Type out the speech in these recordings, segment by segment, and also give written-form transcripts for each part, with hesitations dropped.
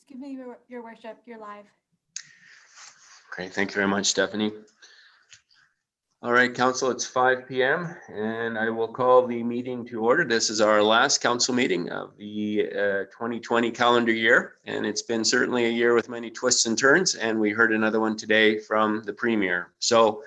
Excuse me, your worship, you're live. Okay, thank you very much, Stephanie. All right, council, it's 5 p.m. and I will call the meeting to order. This is our last council meeting of the 2020 calendar year, and it's been certainly a year with many twists and turns, and we heard another one today from the Premier. So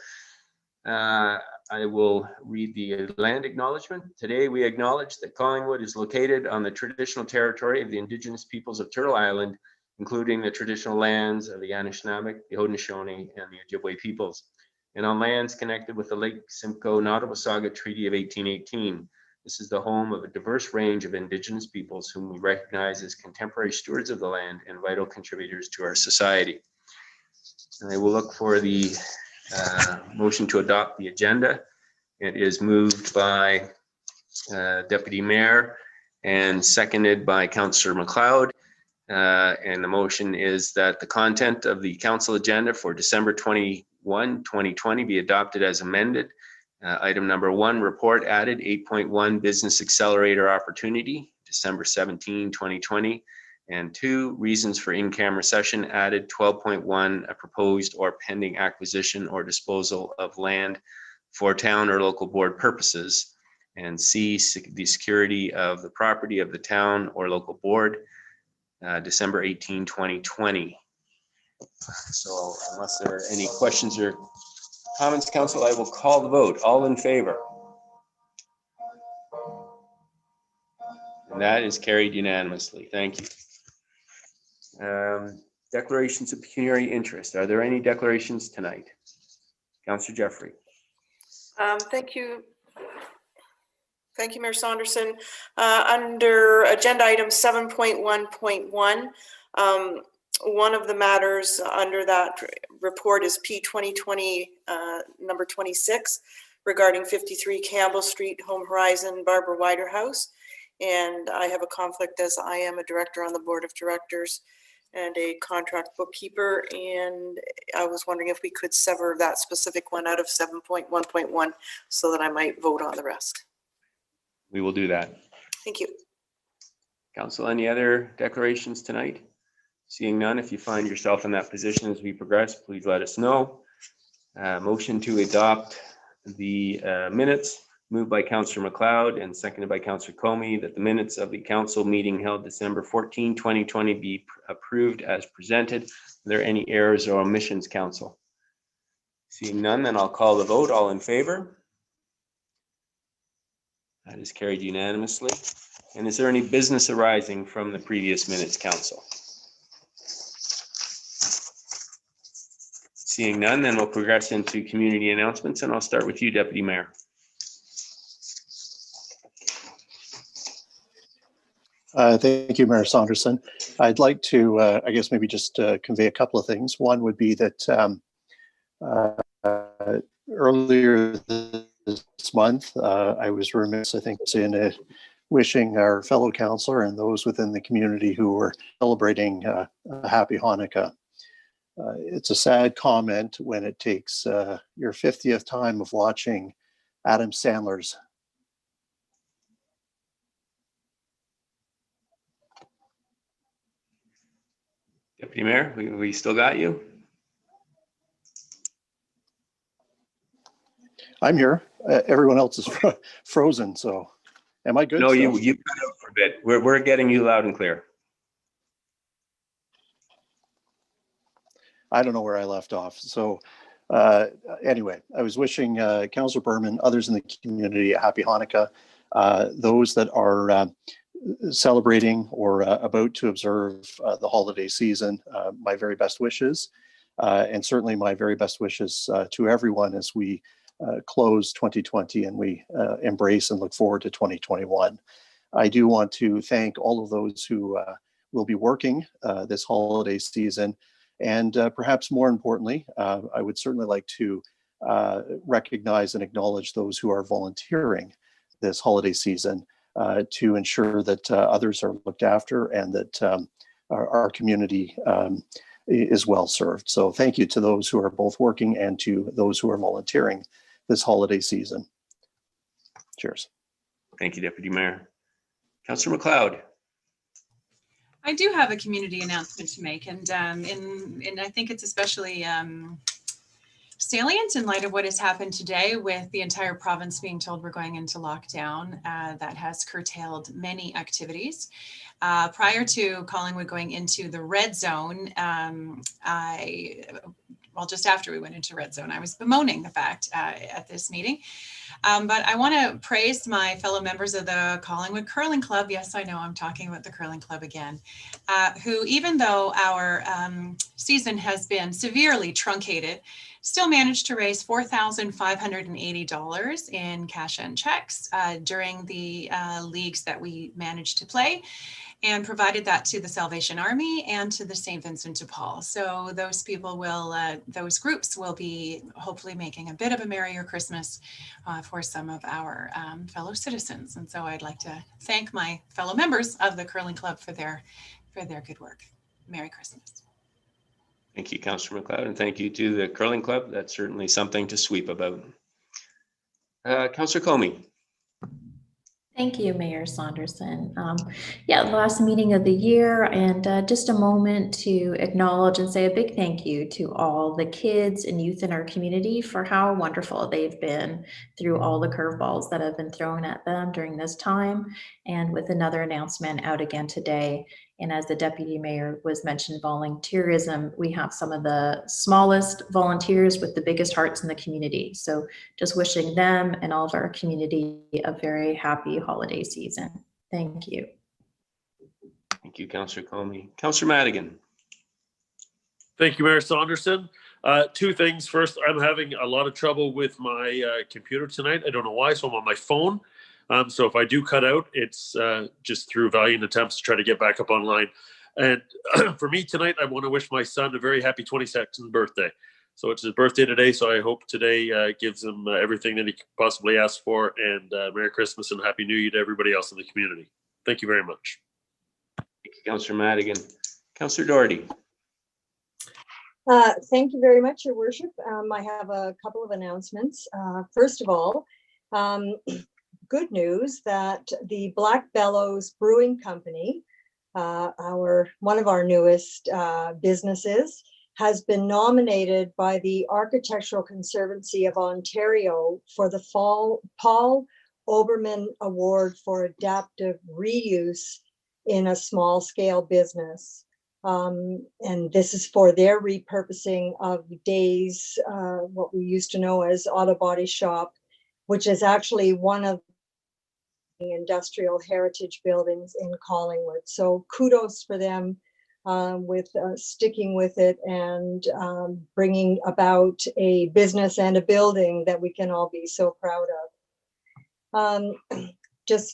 I will read the land acknowledgement. Today, we acknowledge that Collingwood is located on the traditional territory of the Indigenous peoples of Turtle Island, including the traditional lands of the Anishinaabek, the Haudenosaunee, and the Ojibwe peoples, and on lands connected with the Lake Simcoe-Nottawasaga Treaty of 1818. This is the home of a diverse range of Indigenous peoples whom we recognize as contemporary stewards of the land and vital contributors to our society. And I will look for the motion to adopt the agenda. It is moved by Deputy Mayor and seconded by Councillor McLeod. And the motion is that the content of the council agenda for December 21, 2020 be adopted as amended. Item number 1, report added 8.1 business accelerator opportunity, December 17, 2020. And 2, reasons for in-camera session added 12.1, a proposed or pending acquisition or disposal of land for town or local board purposes. And C, the security of the property of the town or local board, December 18, 2020. So unless there are any questions or comments, council, I will call the vote. All in favor? And that is carried unanimously. Thank you. Declarations of pecuniary interest. Are there any declarations tonight? Councillor Jeffrey. Thank you. Thank you, Mayor Saunderson. Under agenda item 7.1.1, one of the matters under that report is P 2020 number 26 regarding 53 Campbell Street, Home Horizon, Barbara Wider House. And I have a conflict as I am a director on the board of directors and a contract bookkeeper. And I was wondering if we could sever that specific one out of 7.1.1 so that I might vote on the rest. We will do that. Thank you. Council, any other declarations tonight? Seeing none, if you find yourself in that position as we progress, please let us know. Motion to adopt the minutes, moved by Councillor McLeod and seconded by Councillor Comey, that the minutes of the council meeting held December 14, 2020 be approved as presented. Are there any errors or omissions, council? Seeing none, then I'll call the vote. All in favor? That is carried unanimously. And is there any business arising from the previous minutes, council? Seeing none, then we'll progress into community announcements, and I'll start with you, Deputy Mayor. Thank you, Mayor Saunderson. I'd like to, I guess, maybe just convey a couple of things. One would be that earlier this month, I was remiss, I think, in wishing our fellow councillor and those within the community who were celebrating a happy Hanukkah. It's a sad comment when it takes your 50th time of watching Adam Sandler's Deputy Mayor, we still got you? I'm here. Everyone else is frozen, so am I good? No, you cut out for a bit. We're getting you loud and clear. I don't know where I left off. So anyway, I was wishing Councillor Berman, others in the community, a happy Hanukkah. Those that are celebrating or about to observe the holiday season, my very best wishes. And certainly my very best wishes to everyone as we close 2020 and we embrace and look forward to 2021. I do want to thank all of those who will be working this holiday season. And perhaps more importantly, I would certainly like to recognize and acknowledge those who are volunteering this holiday season to ensure that others are looked after and that our community is well served. So thank you to those who are both working and to those who are volunteering this holiday season. Cheers. Thank you, Deputy Mayor. Councillor McLeod. I do have a community announcement to make, and I think it's especially salient in light of what has happened today with the entire province being told we're going into lockdown. That has curtailed many activities. Prior to Collingwood going into the red zone, just after we went into red zone, I was bemoaning the fact at this meeting. But I want to praise my fellow members of the Collingwood Curling Club. Yes, I know I'm talking about the Curling Club again, who, even though our season has been severely truncated, still managed to raise $4,580 in cash and checks during the leagues that we managed to play, and provided that to the Salvation Army and to the St. Vincent de Paul. So those people will, those groups will be hopefully making a bit of a merrier Christmas for some of our fellow citizens. And so I'd like to thank my fellow members of the Curling Club for their good work. Merry Christmas. Thank you, Councillor McLeod, and thank you to the Curling Club. That's certainly something to sweep about. Councillor Comey. Thank you, Mayor Saunderson. Yeah, last meeting of the year, and just a moment to acknowledge and say a big thank you to all the kids and youth in our community for how wonderful they've been through all the curveballs that have been thrown at them during this time, and with another announcement out again today. And as the Deputy Mayor was mentioned, volunteerism, we have some of the smallest volunteers with the biggest hearts in the community. So just wishing them and all of our community a very happy holiday season. Thank you. Thank you, Councillor Comey. Councillor Madigan. Thank you, Mayor Saunderson. Two things. First, I'm having a lot of trouble with my computer tonight. I don't know why, so I'm on my phone. So if I do cut out, it's just through valiant attempts to try to get back up online. And for me tonight, I want to wish my son a very happy 22nd birthday. So it's his birthday today, so I hope today gives him everything that he could possibly ask for. And Merry Christmas and Happy New Year to everybody else in the community. Thank you very much. Thank you, Councillor Madigan. Councillor Doherty. Thank you very much, Your Worship. I have a couple of announcements. First of all, good news that the Black Bellows Brewing Company, one of our newest businesses, has been nominated by the Architectural Conservancy of Ontario for the Paul Oberman Award for Adaptive Reuse in a Small Scale Business. And this is for their repurposing of Days, what we used to know as Auto Body Shop, which is actually one of the industrial heritage buildings in Collingwood. So kudos for them with sticking with it and bringing about a business and a building that we can all be so proud of.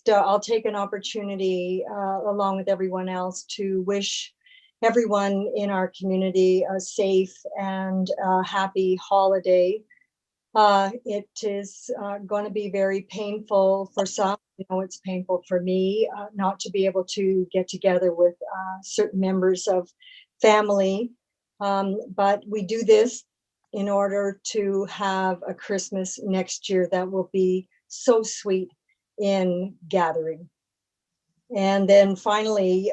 I'll take an opportunity along with everyone else to wish everyone in our community a safe and happy holiday. It is going to be very painful for some. You know, it's painful for me not to be able to get together with certain members of family. But we do this in order to have a Christmas next year that will be so sweet in gathering. And then finally,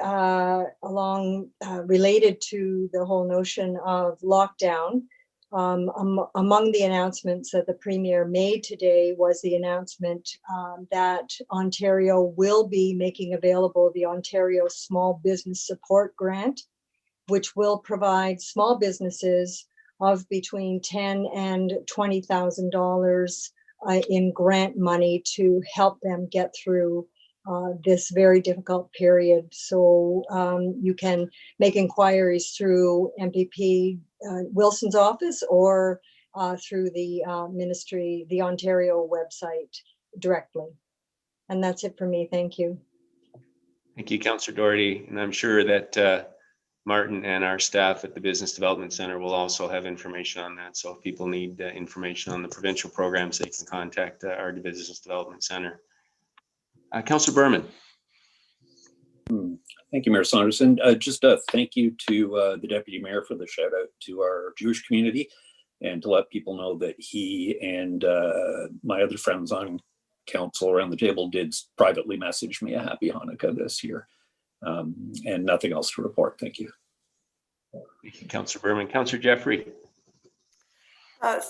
related to the whole notion of lockdown, among the announcements that the Premier made today was the announcement that Ontario will be making available the Ontario Small Business Support Grant, which will provide small businesses of between $10,000 and $20,000 in grant money to help them get through this very difficult period. So you can make inquiries through MPP Wilson's office or through the ministry, the Ontario website directly. And that's it for me. Thank you. Thank you, Councillor Doherty. And I'm sure that Martin and our staff at the Business Development Center will also have information on that. So if people need information on the provincial programs, they can contact our Business Development Center. Councillor Berman. Thank you, Mayor Saunderson. Just a thank you to the Deputy Mayor for the shout out to our Jewish community, and to let people know that he and my other friends on council around the table did privately message me a happy Hanukkah this year. And nothing else to report. Thank you. Thank you, Councillor Berman. Councillor Jeffrey.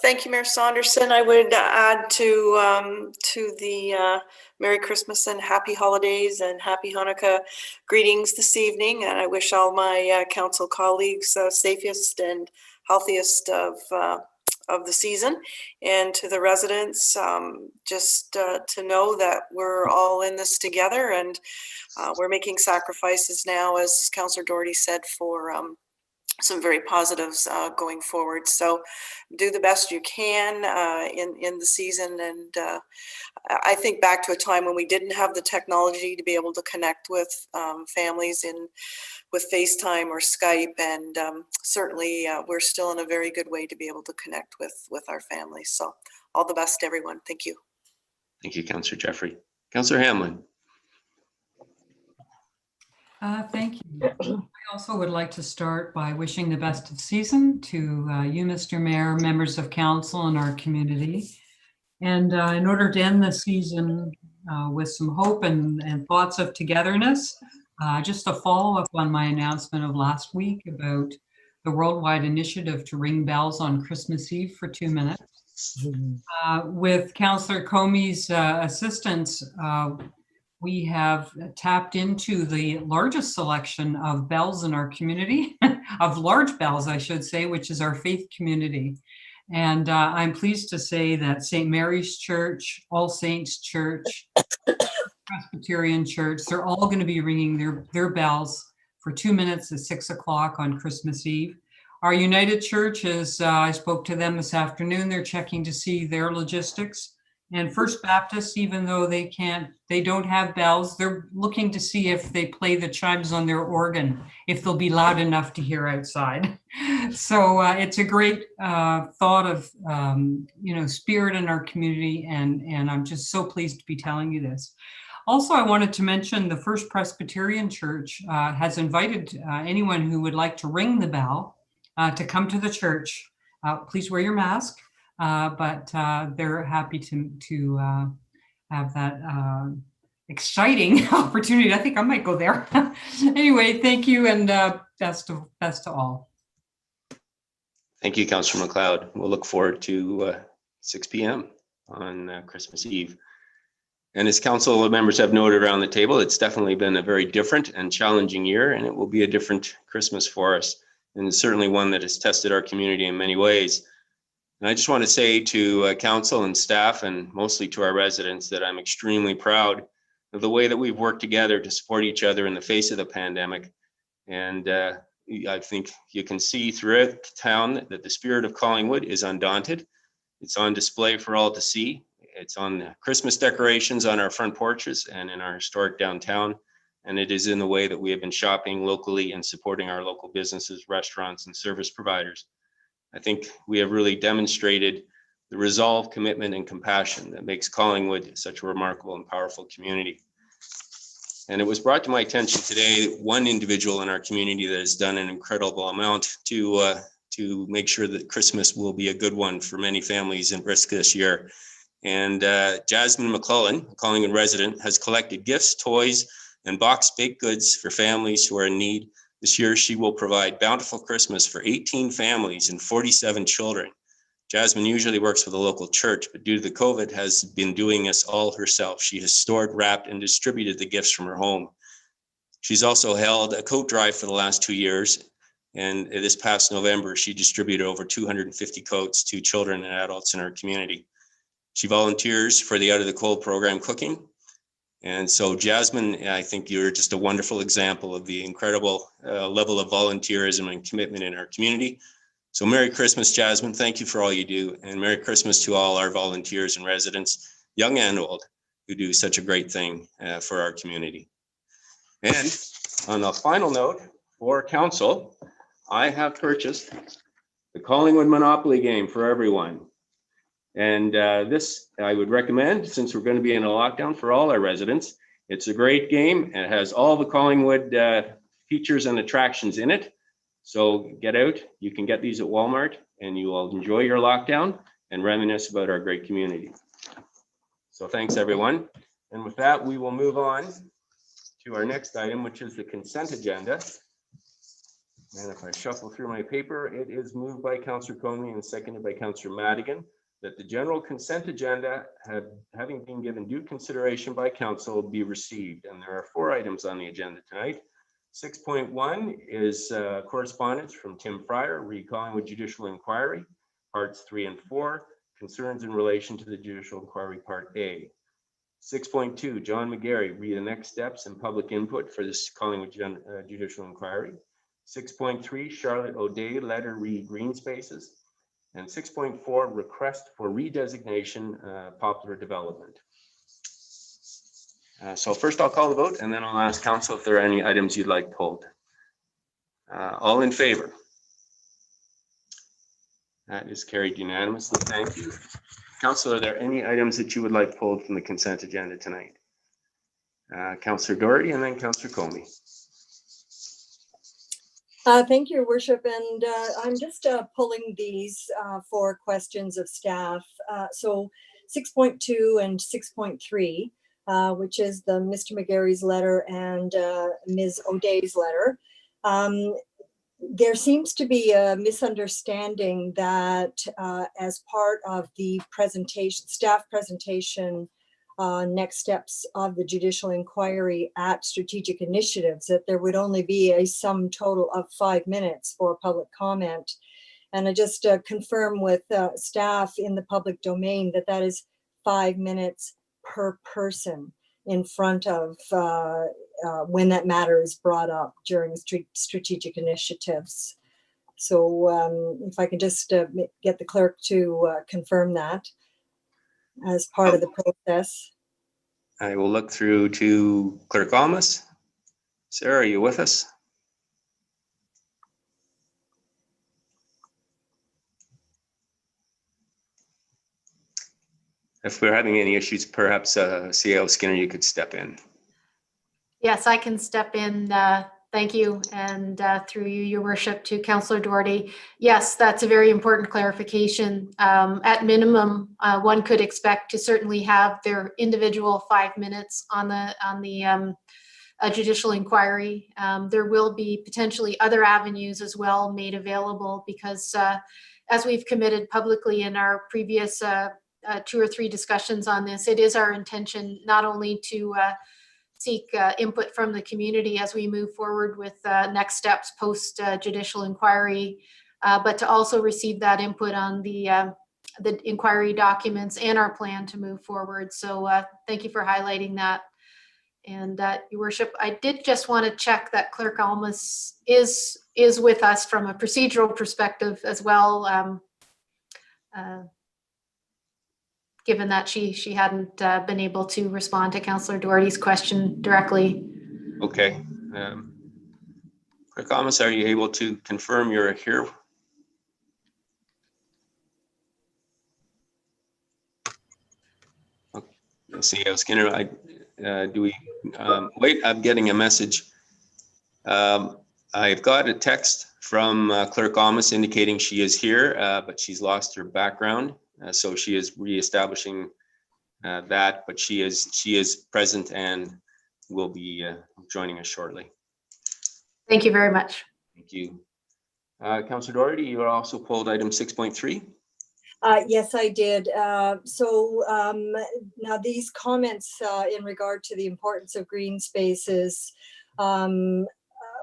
Thank you, Mayor Saunderson. I would add to the Merry Christmas and Happy Holidays and Happy Hanukkah greetings this evening. And I wish all my council colleagues safest and healthiest of the season. And to the residents, just to know that we're all in this together, and we're making sacrifices now, as Councillor Doherty said, for some very positives going forward. So do the best you can in the season. And I think back to a time when we didn't have the technology to be able to connect with families with FaceTime or Skype. And certainly we're still in a very good way to be able to connect with our families. So all the best, everyone. Thank you. Thank you, Councillor Jeffrey. Councillor Hamlin. Thank you. I also would like to start by wishing the best of season to you, Mr. Mayor, members of council, and our community. And in order to end the season with some hope and thoughts of togetherness, just a follow-up on my announcement of last week about the worldwide initiative to ring bells on Christmas Eve for 2 minutes. With Councillor Comey's assistance, we have tapped into the largest selection of bells in our community, of large bells, I should say, which is our faith community. And I'm pleased to say that St. Mary's Church, All Saints Church, Presbyterian Church, they're all going to be ringing their bells for 2 minutes at 6 o'clock on Christmas Eve. Our United Church is, I spoke to them this afternoon, they're checking to see their logistics. And First Baptist, even though they don't have bells, they're looking to see if they play the chimes on their organ, if they'll be loud enough to hear outside. So it's a great thought of, spirit in our community. And I'm just so pleased to be telling you this. Also, I wanted to mention the First Presbyterian Church has invited anyone who would like to ring the bell to come to the church. Please wear your mask. But they're happy to have that exciting opportunity. I think I might go there. Anyway, thank you, and best to all. Thank you, Councillor McLeod. We'll look forward to 6 p.m. on Christmas Eve. And as council members have noted around the table, it's definitely been a very different and challenging year, and it will be a different Christmas for us, and certainly one that has tested our community in many ways. And I just want to say to council and staff, and mostly to our residents, that I'm extremely proud of the way that we've worked together to support each other in the face of the pandemic. And I think you can see throughout town that the spirit of Collingwood is undaunted. It's on display for all to see. It's on Christmas decorations on our front porches and in our historic downtown. And it is in the way that we have been shopping locally and supporting our local businesses, restaurants, and service providers. I think we have really demonstrated the resolve, commitment, and compassion that makes Collingwood such a remarkable and powerful community. And it was brought to my attention today, one individual in our community that has done an incredible amount to make sure that Christmas will be a good one for many families in Brisk this year. And Jasmine McClellan, a Collingwood resident, has collected gifts, toys, and boxed baked goods for families who are in need. This year, she will provide Bountiful Christmas for 18 families and 47 children. Jasmine usually works with a local church, but due to the COVID, has been doing this all herself. She has stored, wrapped, and distributed the gifts from her home. She's also held a coat drive for the last 2 years. And this past November, she distributed over 250 coats to children and adults in our community. She volunteers for the Out of the Cold program cooking. And so Jasmine, I think you're just a wonderful example of the incredible level of volunteerism and commitment in our community. So Merry Christmas, Jasmine. Thank you for all you do. And Merry Christmas to all our volunteers and residents, young and old, who do such a great thing for our community. And on a final note for council, I have purchased the Collingwood Monopoly game for everyone. And this I would recommend, since we're going to be in a lockdown, for all our residents. It's a great game. It has all the Collingwood features and attractions in it. So get out. You can get these at Walmart, and you will enjoy your lockdown and reminisce about our great community. So thanks, everyone. And with that, we will move on to our next item, which is the consent agenda. And if I shuffle through my paper, it is moved by Councillor Comey and seconded by Councillor Madigan that the general consent agenda, having been given due consideration by council, be received. And there are 4 items on the agenda tonight. 6.1 is correspondence from Tim Fryer, re Collingwood Judicial Inquiry, parts 3 and 4, concerns in relation to the Judicial Inquiry, part A. 6.2, John Megarry, read the next steps and public input for this Collingwood Judicial Inquiry. 6.3, Charlotte O'Day, letter re green spaces. And 6.4, request for redesignation, Poplar development. So first I'll call the vote and then I'll ask council if there are any items you'd like pulled. All in favor? That is carried unanimously. Thank you. Council, are there any items that you would like pulled from the consent agenda tonight? Councillor Doherty and then Councillor Comey. Thank you, Your Worship, and I'm just pulling these for questions of staff. So 6.2 and 6.3, which is the Mr. Megarry's letter and Ms. O'Day's letter. There seems to be a misunderstanding that as part of the presentation, staff presentation, next steps of the judicial inquiry at strategic initiatives, that there would only be a sum total of 5 minutes for public comment. And I just confirm with staff in the public domain that that is 5 minutes per person in front of when that matter is brought up during strategic initiatives. So if I can just get the clerk to confirm that as part of the process. I will look through to Clerk Almas. Sarah, are you with us? If we're having any issues, perhaps CAO Skinner, you could step in. Yes, I can step in. Thank you. And through you, Your Worship, to Councillor Doherty. Yes, that's a very important clarification. At minimum, one could expect to certainly have their individual 5 minutes on the judicial inquiry. There will be potentially other avenues as well made available because as we've committed publicly in our previous 2 or 3 discussions on this, it is our intention not only to seek input from the community as we move forward with next steps post judicial inquiry, but to also receive that input on the inquiry documents and our plan to move forward. So thank you for highlighting that. And Your Worship, I did just want to check that Clerk Almas is with us from a procedural perspective as well. Given that she hadn't been able to respond to Councillor Doherty's question directly. Okay. Clerk Almas, are you able to confirm you're here? Okay. CAO Skinner, do we wait? I'm getting a message. I've got a text from Clerk Almas indicating she is here, but she's lost her background. So she is reestablishing that, but she is present and will be joining us shortly. Thank you very much. Thank you. Councillor Doherty, you also pulled item 6.3. Yes, I did. So now these comments in regard to the importance of green spaces,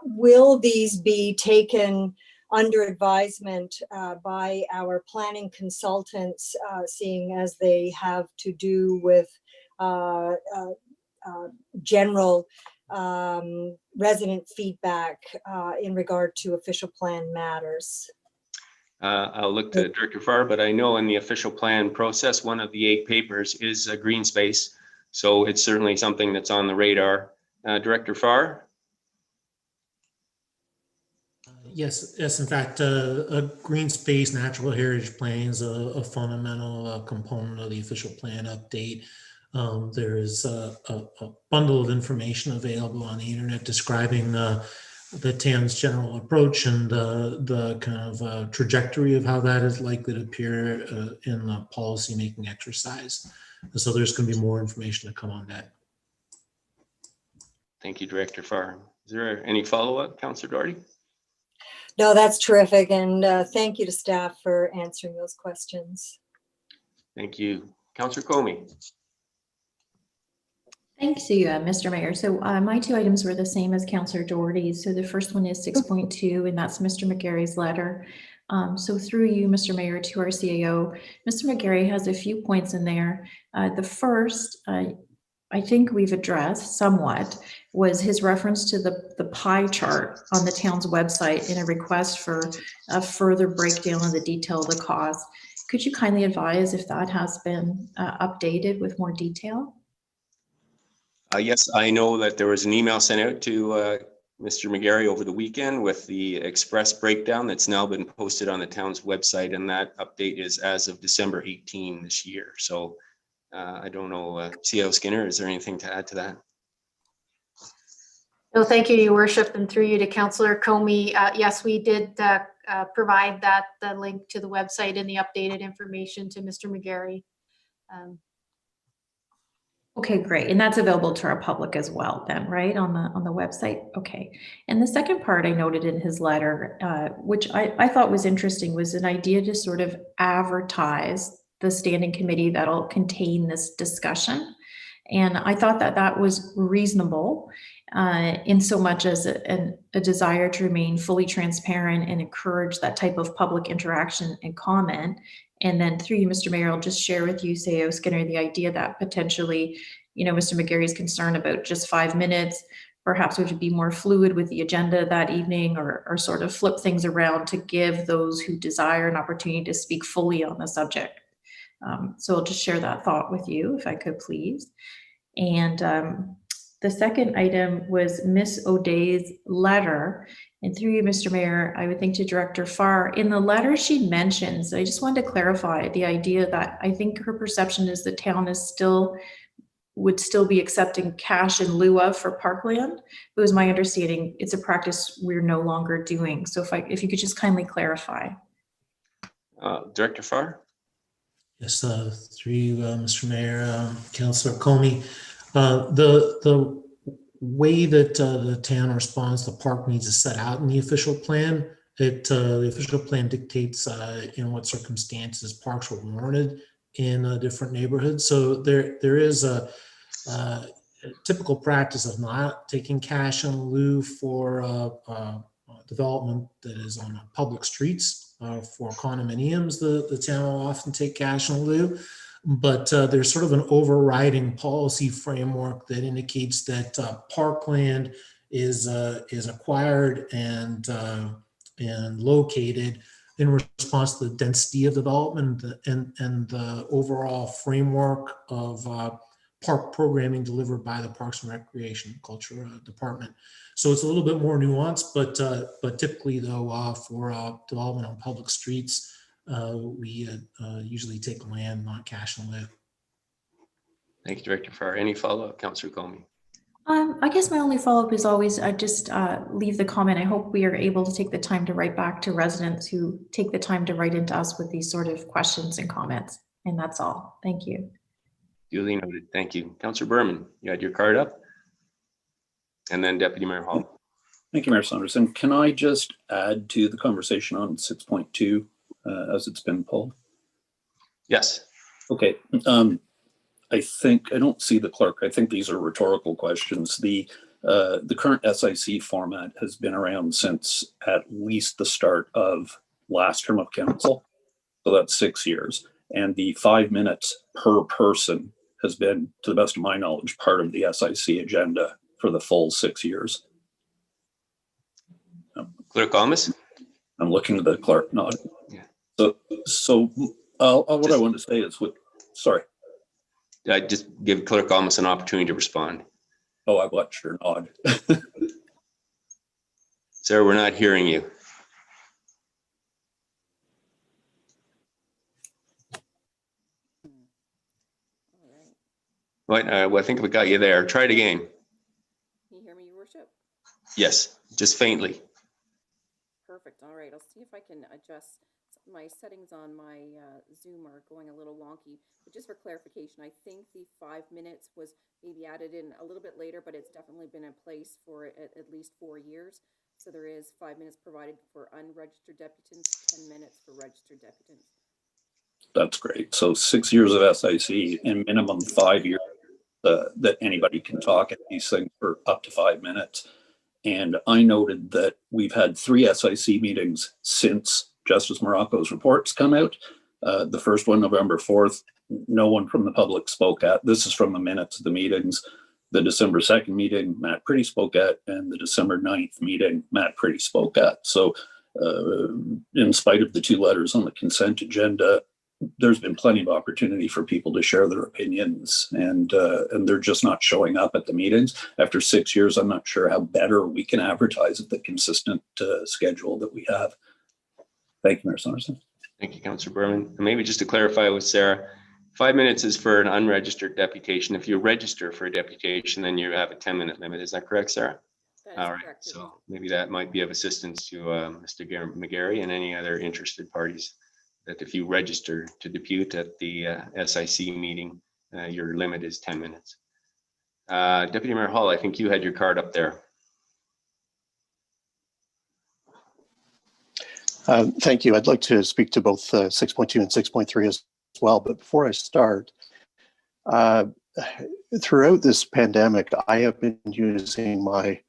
will these be taken under advisement by our planning consultants, seeing as they have to do with general resident feedback in regard to official plan matters? I'll look to Director Farr, but I know in the official plan process, one of the 8 papers is a green space. So it's certainly something that's on the radar. Director Farr? Yes, in fact, a green space natural heritage plan is a fundamental component of the official plan update. There is a bundle of information available on the internet describing the TAM's general approach and the kind of trajectory of how that is likely to appear in the policy making exercise. And so there's going to be more information to come on that. Thank you, Director Farr. Is there any follow-up, Councillor Doherty? No, that's terrific. And thank you to staff for answering those questions. Thank you. Councillor Comey. Thanks, you, Mr. Mayor. So my two items were the same as Councillor Doherty's. So the first one is 6.2, and that's Mr. Megarry's letter. So through you, Mr. Mayor, to our CAO, Mr. Megarry has a few points in there. The first, I think we've addressed somewhat, was his reference to the pie chart on the town's website in a request for a further breakdown of the detail of the cost. Could you kindly advise if that has been updated with more detail? Yes, I know that there was an email sent out to Mr. Megarry over the weekend with the express breakdown that's now been posted on the town's website, and that update is as of December 18 this year. So I don't know, CAO Skinner, is there anything to add to that? No, thank you, Your Worship, and through you to Councillor Comey. Yes, we did provide the link to the website and the updated information to Mr. Megarry. Okay, great. And that's available to our public as well then, right, on the website? Okay. And the second part I noted in his letter, which I thought was interesting, was an idea to sort of advertise the standing committee that'll contain this discussion. And I thought that that was reasonable in so much as a desire to remain fully transparent and encourage that type of public interaction and comment. And then through you, Mr. Mayor, I'll just share with you, CAO Skinner, the idea that potentially, you know, Mr. Megarry's concern about just 5 minutes, perhaps we would be more fluid with the agenda that evening, or sort of flip things around to give those who desire an opportunity to speak fully on the subject. So I'll just share that thought with you, if I could please. And the second item was Miss O'Day's letter. And through you, Mr. Mayor, I would think to Director Farr, in the letter she mentions, I just wanted to clarify the idea that I think her perception is the town is would still be accepting cash in lieu of for parkland. It was my understanding it's a practice we're no longer doing. So if you could just kindly clarify. Director Farr? Yes, through you, Mr. Mayor, Councillor Comey. The way that the town responds to park needs is set out in the official plan. The official plan dictates in what circumstances parks were warranted in different neighborhoods. So there is a typical practice of not taking cash in lieu for development that is on public streets. For condominiums, the town will often take cash in lieu. But there's sort of an overriding policy framework that indicates that parkland is acquired and located in response to the density of development and the overall framework of park programming delivered by the Parks and Recreation Culture Department. So it's a little bit more nuanced, but typically though, for development on public streets, we usually take land, not cash in lieu. Thank you, Director Farr. Any follow-up, Councillor Comey? I guess my only follow-up is always, I just leave the comment. I hope we are able to take the time to write back to residents who take the time to write into us with these sort of questions and comments. And that's all. Thank you. Duly noted. Thank you. Councillor Berman, you had your card up? And then Deputy Mayor Hall. Thank you, Mayor Saunderson. Can I just add to the conversation on 6.2 as it's been pulled? Yes. Okay. I don't see the clerk. I think these are rhetorical questions. The current SIC format has been around since at least the start of last term of council. So that's 6 years. And the 5 minutes per person has been, to the best of my knowledge, part of the SIC agenda for the full 6 years. Clerk Almas? I'm looking to the clerk nod. Yeah. So what I want to say is, sorry. I just give Clerk Almas an opportunity to respond. Oh, I watched her nod. Sir, we're not hearing you. What? Well, I think we got you there. Try it again. Can you hear me, Your Worship? Yes, just faintly. Perfect. All right. I'll see if I can adjust my settings on my Zoom are going a little wonky, but just for clarification, I think the 5 minutes was maybe added in a little bit later, but it's definitely been in place for at least 4 years. So there is 5 minutes provided for unregistered deputants, 10 minutes for registered deputants. That's great. So 6 years of SIC and minimum 5 years that anybody can talk at these things for up to 5 minutes. And I noted that we've had 3 SIC meetings since Justice Morocco's reports come out. The first one, November 4th, no one from the public spoke at. This is from the minutes of the meetings. The December 2nd meeting, Matt Pretty spoke at, and the December 9th meeting, Matt Pretty spoke at. So in spite of the 2 letters on the consent agenda, there's been plenty of opportunity for people to share their opinions, and they're just not showing up at the meetings. After 6 years, I'm not sure how better we can advertise at the consistent schedule that we have. Thank you, Mayor Saunderson. Thank you, Councillor Berman. And maybe just to clarify with Sarah, 5 minutes is for an unregistered deputation. If you register for a deputation, then you have a 10-minute limit. Is that correct, Sarah? That is All right. correct. So maybe that might be of assistance to Mr. Megarry and any other interested parties, that if you register to depute at the SIC meeting, your limit is 10 minutes. Deputy Mayor Hall, I think you had your card up there. Thank you. I'd like to speak to both 6.2 and 6.3 as well. But before I start, throughout this pandemic, I have been using my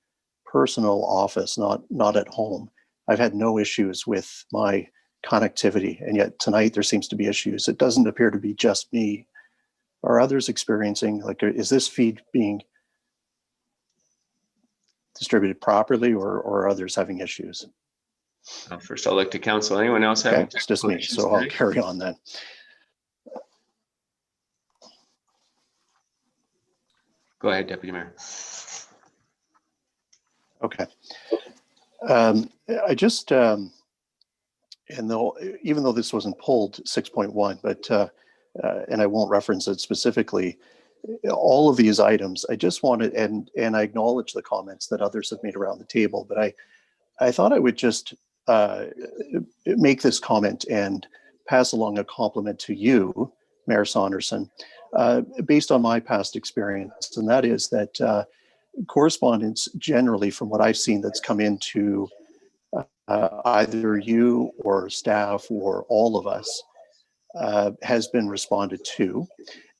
personal office, not at home. I've had no issues with my connectivity, and yet tonight there seems to be issues. It doesn't appear to be just me. Are others experiencing, like, is this feed being distributed properly, or are others having issues? First, I'll look to council. Anyone else having? Okay, it's just me, so I'll carry on then. Go ahead, Deputy Mayor. Okay. I just, and though, even though this wasn't pulled 6.1, but, and I won't reference it specifically, all of these items, I just wanted, and I acknowledge the comments that others have made around the table, but I thought I would just make this comment and pass along a compliment to you, Mayor Saunderson, based on my past experience, and that is that correspondence generally, from what I've seen that's come into either you or staff or all of us, has been responded to.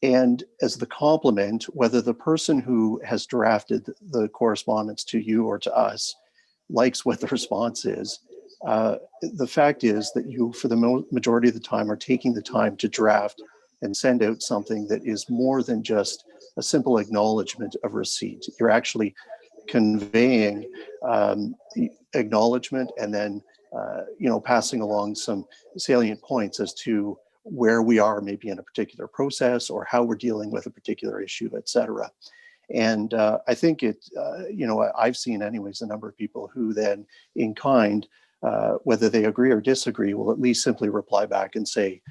And as the compliment, whether the person who has drafted the correspondence to you or to us likes what the response is, the fact is that you, for the majority of the time, are taking the time to draft and send out something that is more than just a simple acknowledgement of receipt. You're actually conveying acknowledgement and then passing along some salient points as to where we are maybe in a particular process or how we're dealing with a particular issue, et cetera. And I think it, I've seen anyways a number of people who then in kind, whether they agree or disagree, will at least simply reply back and say,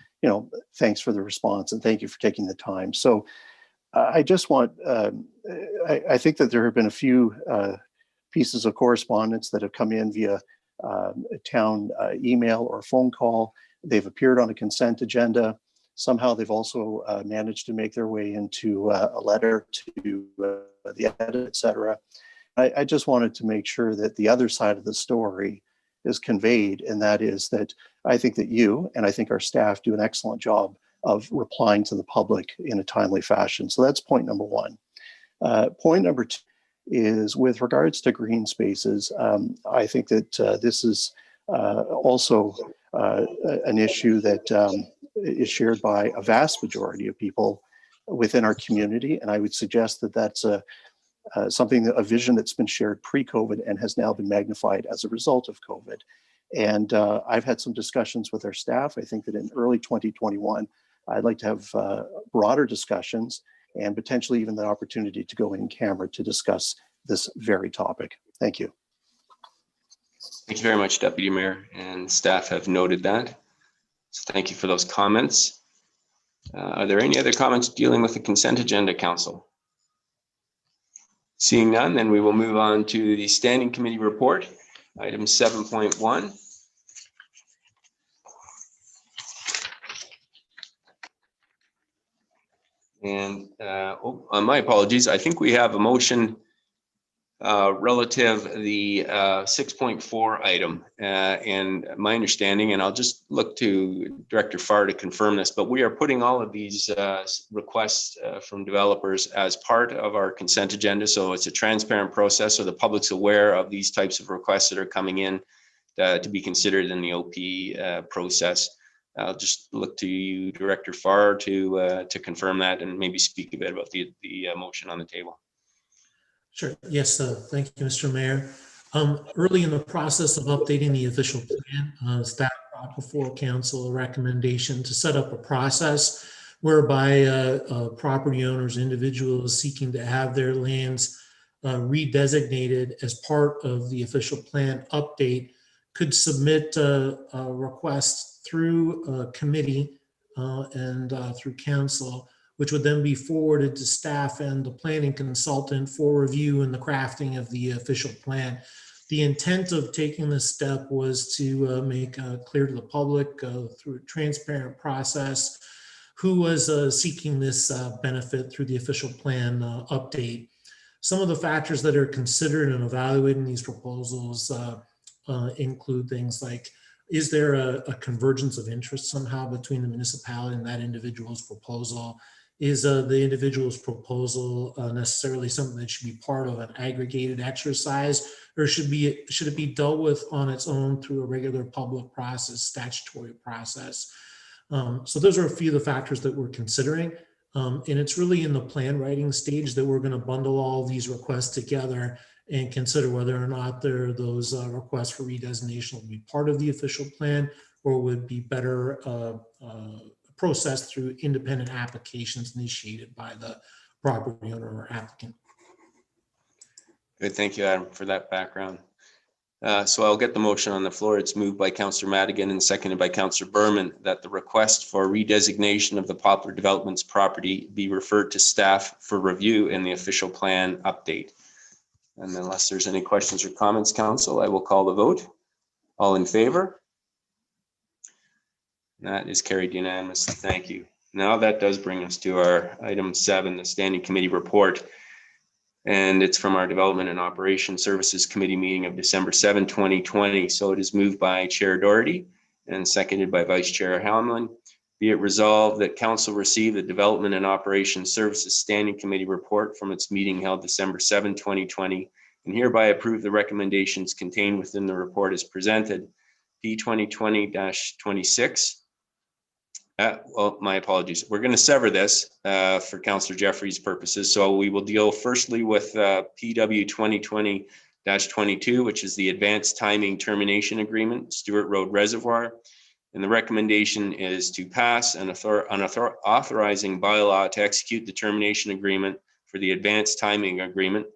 thanks for the response and thank you for taking the time. So I just want, I think that there have been a few pieces of correspondence that have come in via a town email or phone call. They've appeared on a consent agenda. Somehow they've also managed to make their way into a letter to the edit, et cetera. I just wanted to make sure that the other side of the story is conveyed, and that is that I think that you and I think our staff do an excellent job of replying to the public in a timely fashion. So that's point number one. Point number two is with regards to green spaces. I think that this is also an issue that is shared by a vast majority of people within our community. And I would suggest that that's a vision that's been shared pre-COVID and has now been magnified as a result of COVID. And I've had some discussions with our staff. I think that in early 2021, I'd like to have broader discussions and potentially even the opportunity to go in camera to discuss this very topic. Thank you. Thank you very much, Deputy Mayor, and staff have noted that. So thank you for those comments. Are there any other comments dealing with the consent agenda, Council? Seeing none, then we will move on to the Standing Committee report, item 7.1. And my apologies. I think we have a motion relative the 6.4 item. And my understanding, and I'll just look to Director Farr to confirm this, but we are putting all of these requests from developers as part of our consent agenda. So it's a transparent process, so the public's aware of these types of requests that are coming in to be considered in the OP process. I'll just look to you, Director Farr, to confirm that and maybe speak a bit about the motion on the table. Sure. Yes, thank you, Mr. Mayor. Early in the process of updating the official plan, staff brought before council a recommendation to set up a process whereby property owners, individuals seeking to have their lands redesignated as part of the official plan update could submit requests through a committee and through council, which would then be forwarded to staff and the planning consultant for review and the crafting of the official plan. The intent of taking this step was to make clear to the public through a transparent process who was seeking this benefit through the official plan update. Some of the factors that are considered in evaluating these proposals include things like, is there a convergence of interest somehow between the municipality and that individual's proposal? Is the individual's proposal necessarily something that should be part of an aggregated exercise, or should it be dealt with on its own through a regular public process, statutory process? So those are a few of the factors that we're considering. And it's really in the plan writing stage that we're going to bundle all these requests together and consider whether or not those requests for redesignation will be part of the official plan or would be better processed through independent applications initiated by the property owner or applicant. Good, thank you, Adam, for that background. So I'll get the motion on the floor. It's moved by Councillor Madigan and seconded by Councillor Berman that the request for redesignation of the Poplar Developments property be referred to staff for review in the official plan update. And unless there's any questions or comments, Council, I will call the vote. All in favor? That is carried unanimously. Thank you. Now that does bring us to our item 7, the Standing Committee report. And it's from our Development and Operations Services Committee meeting of December 7, 2020. So it is moved by Chair Doherty and seconded by Vice Chair Hamlin. Be it resolved that Council receive the Development and Operations Services Standing Committee report from its meeting held December 7, 2020, and hereby approve the recommendations contained within the report as presented. P 2020-26. Well, my apologies. We're going to sever this for Councillor Jeffrey's purposes. So we will deal firstly with PW 2020-22, which is the Advanced Timing Termination Agreement, Stewart Road Reservoir. And the recommendation is to pass an authorizing bylaw to execute the termination agreement for the Advanced Timing Agreement,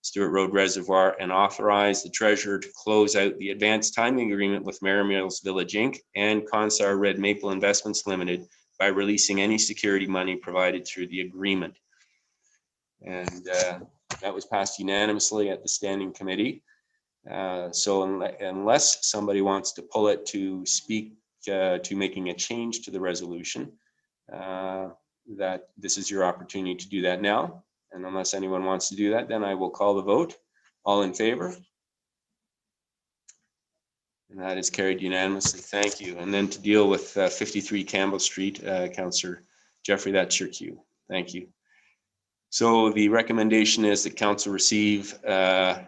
Stewart Road Reservoir, and authorize the treasurer to close out the advanced timing agreement with Merrimills Village Inc. and Consar Red Maple Investments Limited by releasing any security money provided through the agreement. And that was passed unanimously at the Standing Committee. So unless somebody wants to pull it to speak to making a change to the resolution, that this is your opportunity to do that now. And unless anyone wants to do that, then I will call the vote. All in favor? And that is carried unanimously. Thank you. And then to deal with 53 Campbell Street, Councillor Jeffrey, that's your cue. Thank you. So the recommendation is that Council receive and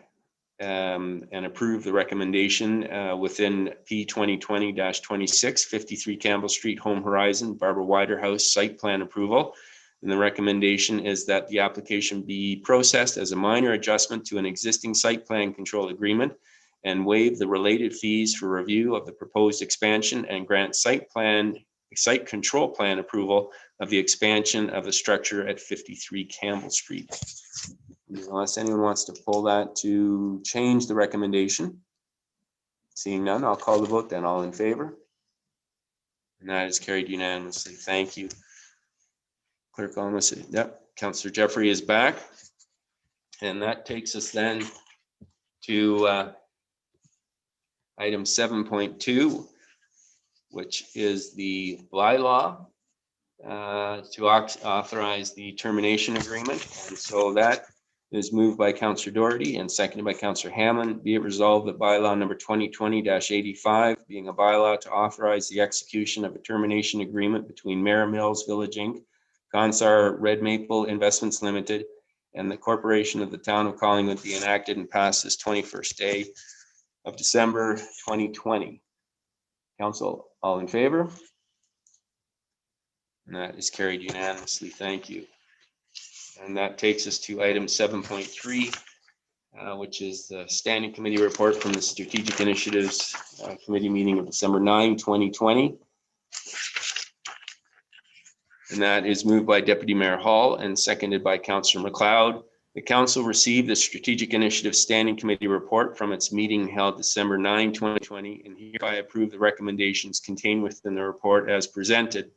approve the recommendation within P 2020-26, 53 Campbell Street, Home Horizon, Barbara Wider House site plan approval. And the recommendation is that the application be processed as a minor adjustment to an existing site plan control agreement and waive the related fees for review of the proposed expansion and grant site control plan approval of the expansion of the structure at 53 Campbell Street. Unless anyone wants to pull that to change the recommendation. Seeing none, I'll call the vote then. All in favor? And that is carried unanimously. Thank you. Clerk Almus, yep, Councillor Jeffrey is back. And that takes us then to item 7.2, which is the bylaw to authorize the termination agreement. And so that is moved by Councillor Doherty and seconded by Councillor Hammond. Be it resolved that bylaw number 2020-85, being a bylaw to authorize the execution of a termination agreement between Mara Mills Village Inc., Consar Red Maple Investments Limited, and the Corporation of the Town of Collingwood be enacted and passed this 21st day of December 2020. Council, all in favor? And that is carried unanimously. Thank you. And that takes us to item 7.3, which is the Standing Committee report from the Strategic Initiatives Committee meeting of December 9, 2020. And that is moved by Deputy Mayor Hall and seconded by Councillor McLeod. The council received the Strategic Initiative Standing Committee report from its meeting held December 9, 2020, and hereby approve the recommendations contained within the report as presented.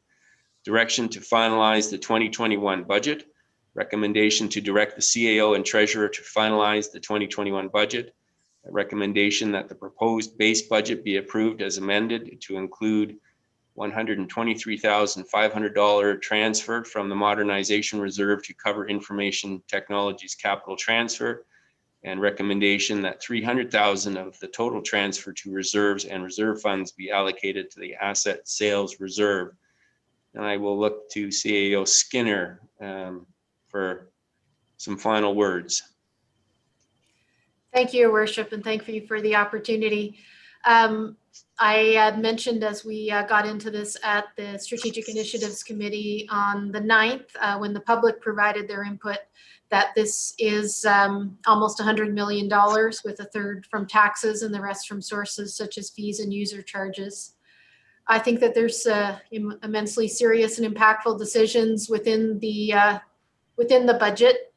Direction to finalize the 2021 budget. Recommendation to direct the CAO and treasurer to finalize the 2021 budget. A recommendation that the proposed base budget be approved as amended to include $123,500 transfer from the modernization reserve to cover information technologies capital transfer, and recommendation that $300,000 of the total transfer to reserves and reserve funds be allocated to the asset sales reserve. And I will look to CAO Skinner for some final words. Thank you, Your Worship, and thank you for the opportunity. I had mentioned as we got into this at the Strategic Initiatives Committee on the 9th, when the public provided their input, that this is almost $100 million, with a third from taxes and the rest from sources such as fees and user charges. I think that there's immensely serious and impactful decisions within the budget.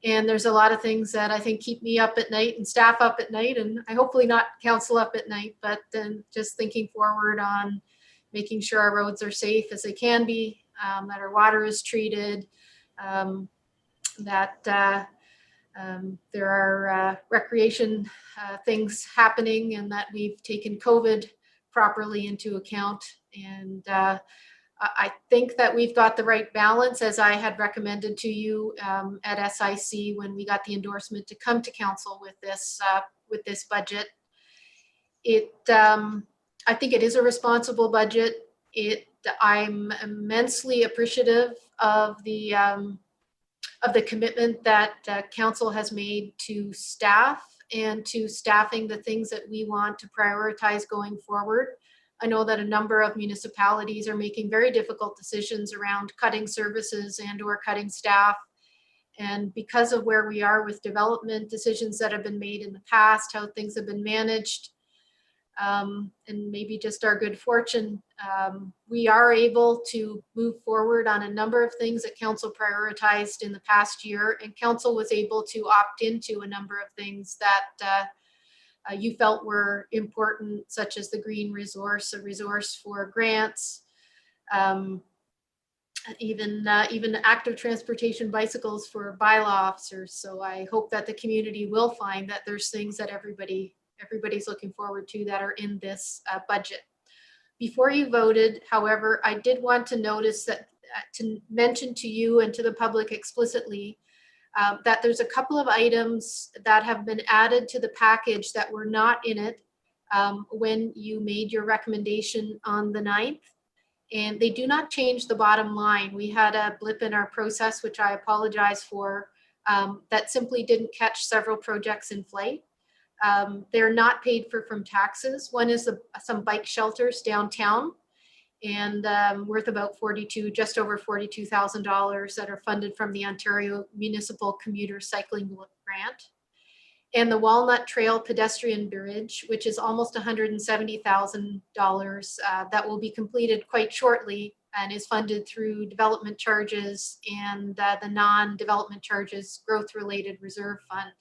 And there's a lot of things that I think keep me up at night and staff up at night, and I hopefully not council up at night, but then just thinking forward on making sure our roads are safe as they can be, that our water is treated, that there are recreation things happening, and that we've taken COVID properly into account. And I think that we've got the right balance, as I had recommended to you at SIC when we got the endorsement to come to council with this budget. I think it is a responsible budget. I'm immensely appreciative of the commitment that council has made to staff and to staffing the things that we want to prioritize going forward. I know that a number of municipalities are making very difficult decisions around cutting services and or cutting staff. And because of where we are with development decisions that have been made in the past, how things have been managed, and maybe just our good fortune, we are able to move forward on a number of things that council prioritized in the past year. And council was able to opt into a number of things that you felt were important, such as the green resource, a resource for grants, even active transportation bicycles for bylaw officers. So I hope that the community will find that there's things that everybody's looking forward to that are in this budget. Before you voted, however, I did want to notice that to mention to you and to the public explicitly that there's a couple of items that have been added to the package that were not in it when you made your recommendation on the 9th. And they do not change the bottom line. We had a blip in our process, which I apologize for, that simply didn't catch several projects in flight. They're not paid for from taxes. One is some bike shelters downtown, and worth about just over $42,000 that are funded from the Ontario Municipal Commuter Cycling Grant. And the Walnut Trail Pedestrian Bridge, which is almost $170,000 that will be completed quite shortly and is funded through development charges and the non-development charges growth-related reserve fund.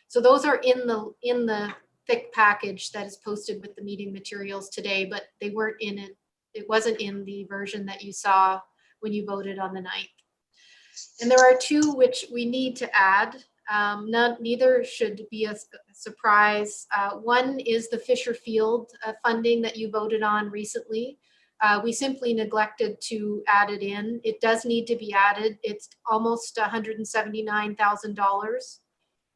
So those are in the thick package that is posted with the meeting materials today, but they weren't in it. It wasn't in the version that you saw when you voted on the 9th. And there are two which we need to add. Neither should be a surprise. One is the Fisher Field funding that you voted on recently. We simply neglected to add it in. It does need to be added. It's almost $179,000.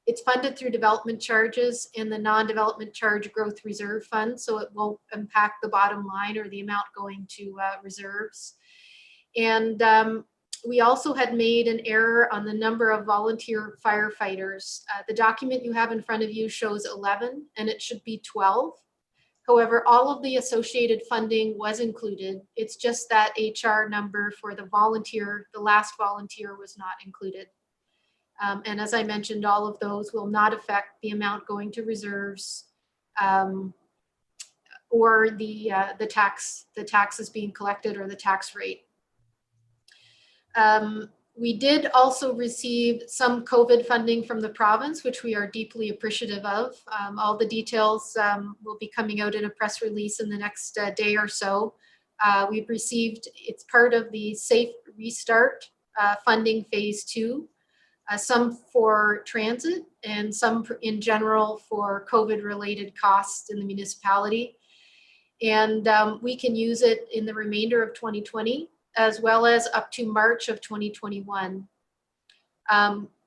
It's funded through development charges in the non-development charge growth reserve fund, so it won't impact the bottom line or the amount going to reserves. And we also had made an error on the number of volunteer firefighters. The document you have in front of you shows 11, and it should be 12. However, all of the associated funding was included. It's just that HR number for the volunteer, the last volunteer, was not included. And as I mentioned, all of those will not affect the amount going to reserves or the taxes being collected or the tax rate. We did also receive some COVID funding from the province, which we are deeply appreciative of. All the details will be coming out in a press release in the next day or so. We've received, it's part of the Safe Restart funding phase 2, some for transit and some in general for COVID related costs in the municipality. And we can use it in the remainder of 2020, as well as up to March of 2021.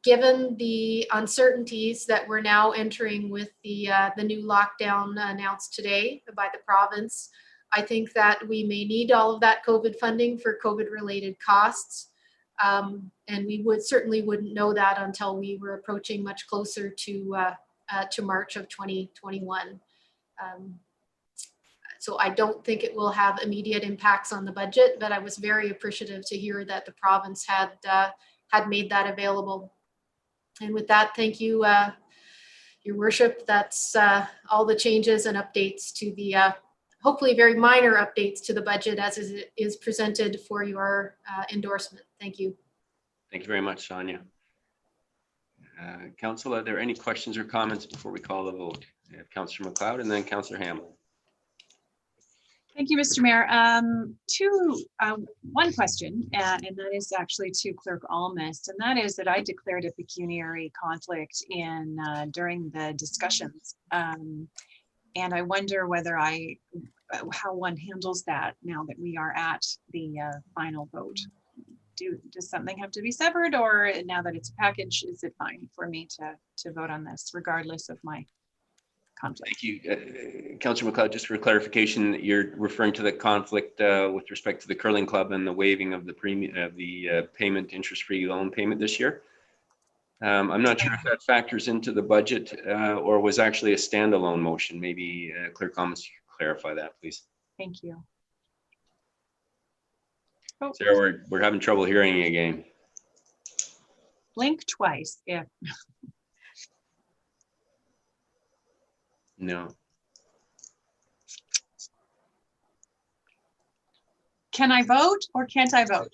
Given the uncertainties that we're now entering with the new lockdown announced today by the province, I think that we may need all of that COVID funding for COVID related costs. And we certainly wouldn't know that until we were approaching much closer to March of 2021. So I don't think it will have immediate impacts on the budget, but I was very appreciative to hear that the province had made that available. And with that, thank you, Your Worship. That's all the changes and updates to the, hopefully very minor updates to the budget as it is presented for your endorsement. Thank you. Thank you very much, Sonia. Council, are there any questions or comments before we call the vote? We have Councillor McLeod and then Councillor Hamlin. Thank you, Mr. Mayor. One question, and that is actually to Clerk Almest, and that is that I declared a pecuniary conflict in during the discussions, and I wonder whether how one handles that now that we are at the final vote. Does something have to be severed, or now that it's a package, is it fine for me to vote on this regardless of my conflict? Thank you. Councillor McLeod, just for clarification, you're referring to the conflict with respect to the curling club and the waiving of the premium of the payment, interest-free loan payment this year. I'm not sure if that factors into the budget or was actually a standalone motion. Maybe Clerk Almest, clarify that, please. Thank you. Sarah, we're having trouble hearing you again. Blink twice, yeah. No. Can I vote or can't I vote?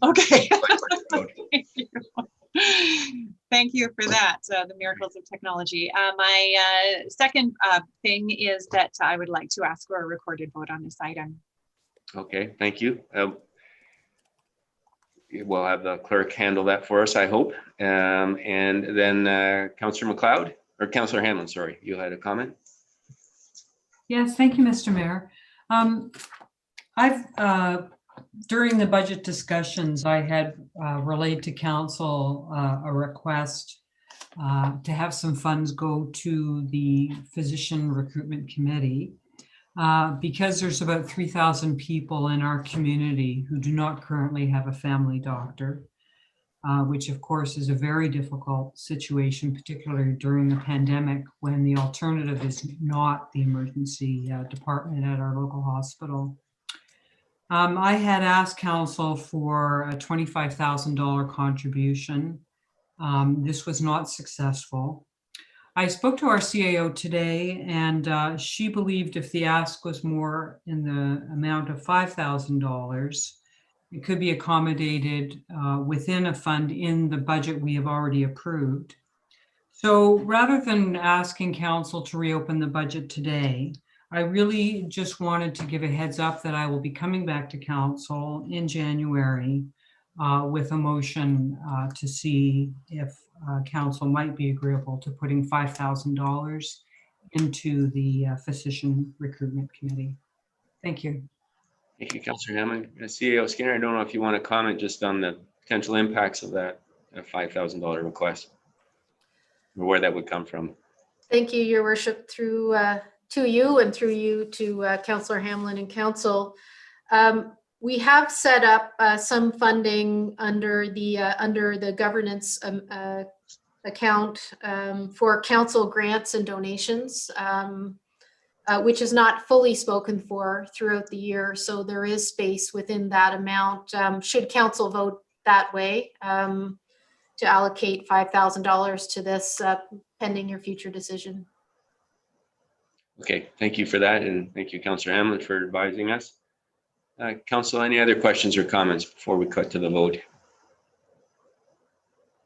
Okay. Thank you. Thank you for that, the miracles of technology. My second thing is that I would like to ask for a recorded vote on this item. Okay, thank you. We'll have the clerk handle that for us, I hope. And then Councillor McLeod, or Councillor Hamlin, sorry, you had a comment? Yes, thank you, Mr. Mayor. During the budget discussions, I had relayed to council a request to have some funds go to the physician recruitment committee because there's about 3,000 people in our community who do not currently have a family doctor, which of course is a very difficult situation, particularly during the pandemic when the alternative is not the emergency department at our local hospital. I had asked council for a $25,000 contribution. This was not successful. I spoke to our CAO today, and she believed if the ask was more in the amount of $5,000, it could be accommodated within a fund in the budget we have already approved. So rather than asking council to reopen the budget today, I really just wanted to give a heads up that I will be coming back to council in January with a motion to see if council might be agreeable to putting $5,000 into the physician recruitment committee. Thank you. Thank you, Councillor Hammond. CEO Skinner, I don't know if you want to comment just on the potential impacts of that $5,000 request, or where that would come from. Thank you, Your Worship, through to you and through you to Councillor Hamlin and Council. We have set up some funding under the governance account for council grants and donations, which is not fully spoken for throughout the year. So there is space within that amount. Should council vote that way, to allocate $5,000 to this pending your future decision. Okay, thank you for that, and thank you, Councillor Hamlin, for advising us. Council, any other questions or comments before we cut to the vote?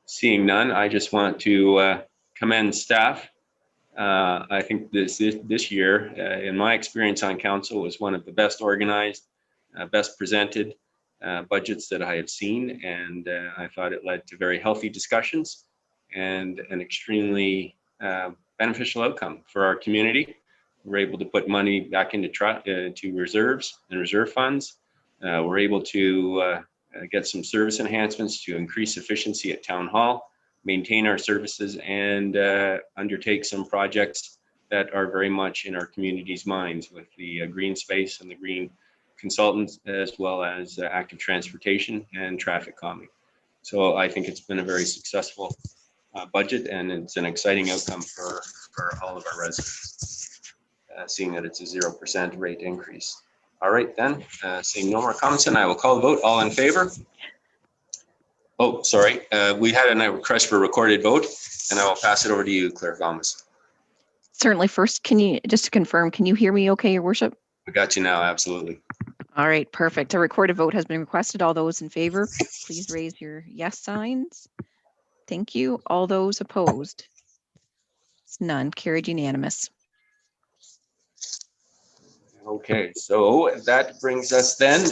Seeing none, I just want to commend staff. I think this year, in my experience on council, was one of the best organized, best presented budgets that I have seen, and I thought it led to very healthy discussions and an extremely beneficial outcome for our community. We're able to put money back into to reserves and reserve funds. We're able to get some service enhancements to increase efficiency at Town Hall, maintain our services, and undertake some projects that are very much in our community's minds, with the green space and the green consultants, as well as active transportation and traffic calming. So I think it's been a very successful budget, and it's an exciting outcome for all of our residents, seeing that it's a 0% rate increase. All right, then, seeing no more comments, and I will call the vote. All in favor? Oh, sorry. We had a request for a recorded vote, and I will pass it over to you, Claire Gomez. Certainly. First, can you, just to confirm, can you hear me okay, Your Worship? We got you now, absolutely. All right, perfect. A recorded vote has been requested. All those in favor, please raise your yes signs. Thank you. All those opposed? It's none. Carried unanimous. Okay, so that brings us then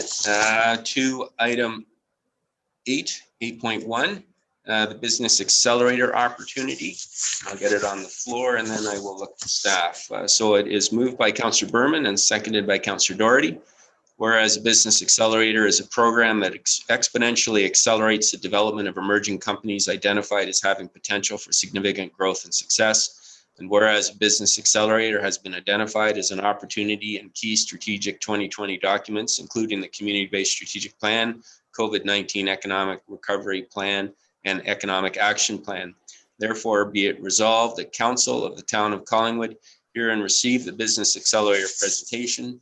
to item 8.1, the Business Accelerator opportunity. I'll get it on the floor and then I will look to staff. So it is moved by Councillor Berman and seconded by Councillor Doherty. Whereas a Business Accelerator is a program that exponentially accelerates the development of emerging companies identified as having potential for significant growth and success. And whereas a Business Accelerator has been identified as an opportunity in key strategic 2020 documents, including the Community-Based Strategic Plan, COVID-19 Economic Recovery Plan, and Economic Action Plan. Therefore, be it resolved that Council of the Town of Collingwood hear and receive the Business Accelerator presentation,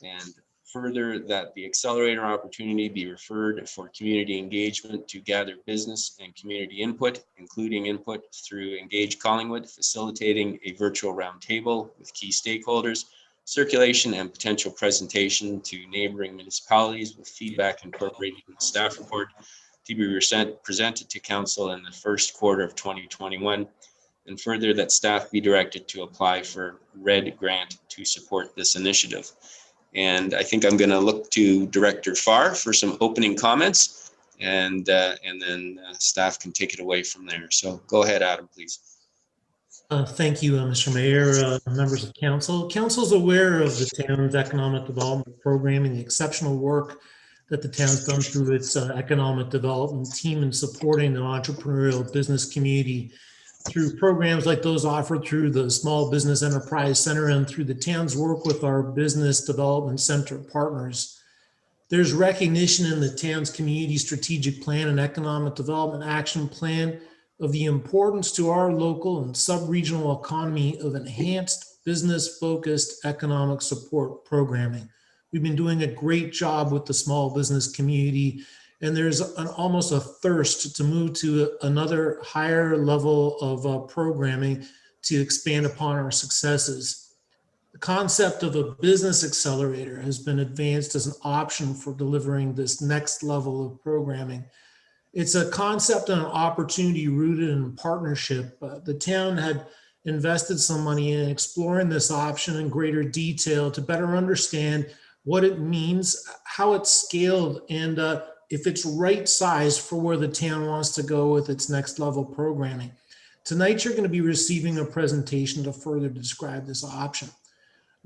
and further that the Accelerator opportunity be referred for community engagement to gather business and community input, including input through Engage Collingwood, facilitating a virtual roundtable with key stakeholders, circulation and potential presentation to neighboring municipalities with feedback incorporated in the staff report to be presented to Council in the first quarter of 2021, and further that staff be directed to apply for RED grant to support this initiative. And I think I'm going to look to Director Farr for some opening comments, and then staff can take it away from there. So go ahead, Adam, please. Thank you, Mr. Mayor, members of council. Council is aware of the town's economic development program and the exceptional work that the town's done through its economic development team in supporting the entrepreneurial business community through programs like those offered through the Small Business Enterprise Center and through the town's work with our Business Development Center partners. There's recognition in the town's Community Strategic Plan and Economic Development Action Plan of the importance to our local and sub-regional economy of enhanced business-focused economic support programming. We've been doing a great job with the small business community, and there's almost a thirst to move to another higher level of programming to expand upon our successes. The concept of a business accelerator has been advanced as an option for delivering this next level of programming. It's a concept and an opportunity rooted in partnership. The town had invested some money in exploring this option in greater detail to better understand what it means, how it's scaled, and if it's right size for where the town wants to go with its next level programming. Tonight, you're going to be receiving a presentation to further describe this option.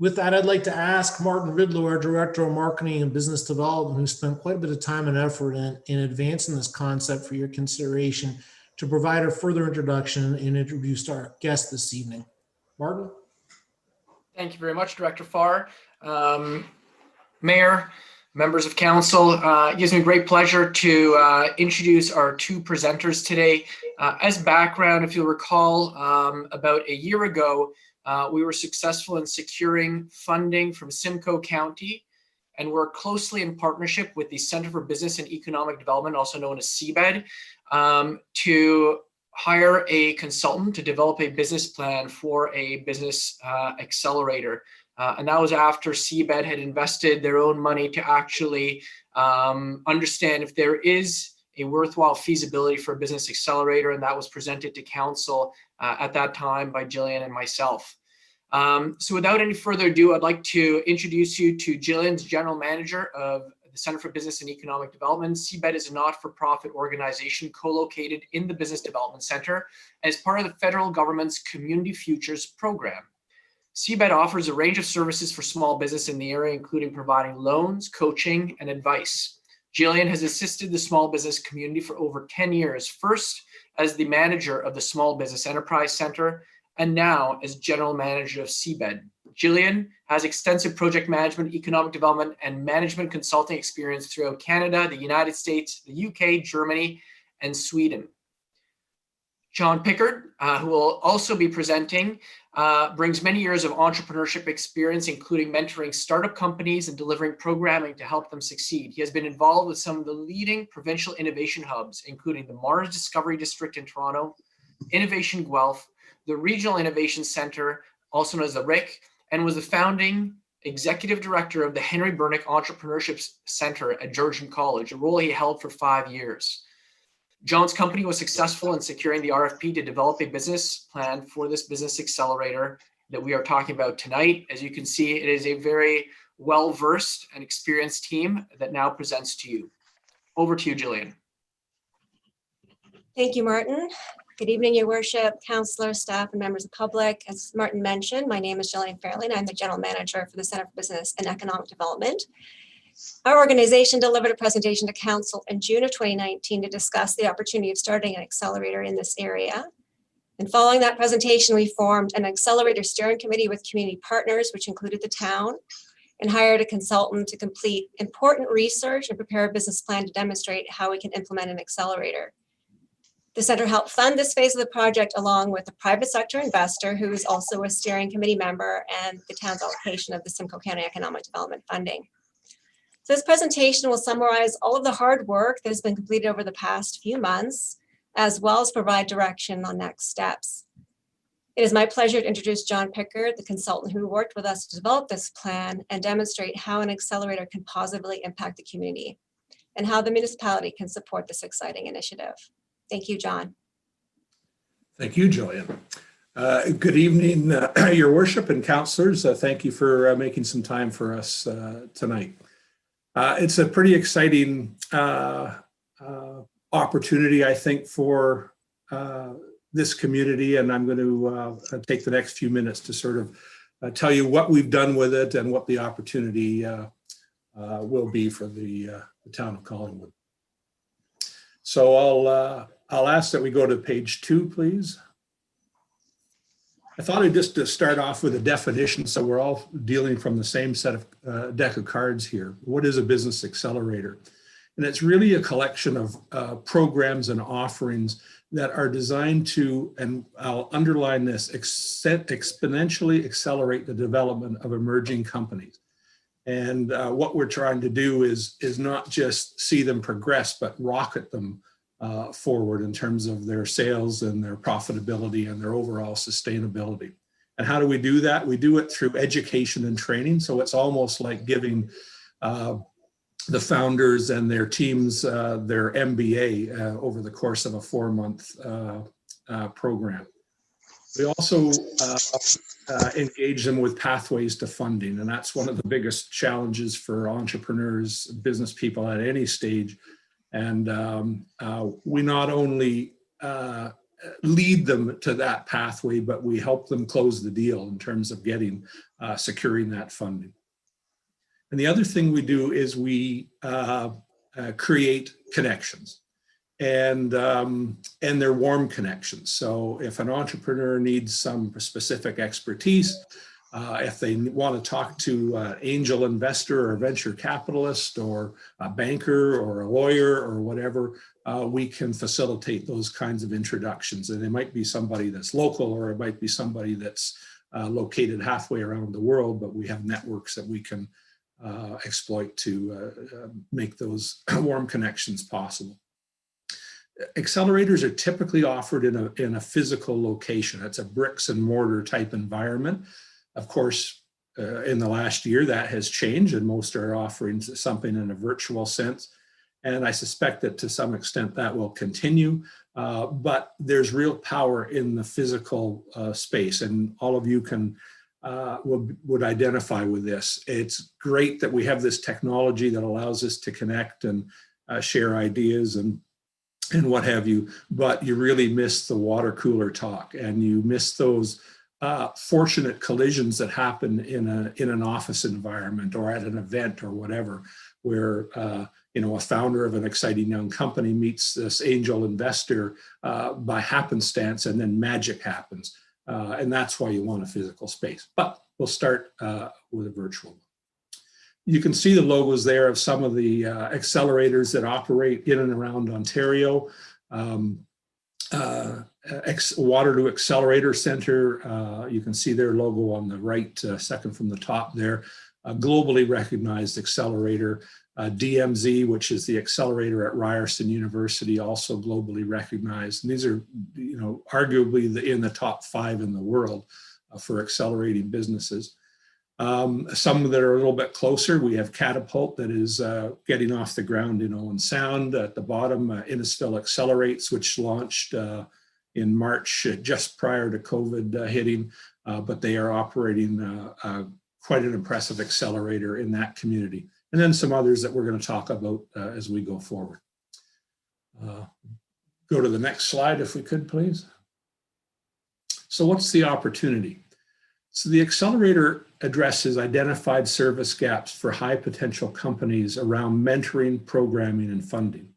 With that, I'd like to ask Martin Ridlow, our Director of Marketing and Business Development, who spent quite a bit of time and effort in advancing this concept for your consideration, to provide a further introduction and introduce our guest this evening. Martin? Thank you very much, Director Farr. Mayor, members of council, it gives me great pleasure to introduce our two presenters today. As background, if you'll recall, about a year ago, we were successful in securing funding from Simcoe County and work closely in partnership with the Center for Business and Economic Development, also known as CBED, to hire a consultant to develop a business plan for a business accelerator. And that was after CBED had invested their own money to actually understand if there is a worthwhile feasibility for a business accelerator, and that was presented to council at that time by Jillian and myself. So without any further ado, I'd like to introduce you to Jillian's General Manager of the Center for Business and Economic Development. CBED is a not-for-profit organization co-located in the Business Development Center as part of the federal government's Community Futures program. CBED offers a range of services for small business in the area, including providing loans, coaching, and advice. Jillian has assisted the small business community for over 10 years, first as the manager of the Small Business Enterprise Center, and now as general manager of CBED. Jillian has extensive project management, economic development, and management consulting experience throughout Canada, the United States, the UK, Germany, and Sweden. John Pickard, who will also be presenting, brings many years of entrepreneurship experience, including mentoring startup companies and delivering programming to help them succeed. He has been involved with some of the leading provincial innovation hubs, including the Mars Discovery District in Toronto, Innovation Guelph, the Regional Innovation Center, also known as the RIC, and was the founding executive director of the Henry Bernick Entrepreneurship Center at Georgian College, a role he held for 5 years. John's company was successful in securing the RFP to develop a business plan for this business accelerator that we are talking about tonight. As you can see, it is a very well-versed and experienced team that now presents to you. Over to you, Jillian. Thank you, Martin. Good evening, Your Worship, councillor, staff, and members of the public. As Martin mentioned, my name is Jillian Fairley, and I'm the General Manager for the Center for Business and Economic Development. Our organization delivered a presentation to council in June of 2019 to discuss the opportunity of starting an accelerator in this area. And following that presentation, we formed an accelerator steering committee with community partners, which included the town, and hired a consultant to complete important research and prepare a business plan to demonstrate how we can implement an accelerator. The center helped fund this phase of the project along with a private sector investor who is also a steering committee member and the town's allocation of the Simcoe County Economic Development funding. So this presentation will summarize all of the hard work that has been completed over the past few months, as well as provide direction on next steps. It is my pleasure to introduce John Pickard, the consultant who worked with us to develop this plan and demonstrate how an accelerator can positively impact the community and how the municipality can support this exciting initiative. Thank you, John. Thank you, Jillian. Good evening, Your Worship and councillors. Thank you for making some time for us tonight. It's a pretty exciting opportunity, I think, for this community, and I'm going to take the next few minutes to sort of tell you what we've done with it and what the opportunity will be for the town of Collingwood. So I'll ask that we go to page 2, please. I thought I'd just start off with a definition so we're all dealing from the same set of deck of cards here. What is a business accelerator? And it's really a collection of programs and offerings that are designed to, and I'll underline this, exponentially accelerate the development of emerging companies. And what we're trying to do is not just see them progress, but rocket them forward in terms of their sales and their profitability and their overall sustainability. And how do we do that? We do it through education and training. So it's almost like giving the founders and their teams their MBA over the course of a 4-month program. We also engage them with pathways to funding, and that's one of the biggest challenges for entrepreneurs, business people at any stage. And we not only lead them to that pathway, but we help them close the deal in terms of getting securing that funding. And the other thing we do is we create connections, and they're warm connections. So if an entrepreneur needs some specific expertise, if they want to talk to an angel investor or a venture capitalist or a banker or a lawyer or whatever, we can facilitate those kinds of introductions. And it might be somebody that's local, or it might be somebody that's located halfway around the world, but we have networks that we can exploit to make those warm connections possible. Accelerators are typically offered in a physical location. It's a bricks and mortar type environment. Of course, in the last year, that has changed, and most are offering something in a virtual sense. And I suspect that to some extent that will continue, but there's real power in the physical space, and all of you can would identify with this. It's great that we have this technology that allows us to connect and share ideas and what have you, but you really miss the water cooler talk, and you miss those fortunate collisions that happen in an office environment or at an event or whatever, where a founder of an exciting young company meets this angel investor by happenstance, and then magic happens. And that's why you want a physical space. But we'll start with a virtual one. You can see the logos there of some of the accelerators that operate in and around Ontario. Waterloo Accelerator Center, you can see their logo on the right, second from the top there. A globally recognized accelerator. DMZ, which is the accelerator at Ryerson University, also globally recognized. And these are, arguably in the top 5 in the world for accelerating businesses. Some that are a little bit closer, we have Catapult that is getting off the ground in Owen Sound. At the bottom, Innisfil Accelerates, which launched in March, just prior to COVID hitting, but they are operating quite an impressive accelerator in that community. And then some others that we're going to talk about as we go forward. Go to the next slide, if we could, please. So what's the opportunity? So the accelerator addresses identified service gaps for high potential companies around mentoring, programming, and funding.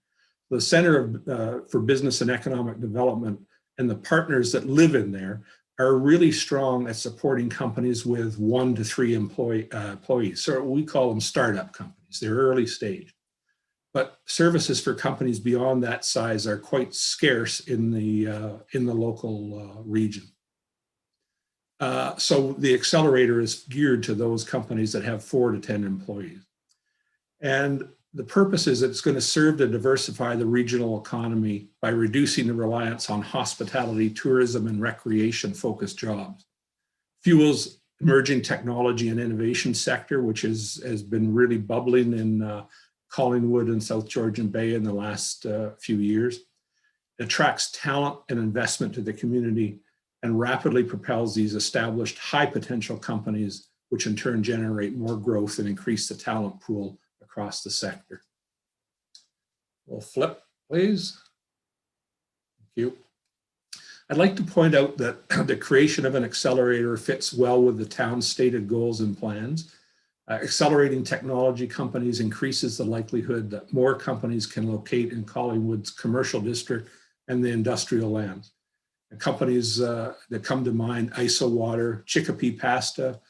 The Center for Business and Economic Development and the partners that live in there are really strong at supporting companies with 1 to 3 employees. So we call them startup companies. They're early stage. But services for companies beyond that size are quite scarce in the local region. So the accelerator is geared to those companies that have 4 to 10 employees. And the purpose is it's going to serve to diversify the regional economy by reducing the reliance on hospitality, tourism, and recreation-focused jobs. Fuels emerging technology and innovation sector, which has been really bubbling in Collingwood and South Georgian Bay in the last few years. It attracts talent and investment to the community and rapidly propels these established high potential companies, which in turn generate more growth and increase the talent pool across the sector. We'll flip, please. Thank you. I'd like to point out that the creation of an accelerator fits well with the town's stated goals and plans. Accelerating technology companies increases the likelihood that more companies can locate in Collingwood's commercial district and the industrial lands. And companies that come to mind, ISO Water, Chicopee Pasta,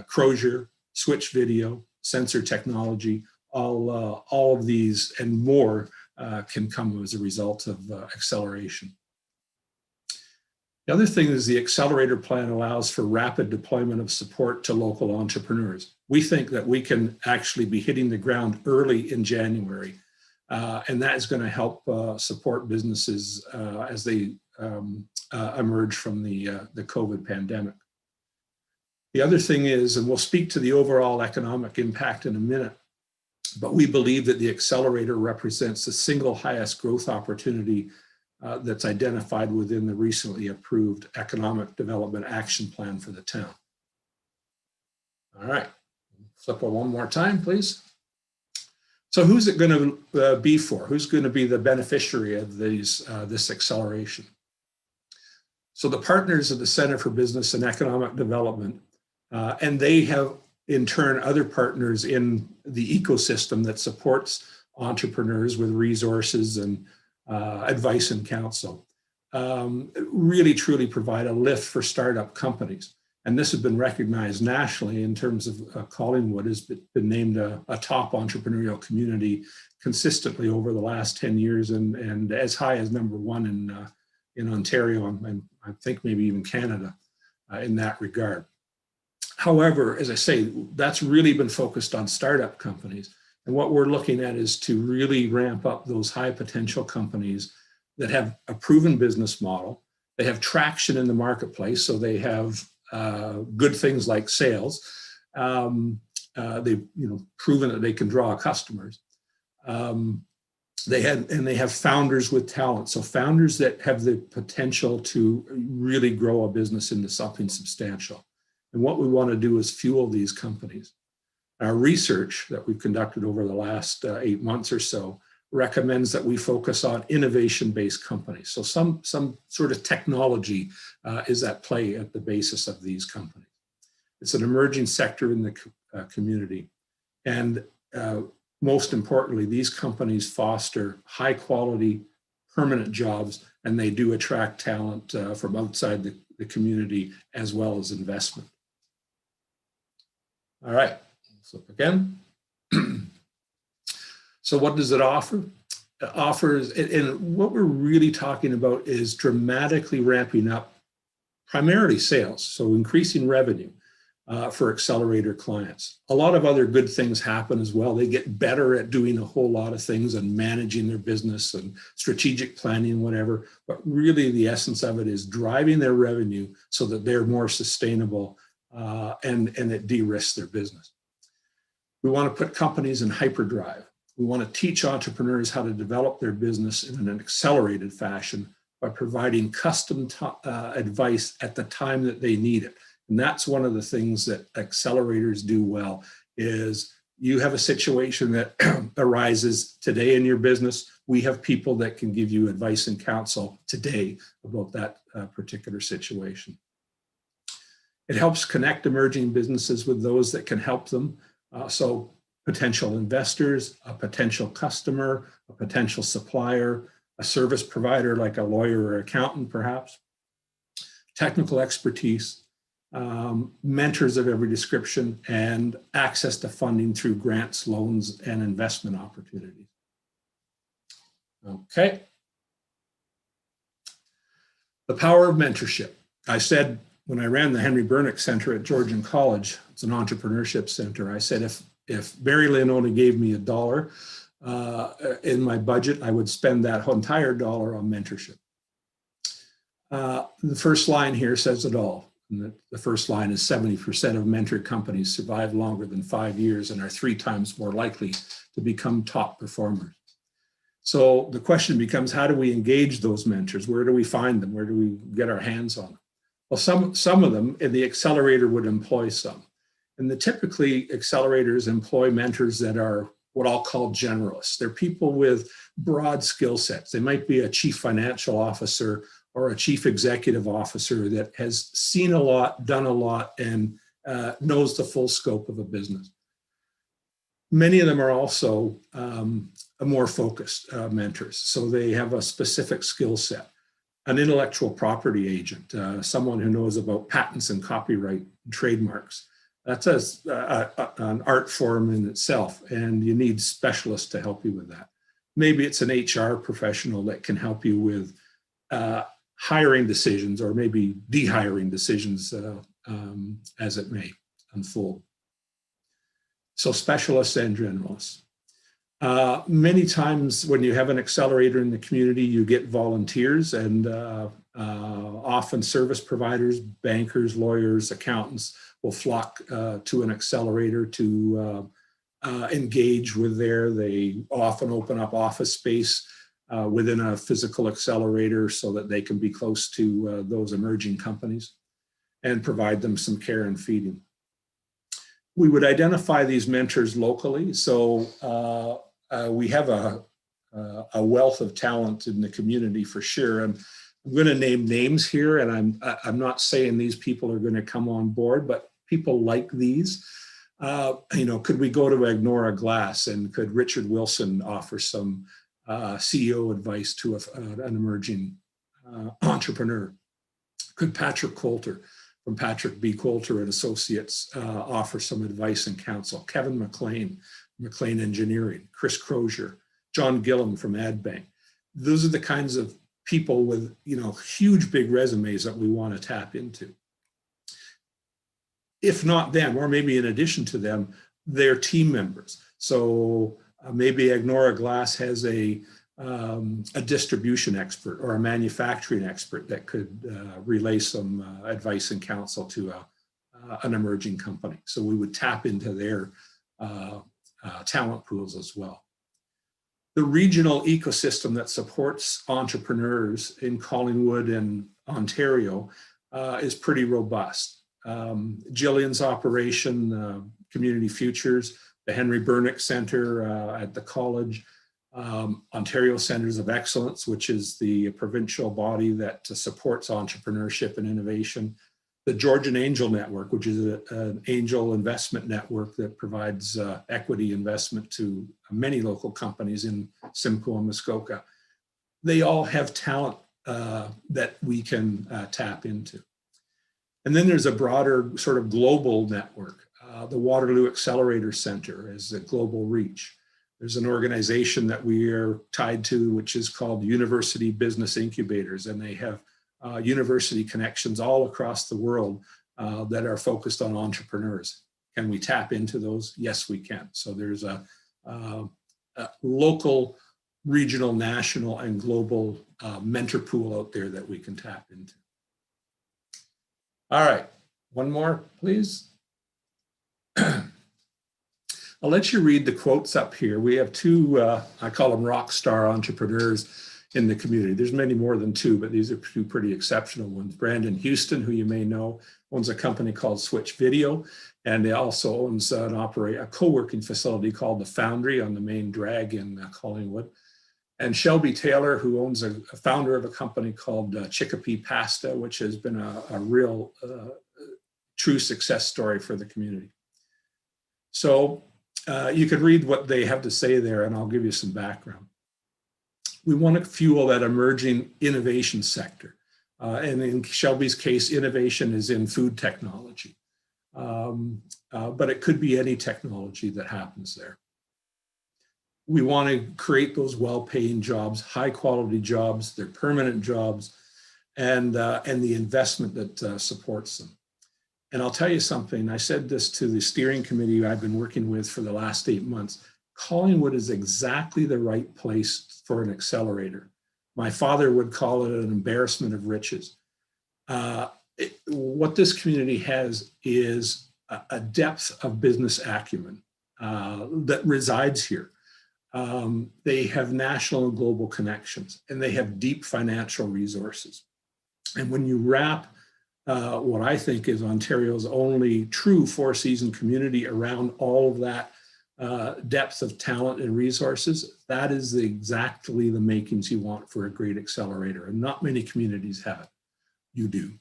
Crozier, Switch Video, Sensor Technology, all of these and more can come as a result of acceleration. The other thing is the accelerator plan allows for rapid deployment of support to local entrepreneurs. We think that we can actually be hitting the ground early in January, and that is going to help support businesses as they emerge from the COVID pandemic. The other thing is, and we'll speak to the overall economic impact in a minute, but we believe that the accelerator represents the single highest growth opportunity that's identified within the recently approved Economic Development Action Plan for the town. All right, flip it one more time, please. So who's it going to be for? Who's going to be the beneficiary of this acceleration? So the partners of the Center for Business and Economic Development And they have, in turn, other partners in the ecosystem that supports entrepreneurs with resources and advice and counsel. Really, truly provide a lift for startup companies. And this has been recognized nationally in terms of Collingwood has been named a top entrepreneurial community consistently over the last 10 years and as high as #1 in Ontario and I think maybe even Canada in that regard. However, as I say, that's really been focused on startup companies. And what we're looking at is to really ramp up those high potential companies that have a proven business model. They have traction in the marketplace, so they have good things like sales. They've proven that they can draw customers. They have founders with talent, so founders that have the potential to really grow a business into something substantial. And what we want to do is fuel these companies. Our research that we've conducted over the last 8 months or so recommends that we focus on innovation-based companies. So some sort of technology is at play at the basis of these companies. It's an emerging sector in the community. And most importantly, these companies foster high quality, permanent jobs, and they do attract talent from outside the community as well as investment. All right, flip again. So what does it offer? It offers, and what we're really talking about is dramatically ramping up primarily sales, so increasing revenue for Accelerator clients. A lot of other good things happen as well. They get better at doing a whole lot of things and managing their business and strategic planning, whatever. But really the essence of it is driving their revenue so that they're more sustainable and it de-risks their business. We want to put companies in hyperdrive. We want to teach entrepreneurs how to develop their business in an accelerated fashion by providing custom advice at the time that they need it. And that's one of the things that accelerators do well is you have a situation that arises today in your business. We have people that can give you advice and counsel today about that particular situation. It helps connect emerging businesses with those that can help them. So potential investors, a potential customer, a potential supplier, a service provider like a lawyer or accountant perhaps, technical expertise, mentors of every description, and access to funding through grants, loans, and investment opportunities. Okay. The power of mentorship. I said when I ran the Henry Bernick Center at Georgian College, it's an entrepreneurship center, I said if Mary Lynn only gave me $1 in my budget, I would spend that entire dollar on mentorship. The first line here says it all. And the first line is 70% of mentored companies survive longer than 5 years and are 3 times more likely to become top performers. So the question becomes, how do we engage those mentors? Where do we find them? Where do we get our hands on them? Well, some of them in the accelerator would employ some. And typically accelerators employ mentors that are what I'll call generalists. They're people with broad skill sets. They might be a chief financial officer or a chief executive officer that has seen a lot, done a lot, and knows the full scope of a business. Many of them are also more focused mentors. So they have a specific skill set. An intellectual property agent, someone who knows about patents and copyright and trademarks. That's an art form in itself, and you need specialists to help you with that. Maybe it's an HR professional that can help you with hiring decisions or maybe dehiring decisions as it may unfold. So specialists and generalists. Many times when you have an accelerator in the community, you get volunteers and often service providers, bankers, lawyers, accountants will flock to an accelerator to engage with there. They often open up office space within a physical accelerator so that they can be close to those emerging companies and provide them some care and feeding. We would identify these mentors locally. So we have a wealth of talent in the community for sure. And I'm going to name names here, and I'm not saying these people are going to come on board, but people like these. Could we go to Ignora Glass, and could Richard Wilson offer some CEO advice to an emerging entrepreneur? Could Patrick Coulter from Patrick B. Coulter and Associates offer some advice and counsel? Kevin McLean Engineering, Chris Crozier, John Gillam from AdBank. Those are the kinds of people with huge big resumes that we want to tap into. If not them, or maybe in addition to them, their team members. So maybe Ignora Glass has a distribution expert or a manufacturing expert that could relay some advice and counsel to an emerging company. So we would tap into their talent pools as well. The regional ecosystem that supports entrepreneurs in Collingwood and Ontario is pretty robust. Jillian's operation, Community Futures, the Henry Bernick Center at the college, Ontario Centers of Excellence, which is the provincial body that supports entrepreneurship and innovation, the Georgian Angel Network, which is an angel investment network that provides equity investment to many local companies in Simcoe and Muskoka. They all have talent that we can tap into. And then there's a broader sort of global network. The Waterloo Accelerator Center is a global reach. There's an organization that we are tied to, which is called University Business Incubators, and they have university connections all across the world that are focused on entrepreneurs. Can we tap into those? Yes, we can. So there's a local, regional, national, and global mentor pool out there that we can tap into. All right, one more, please. I'll let you read the quotes up here. We have two, I call them rock star entrepreneurs in the community. There's many more than two, but these are two pretty exceptional ones. Brandon Houston, who you may know, owns a company called Switch Video, and he also owns a co-working facility called The Foundry on the main drag in Collingwood. And Shelby Taylor, who owns a founder of a company called Chicopee Pasta, which has been a real true success story for the community. So you could read what they have to say there, and I'll give you some background. We want to fuel that emerging innovation sector. And in Shelby's case, innovation is in food technology. But it could be any technology that happens there. We want to create those well-paying jobs, high-quality jobs, they're permanent jobs, and the investment that supports them. And I'll tell you something, I said this to the steering committee I've been working with for the last 8 months. Collingwood is exactly the right place for an accelerator. My father would call it an embarrassment of riches. What this community has is a depth of business acumen that resides here. They have national and global connections, and they have deep financial resources. And when you wrap what I think is Ontario's only true four-season community around all of that depth of talent and resources, that is exactly the makings you want for a great accelerator. And not many communities have it. You do.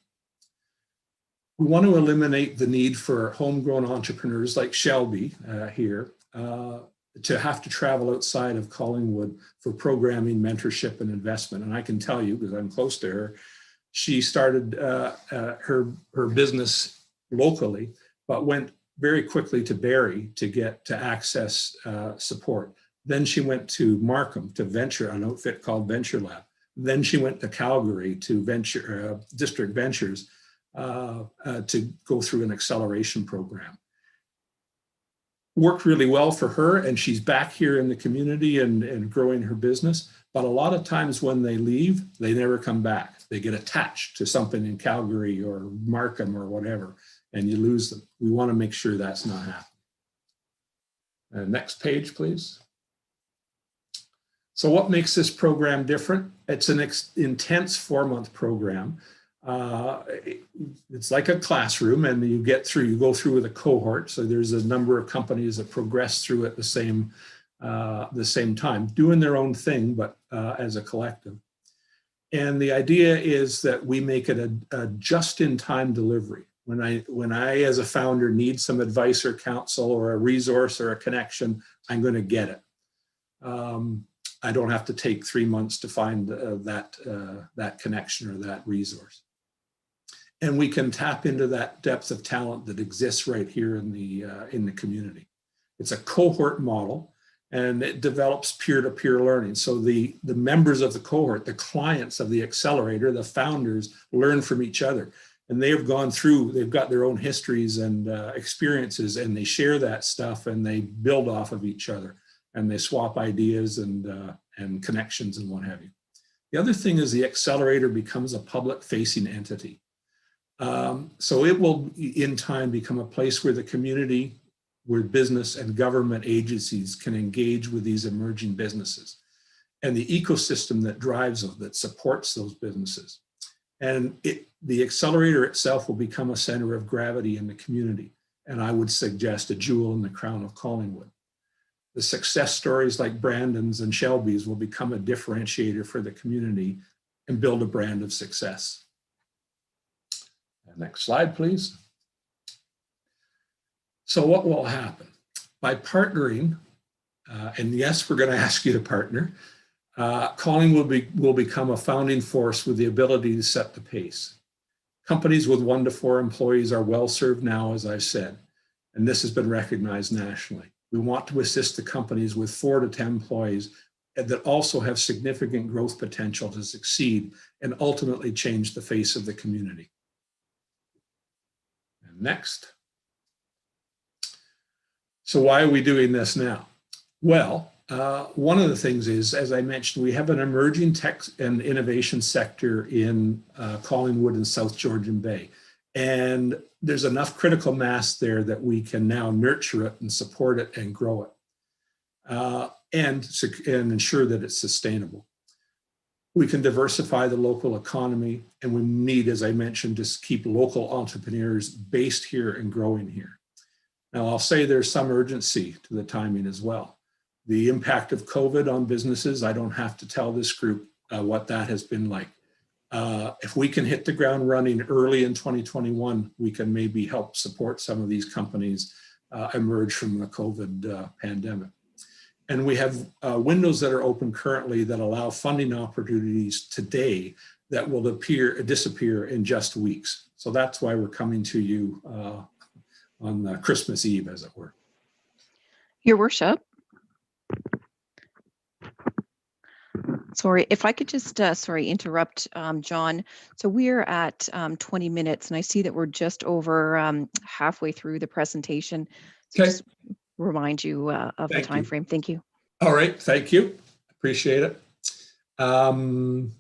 We want to eliminate the need for homegrown entrepreneurs like Shelby here to have to travel outside of Collingwood for programming, mentorship, and investment. And I can tell you, because I'm close to her, she started her business locally, but went very quickly to Barrie to access support. Then she went to Markham to venture an outfit called Venture Lab. Then she went to Calgary to District Ventures to go through an acceleration program. Worked really well for her, and she's back here in the community and growing her business. But a lot of times when they leave, they never come back. They get attached to something in Calgary or Markham or whatever, and you lose them. We want to make sure that's not happening. Next page, please. So what makes this program different? It's an intense 4-month program. It's like a classroom, and you go through with a cohort. So there's a number of companies that progress through at the same time, doing their own thing, but as a collective. And the idea is that we make it a just-in-time delivery. When I as a founder need some advice or counsel or a resource or a connection, I'm going to get it. I don't have to take 3 months to find that connection or that resource. And we can tap into that depth of talent that exists right here in the community. It's a cohort model, and it develops peer-to-peer learning. So the members of the cohort, the clients of the accelerator, the founders, learn from each other. And they've gone through, they've got their own histories and experiences, and they share that stuff, and they build off of each other, and they swap ideas and connections and what have you. The other thing is the accelerator becomes a public-facing entity. So it will, in time, become a place where the community, where business and government agencies can engage with these emerging businesses, and the ecosystem that drives them, that supports those businesses. And the accelerator itself will become a center of gravity in the community, and I would suggest a jewel in the crown of Collingwood. The success stories like Brandon's and Shelby's will become a differentiator for the community and build a brand of success. Next slide, please. So what will happen? By partnering, and yes, we're going to ask you to partner, Collingwood will become a founding force with the ability to set the pace. Companies with 1 to 4 employees are well served now, as I've said, and this has been recognized nationally. We want to assist the companies with 4 to 10 employees that also have significant growth potential to succeed and ultimately change the face of the community. And next. So why are we doing this now? Well, one of the things is, as I mentioned, we have an emerging tech and innovation sector in Collingwood and South Georgian Bay. And there's enough critical mass there that we can now nurture it and support it and grow it and ensure that it's sustainable. We can diversify the local economy, and we need, as I mentioned, to keep local entrepreneurs based here and growing here. Now, I'll say there's some urgency to the timing as well. The impact of COVID on businesses, I don't have to tell this group what that has been like. If we can hit the ground running early in 2021, we can maybe help support some of these companies emerge from the COVID pandemic. And we have windows that are open currently that allow funding opportunities today that will disappear in just weeks. So that's why we're coming to you on Christmas Eve, as it were. Your worship. Sorry, if I could just, interrupt, John. So we're at 20 minutes, and I see that we're just over halfway through the presentation. So Okay. just remind you of the time frame. Thank you. All right, thank you. Appreciate it. I'll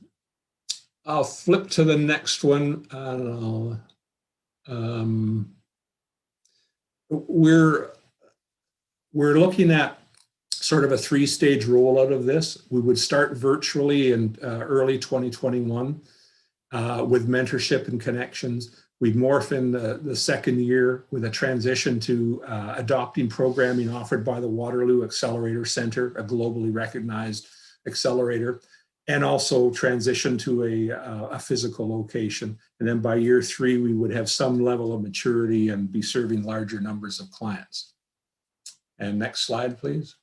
flip to the next one. We're looking at sort of a 3-stage rollout of this. We would start virtually in early 2021 with mentorship and connections. We'd morph in the second year with a transition to adopting programming offered by the Waterloo Accelerator Center, a globally recognized accelerator, and also transition to a physical location. And then by year 3, we would have some level of maturity and be serving larger numbers of clients. And next slide, please.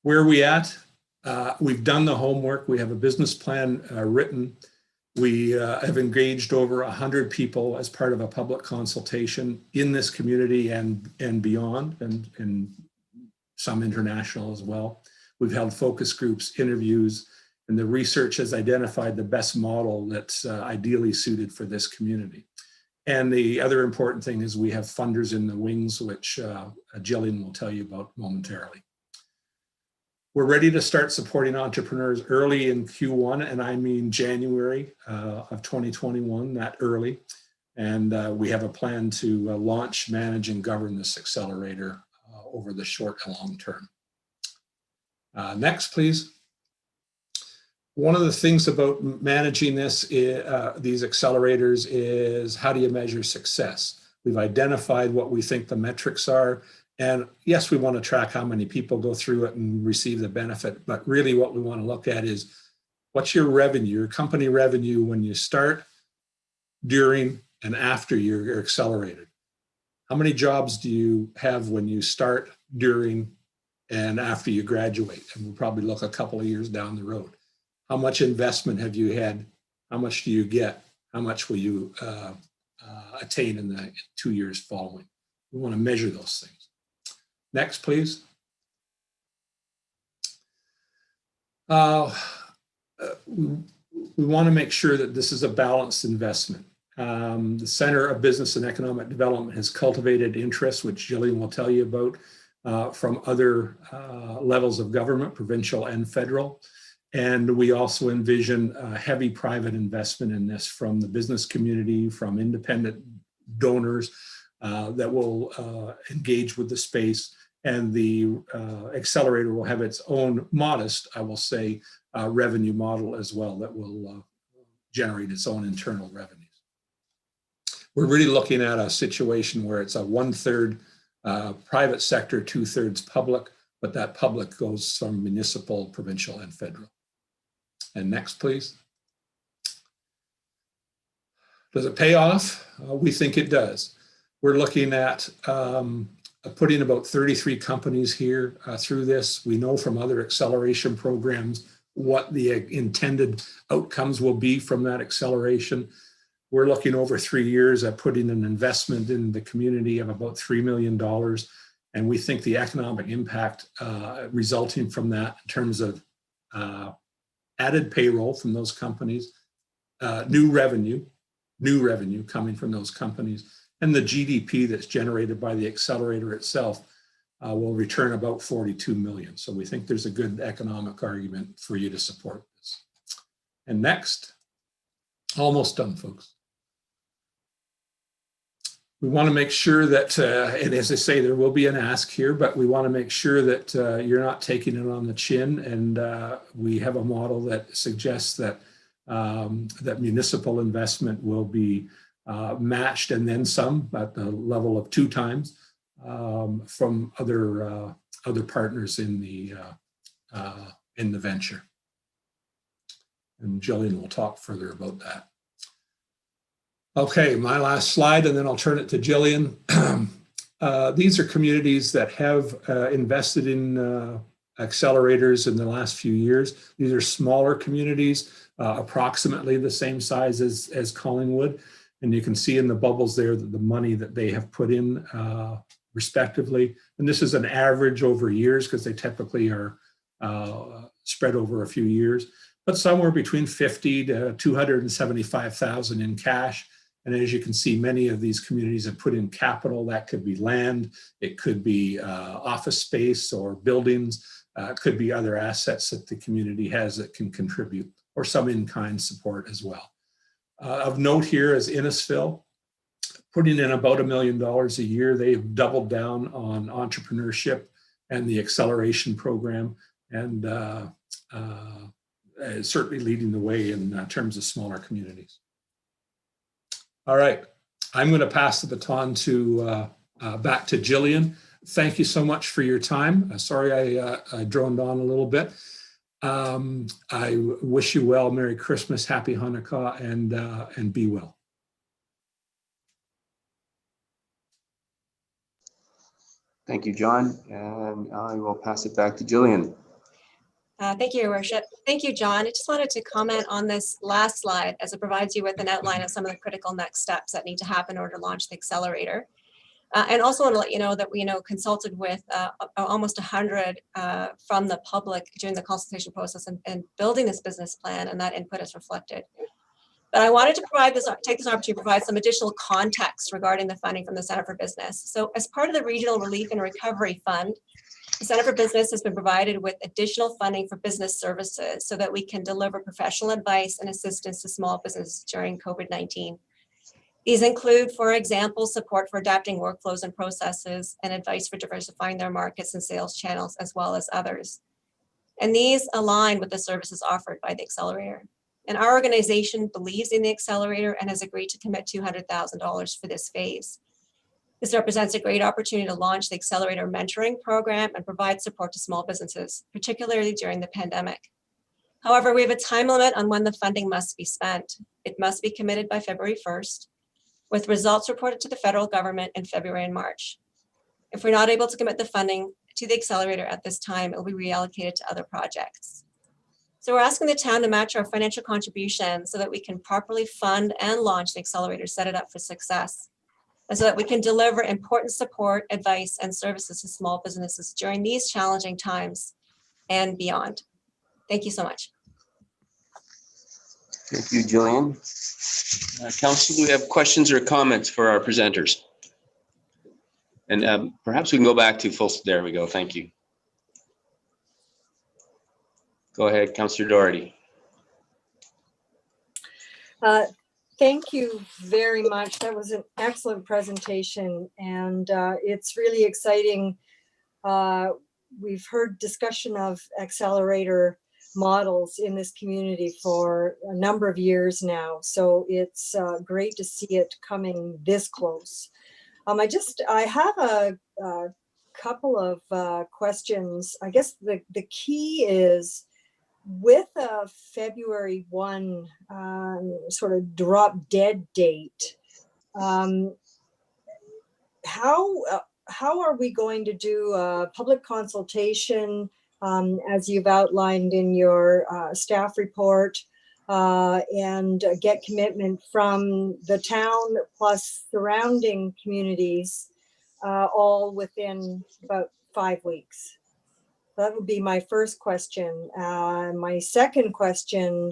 Where are we at? We've done the homework. We have a business plan written. We have engaged over 100 people as part of a public consultation in this community and beyond, and some international as well. We've held focus groups, interviews, and the research has identified the best model that's ideally suited for this community. And the other important thing is we have funders in the wings, which Jillian will tell you about momentarily. We're ready to start supporting entrepreneurs early in Q1, and I mean January of 2021, that early. And we have a plan to launch, manage, and govern this accelerator over the short and long term. Next, please. One of the things about managing this, these accelerators, is how do you measure success? We've identified what we think the metrics are. And yes, we want to track how many people go through it and receive the benefit. But really what we want to look at is what's your revenue, your company revenue when you start, during, and after you're accelerated? How many jobs do you have when you start, during, and after you graduate? And we'll probably look a couple of years down the road. How much investment have you had? How much do you get? How much will you attain in the 2 years following? We want to measure those things. Next, please. We want to make sure that this is a balanced investment. The Center of Business and Economic Development has cultivated interest, which Jillian will tell you about, from other levels of government, provincial and federal. And we also envision heavy private investment in this from the business community, from independent donors that will engage with the space. And the accelerator will have its own modest, I will say, revenue model as well that will generate its own internal revenues. We're really looking at a situation where it's a 1/3 private sector, 2/3 public, but that public goes from municipal, provincial, and federal. And next, please. Does it pay off? We think it does. We're looking at putting about 33 companies here through this. We know from other acceleration programs what the intended outcomes will be from that acceleration. We're looking over 3 years at putting an investment in the community of about $3 million. And we think the economic impact resulting from that in terms of added payroll from those companies, new revenue coming from those companies, and the GDP that's generated by the accelerator itself will return about 42 million. So we think there's a good economic argument for you to support this. And next, almost done, folks. We want to make sure that, and as I say, there will be an ask here, but we want to make sure that you're not taking it on the chin. And we have a model that suggests that that municipal investment will be matched and then some at the level of 2 times from other partners in the venture. And Jillian will talk further about that. Okay, my last slide, and then I'll turn it to Jillian. These are communities that have invested in accelerators in the last few years. These are smaller communities, approximately the same size as Collingwood. And you can see in the bubbles there that the money that they have put in respectively. And this is an average over years because they typically are spread over a few years, but somewhere between 50 to 275,000 in cash. And as you can see, many of these communities have put in capital. That could be land, it could be office space or buildings, it could be other assets that the community has that can contribute, or some in-kind support as well. Of note here is Innisfil, putting in about $1 million a year. They've doubled down on entrepreneurship and the acceleration program, and certainly leading the way in terms of smaller communities. All right, I'm going to pass the baton to back to Jillian. Thank you so much for your time. Sorry I droned on a little bit. I wish you well. Merry Christmas, Happy Hanukkah, and be well. Thank you, John. And I will pass it back to Jillian. Thank you, Your Worship. Thank you, John. I just wanted to comment on this last slide as it provides you with an outline of some of the critical next steps that need to happen in order to launch the accelerator. And also want to let you know that we consulted with almost 100 from the public during the consultation process and building this business plan, and that input is reflected. But I wanted to take this opportunity to provide some additional context regarding the funding from the Center for Business. So as part of the Regional Relief and Recovery Fund, the Center for Business has been provided with additional funding for business services so that we can deliver professional advice and assistance to small businesses during COVID-19. These include, for example, support for adapting workflows and processes and advice for diversifying their markets and sales channels, as well as others. And these align with the services offered by the Accelerator. And our organization believes in the Accelerator and has agreed to commit $200,000 for this phase. This represents a great opportunity to launch the Accelerator mentoring program and provide support to small businesses, particularly during the pandemic. However, we have a time limit on when the funding must be spent. It must be committed by February 1st, with results reported to the federal government in February and March. If we're not able to commit the funding to the accelerator at this time, it will be reallocated to other projects. So we're asking the town to match our financial contribution so that we can properly fund and launch the accelerator, set it up for success, and so that we can deliver important support, advice, and services to small businesses during these challenging times and beyond. Thank you so much. Thank you, Jillian. Council, do we have questions or comments for our presenters? And perhaps we can go back to full, there we go, thank you. Go ahead, Councillor Doherty. Thank you very much. That was an excellent presentation, and it's really exciting. We've heard discussion of accelerator models in this community for a number of years now, so it's great to see it coming this close. I have a couple of questions. I guess the key is, with a February 1 sort of drop dead date, how are we going to do a public consultation, as you've outlined in your staff report, and get commitment from the town plus surrounding communities, all within about 5 weeks? That would be my first question. My second question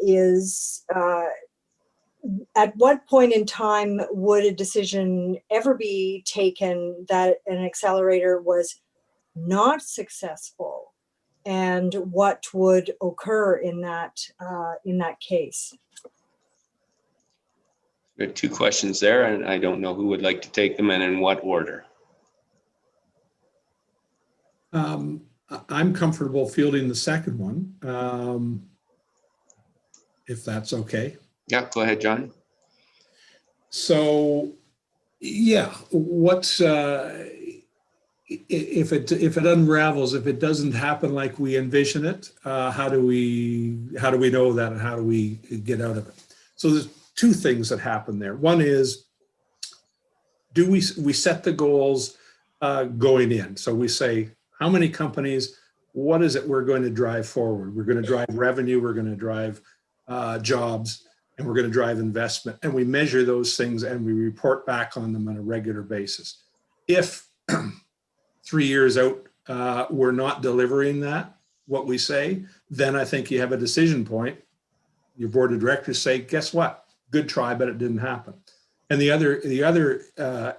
is, at what point in time would a decision ever be taken that an accelerator was not successful, and what would occur in that case? We have two questions there, and I don't know who would like to take them and in what order. I'm comfortable fielding the second one, if that's okay. Yeah, go ahead, John. So, yeah, what's if it unravels, if it doesn't happen like we envision it, how do we know that, and how do we get out of it? So there's two things that happen there. One is, do we set the goals going in? So we say, how many companies, what is it we're going to drive forward? We're going to drive revenue, we're going to drive jobs, and we're going to drive investment. And we measure those things and we report back on them on a regular basis. If 3 years out, we're not delivering that, what we say, then I think you have a decision point. Your board of directors say, guess what? Good try, but it didn't happen. And the other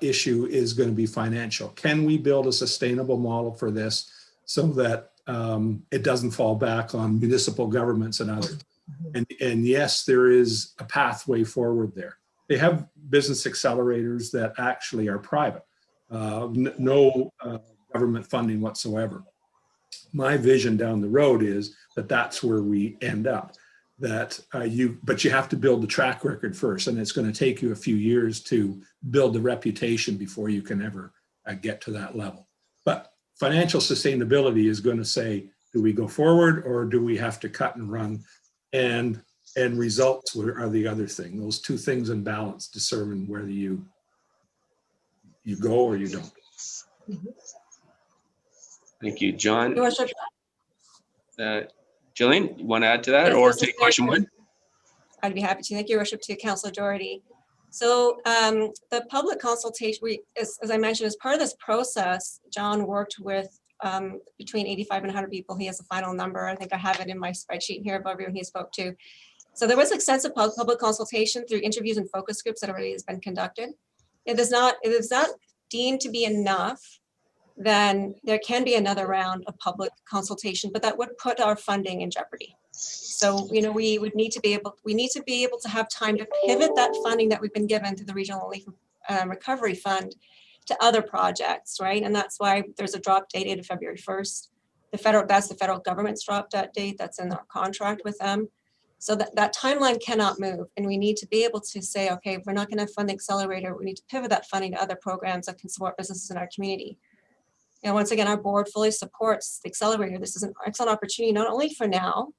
issue is going to be financial. Can we build a sustainable model for this so that it doesn't fall back on municipal governments and others? And yes, there is a pathway forward there. They have business accelerators that actually are private, no government funding whatsoever. My vision down the road is that that's where we end up. But you have to build the track record first, and it's going to take you a few years to build the reputation before you can ever get to that level. But financial sustainability is going to say, do we go forward or do we have to cut and run? And results are the other thing. Those two things in balance determine whether you go or you don't. Thank you, John. Your Worship. Jillian, you want to add to that, Yes, or this is take question one? I'd be happy to. Thank you, Your Worship, to Councillor Doherty. So the public consultation, as I mentioned, as part of this process, John worked with between 85 and 100 people. He has a final number. I think I have it in my spreadsheet here of everyone he spoke to. So there was extensive public consultation through interviews and focus groups that already has been conducted. If it's not deemed to be enough, then there can be another round of public consultation, but that would put our funding in jeopardy. So, we need to be able to have time to pivot that funding that we've been given to the Regional Relief Recovery Fund to other projects, right? And that's why there's a drop date dated February 1st. That's the federal government's drop date. That's in our contract with them. So that timeline cannot move. And we need to be able to say, okay, if we're not going to fund the accelerator, we need to pivot that funding to other programs that can support businesses in our community. And once again, our board fully supports the Accelerator. This is an excellent opportunity, not only for now,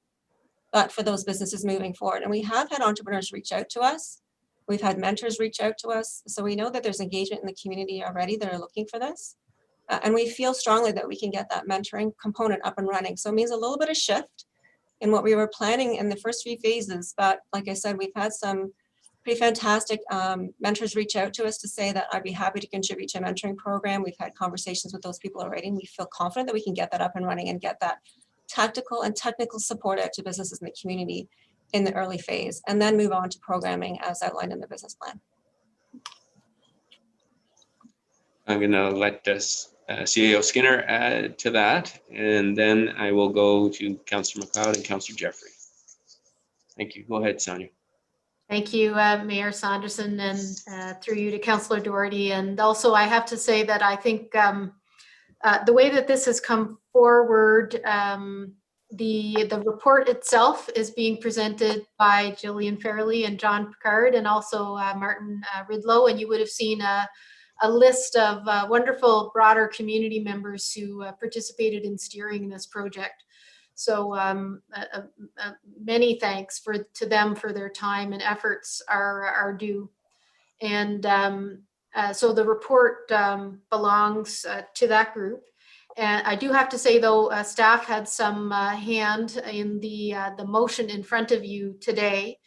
but for those businesses moving forward. And we have had entrepreneurs reach out to us. We've had mentors reach out to us. So we know that there's engagement in the community already that are looking for this. And we feel strongly that we can get that mentoring component up and running. So it means a little bit of shift in what we were planning in the first few phases. But like I said, we've had some pretty fantastic mentors reach out to us to say that I'd be happy to contribute to a mentoring program. We've had conversations with those people already, and we feel confident that we can get that up and running and get that tactical and technical support out to businesses in the community in the early phase, and then move on to programming as outlined in the business plan. I'm going to let CEO Skinner add to that, and then I will go to Councillor McLeod and Councillor Jeffrey. Thank you. Go ahead, Sonia. Thank you, Mayor Saunderson, and through you to Councillor Doherty. And also, I have to say that I think the way that this has come forward, the report itself is being presented by Jillian Fairley and John Picard, and also Martin Ridlow, and you would have seen a list of wonderful broader community members who participated in steering this project. So many thanks to them for their time and efforts are due. And so the report belongs to that group. And I do have to say, though, staff had some hand in the motion in front of you today.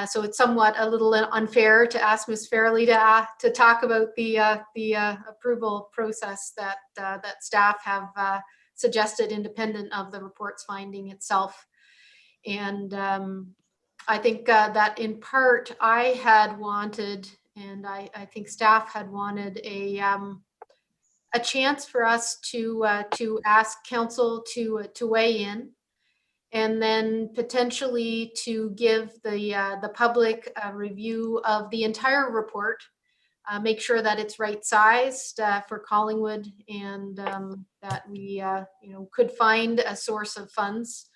So it's somewhat a little unfair to ask Ms. Fairley to talk about the approval process that staff have suggested independent of the report's finding itself. And I think that in part I had wanted, and I think staff had wanted a chance for us to ask council to weigh in, and then potentially to give the public a review of the entire report, make sure that it's right sized for Collingwood, and that we could find a source of funds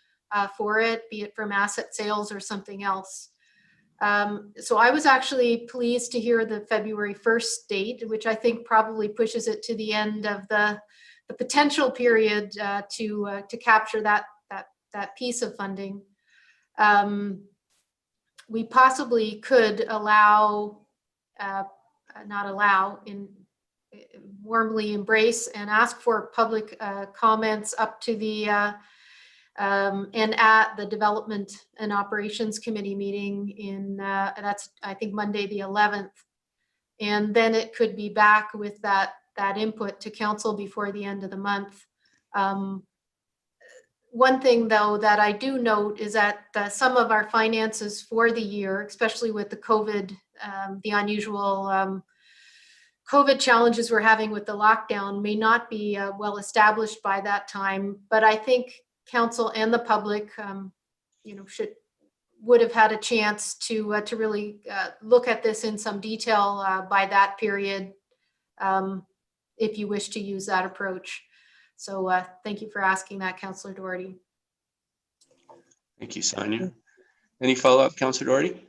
for it, be it from asset sales or something else. So I was actually pleased to hear the February 1st date, which I think probably pushes it to the end of the potential period to capture that piece of funding. We possibly could warmly embrace and ask for public comments up to the and at the Development and Operations Committee meeting in that's I think Monday the 11th, and then it could be back with that input to council before the end of the month. One thing, though, that I do note is that some of our finances for the year, especially with the COVID, the unusual COVID challenges we're having with the lockdown, may not be well established by that time. But I think council and the public, would have had a chance to really look at this in some detail by that period, if you wish to use that approach. So thank you for asking that, Councillor Doherty. Thank you, Sonia. Any follow-up, Councillor Doherty?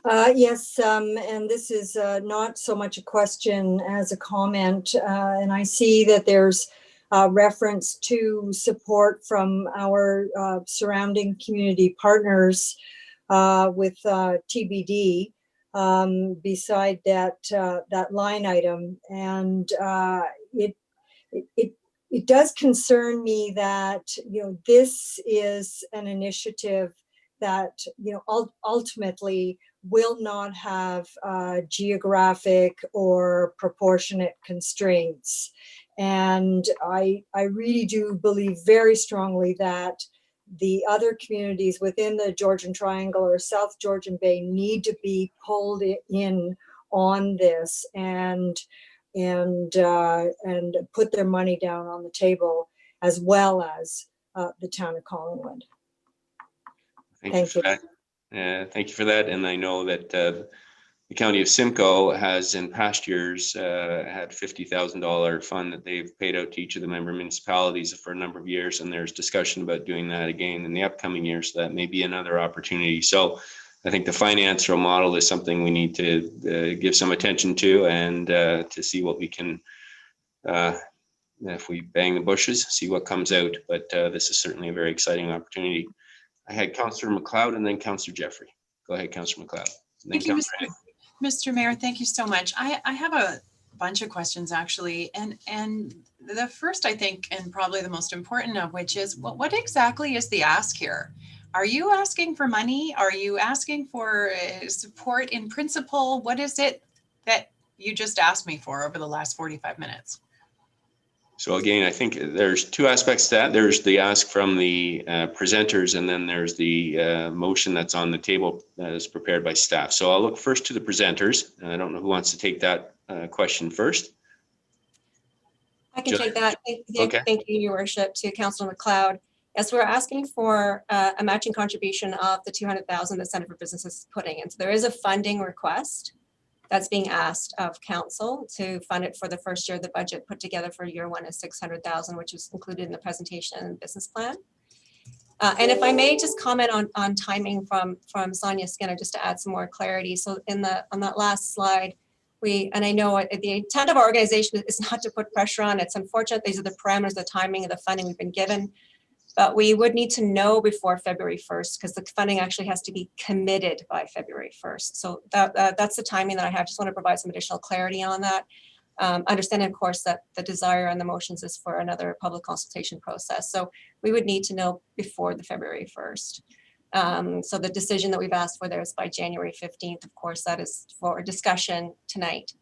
Yes, and this is not so much a question as a comment. And I see that there's reference to support from our surrounding community partners with TBD beside that line item. And it does concern me that, this is an initiative that, ultimately will not have geographic or proportionate constraints. And I really do believe very strongly that the other communities within the Georgian Triangle or South Georgian Bay need to be pulled in on this and put their money down on the table, as well as the town of Collingwood. Thank you for that. Thank you for that. And I know that the County of Simcoe has in past years had $50,000 fund that they've paid out to each of the member municipalities for a number of years. And there's discussion about doing that again in the upcoming years. So that may be another opportunity. So I think the financial model is something we need to give some attention to, and to see what we can if we bang the bushes, see what comes out. But this is certainly a very exciting opportunity. I had Councillor McLeod and then Councillor Jeffrey. Go ahead, Councillor McLeod. And then Thank you, Councillor Haig. Mr. Mayor. Thank you so much. I have a bunch of questions actually, and the first, I think, and probably the most important of which is what exactly is the ask here? Are you asking for money? Are you asking for support in principle? What is it that you just asked me for over the last 45 minutes? So again, I think there's two aspects to that. There's the ask from the presenters, and then there's the motion that's on the table that is prepared by staff. So I'll look first to the presenters. I don't know who wants to take that question first. I can take that. Okay. Thank you, Your Worship, to Councillor McLeod. Yes, we're asking for a matching contribution of the 200,000 the Centre for Business is putting in. So there is a funding request that's being asked of council to fund it for the first year of the budget put together for year one is 600,000, which is included in the presentation and business plan. And if I may just comment on timing from Sonia Skinner, just to add some more clarity. So on that last slide, and I know the intent of our organization is not to put pressure on. It's unfortunate. These are the parameters, the timing of the funding we've been given. But we would need to know before February 1st because the funding actually has to be committed by February 1st. So that's the timing that I have. Just want to provide some additional clarity on that. Understanding, of course, that the desire on the motions is for another public consultation process. So we would need to know before the February 1st. So the decision that we've asked for there is by January 15th. Of course, that is for discussion tonight.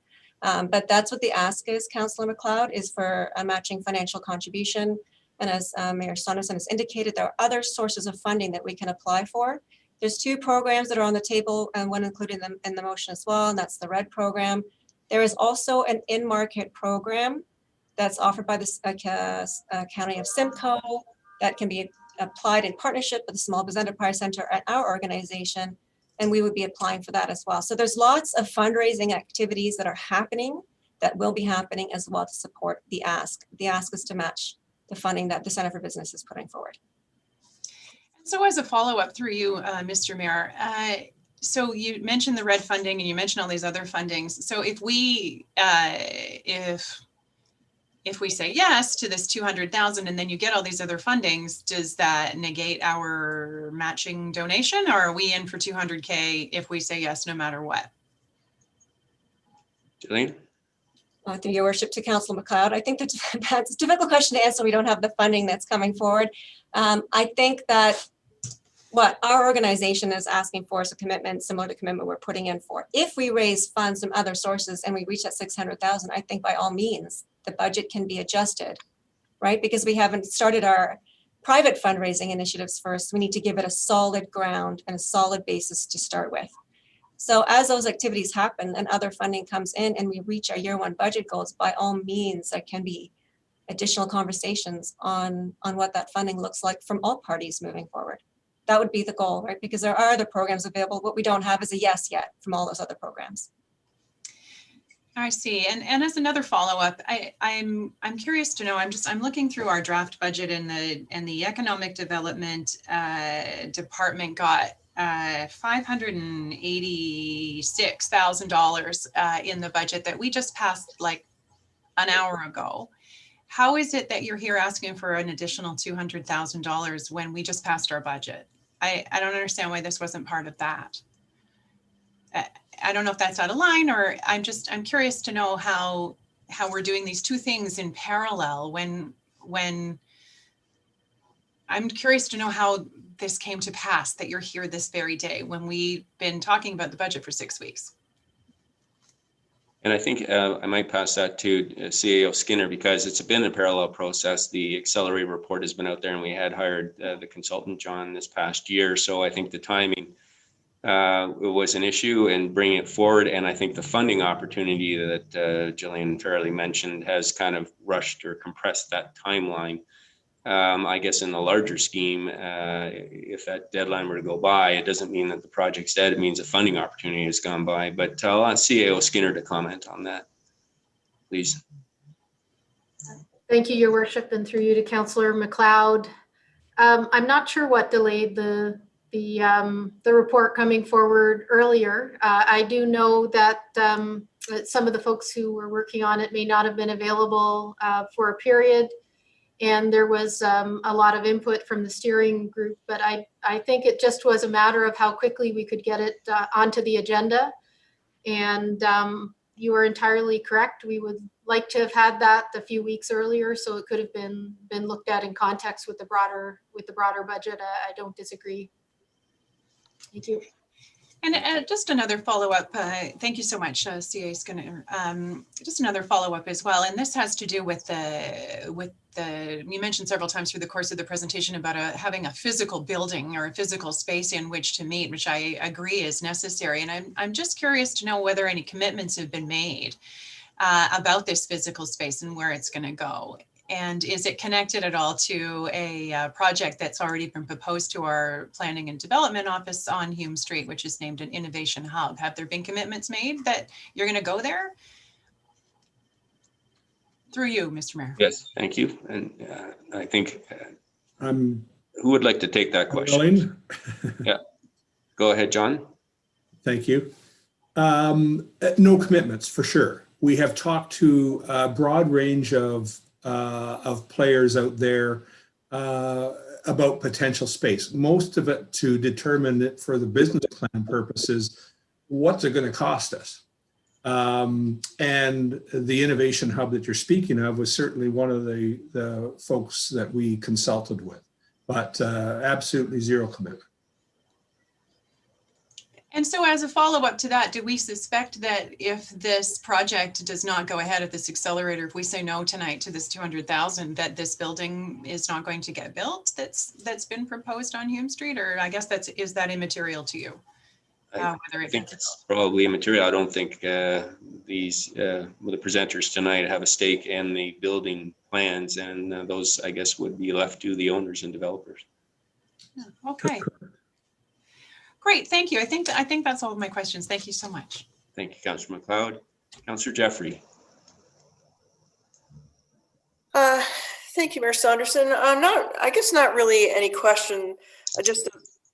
But that's what the ask is, Councillor McLeod, is for a matching financial contribution. And as Mayor Saunderson has indicated, there are other sources of funding that we can apply for. There's two programs that are on the table and one included in the motion as well, and that's the RED program. There is also an in-market program that's offered by the County of Simcoe that can be applied in partnership with the Small Business Enterprise Center at our organization, and we would be applying for that as well. So there's lots of fundraising activities that are happening, that will be happening as well to support the ask. The ask is to match the funding that the Center for Business is putting forward. So as a follow-up through you, Mr. Mayor, so you mentioned the RED funding and you mentioned all these other fundings. So if we say yes to this 200,000 and then you get all these other fundings, does that negate our matching donation, or are we in for 200K if we say yes no matter what? Jillian? Through your worship to Councillor McLeod, I think that's a difficult question to answer. We don't have the funding that's coming forward. I think that what our organization is asking for is a commitment similar to the commitment we're putting in for. If we raise funds from other sources and we reach that 600,000, I think by all means, the budget can be adjusted, right? Because we haven't started our private fundraising initiatives first. We need to give it a solid ground and a solid basis to start with. So as those activities happen and other funding comes in and we reach our year one budget goals, by all means, there can be additional conversations on what that funding looks like from all parties moving forward. That would be the goal, right? Because there are other programs available. What we don't have is a yes yet from all those other programs. I see. And as another follow-up, I'm curious to know, I'm looking through our draft budget and the economic development department got $586,000 in the budget that we just passed like an hour ago. How is it that you're here asking for an additional $200,000 when we just passed our budget? I don't understand why this wasn't part of that. I don't know if that's out of line, or I'm curious to know how we're doing these two things in parallel when I'm curious to know how this came to pass, that you're here this very day when we've been talking about the budget for 6 weeks. And I think I might pass that to CAO Skinner, because it's been a parallel process. The Accelerator report has been out there and we had hired the consultant, John, this past year. So I think the timing was an issue in bringing it forward. And I think the funding opportunity that Jillian fairly mentioned has kind of rushed or compressed that timeline. I guess in the larger scheme, if that deadline were to go by, it doesn't mean that the project's dead. It means a funding opportunity has gone by. But I'll ask CAO Skinner to comment on that, please. Thank you, Your Worship, and through you to Councillor McLeod. I'm not sure what delayed the the report coming forward earlier. I do know that some of the folks who were working on it may not have been available for a period. And there was a lot of input from the steering group, but I think it just was a matter of how quickly we could get it onto the agenda. And you are entirely correct. We would like to have had that a few weeks earlier, so it could have been looked at in context with the broader budget. I don't disagree. Thank you. And just another follow-up, thank you so much, CA Skinner. Just another follow-up as well, and this has to do with you mentioned several times through the course of the presentation about having a physical building or a physical space in which to meet, which I agree is necessary. And I'm just curious to know whether any commitments have been made about this physical space and where it's going to go. And is it connected at all to a project that's already been proposed to our Planning and Development Office on Hume Street, which is named an Innovation Hub? Have there been commitments made that you're going to go there? Through you, Mr. Mayor. Yes, thank you. And I think, I'm who would like to take that question? willing. Yeah, go ahead, John. Thank you. No commitments for sure. We have talked to a broad range of players out there about potential space. Most of it to determine it for the business plan purposes, what's it going to cost us? And the innovation hub that you're speaking of was certainly one of the folks that we consulted with, but absolutely zero commitment. And so as a follow-up to that, do we suspect that if this project does not go ahead at this accelerator, if we say no tonight to this 200,000, that this building is not going to get built that's been proposed on Hume Street? Or I guess is that immaterial to you? I think it's probably immaterial. I don't think the presenters tonight have a stake in the building plans, and those, I guess, would be left to the owners and developers. Okay. Great, thank you. I think that's all of my questions. Thank you so much. Thank you, Councillor McLeod. Councillor Jeffrey. Thank you, Mayor Saunderson. I guess not really any question, just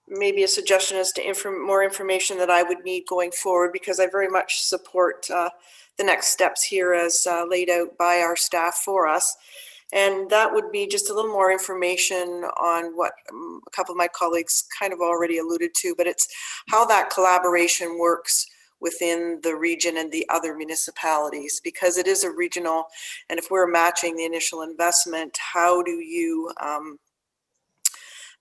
maybe a suggestion as to more information that I would need going forward, because I very much support the next steps here as laid out by our staff for us. And that would be just a little more information on what a couple of my colleagues kind of already alluded to, but it's how that collaboration works within the region and the other municipalities, because it is a regional, and if we're matching the initial investment, how do you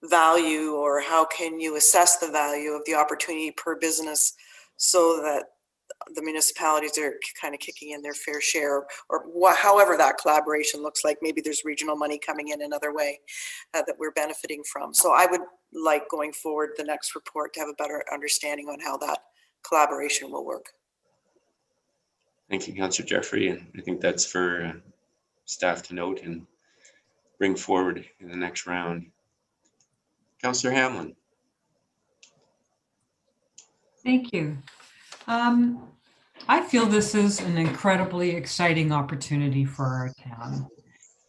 value, or how can you assess the value of the opportunity per business so that the municipalities are kind of kicking in their fair share, or however that collaboration looks like. Maybe there's regional money coming in another way that we're benefiting from. So I would like, going forward, the next report to have a better understanding on how that collaboration will work. Thank you, Councillor Jeffrey. And I think that's for staff to note and bring forward in the next round. Councillor Hamlin. Thank you. I feel this is an incredibly exciting opportunity for our town.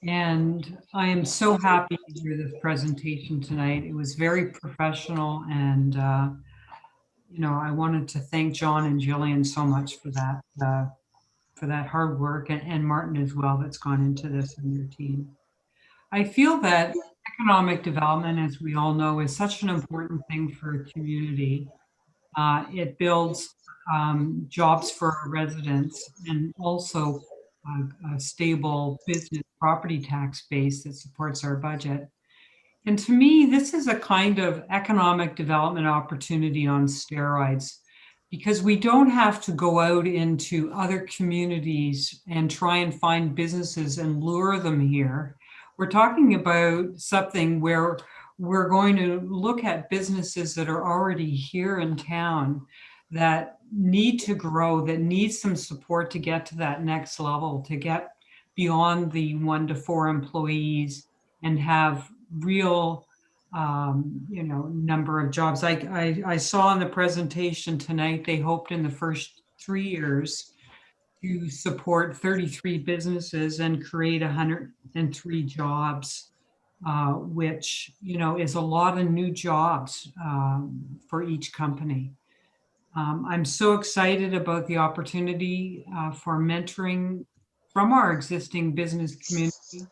And I am so happy to hear this presentation tonight. It was very professional, and you know, I wanted to thank John and Jillian so much for that hard work, and Martin as well, that's gone into this and their team. I feel that economic development, as we all know, is such an important thing for a community. It builds jobs for our residents, and also a stable business property tax base that supports our budget. And to me, this is a kind of economic development opportunity on steroids, because we don't have to go out into other communities and try and find businesses and lure them here. We're talking about something where we're going to look at businesses that are already here in town that need to grow, that need some support to get to that next level, to get beyond the 1 to 4 employees and have real, you know, number of jobs. I saw in the presentation tonight, they hoped in the first 3 years to support 33 businesses and create 103 jobs which, you know, is a lot of new jobs for each company. I'm so excited about the opportunity for mentoring from our existing business community.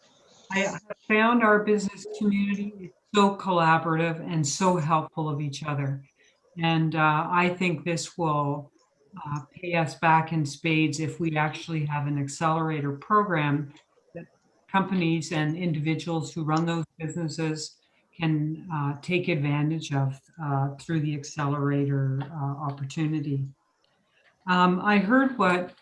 I have found our business community is so collaborative and so helpful of each other. And I think this will pay us back in spades if we actually have an accelerator program that companies and individuals who run those businesses can take advantage of through the accelerator opportunity. I heard what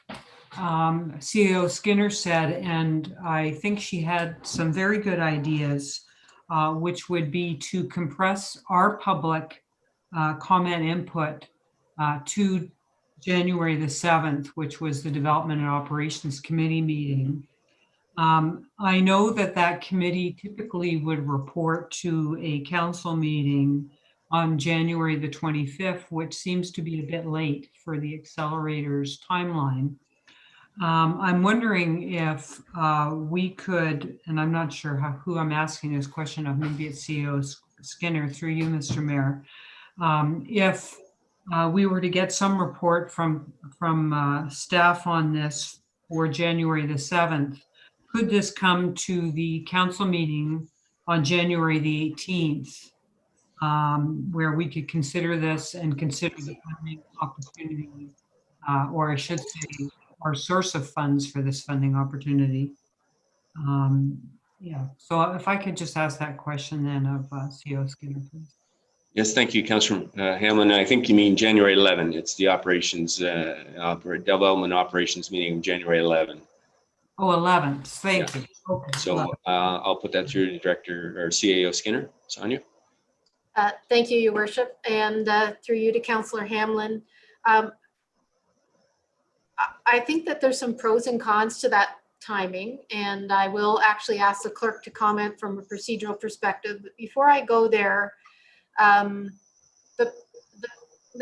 CEO Skinner said, and I think she had some very good ideas, which would be to compress our public comment input to January the 7th, which was the Development and Operations Committee meeting. I know that that committee typically would report to a council meeting on January the 25th, which seems to be a bit late for the accelerator's timeline. I'm wondering if we could, and I'm not sure who I'm asking this question of, maybe it's CEO Skinner through you, Mr. Mayor, if we were to get some report from staff on this for January the 7th, could this come to the council meeting on January the 18th, where we could consider this and consider the funding opportunity, or I should say, our source of funds for this funding opportunity? Yeah, so if I could just ask that question then of CEO Skinner, please. Yes, thank you, Councillor Hamlin. I think you mean January 11. It's the operations, development operations meeting, January 11. Oh, 11th. Thank you. Okay. So I'll put that through to Director or CAO Skinner. Sonia. Thank you, Your Worship, and through you to Councillor Hamlin. I think that there's some pros and cons to that timing, and I will actually ask the clerk to comment from a procedural perspective. But before I go there, the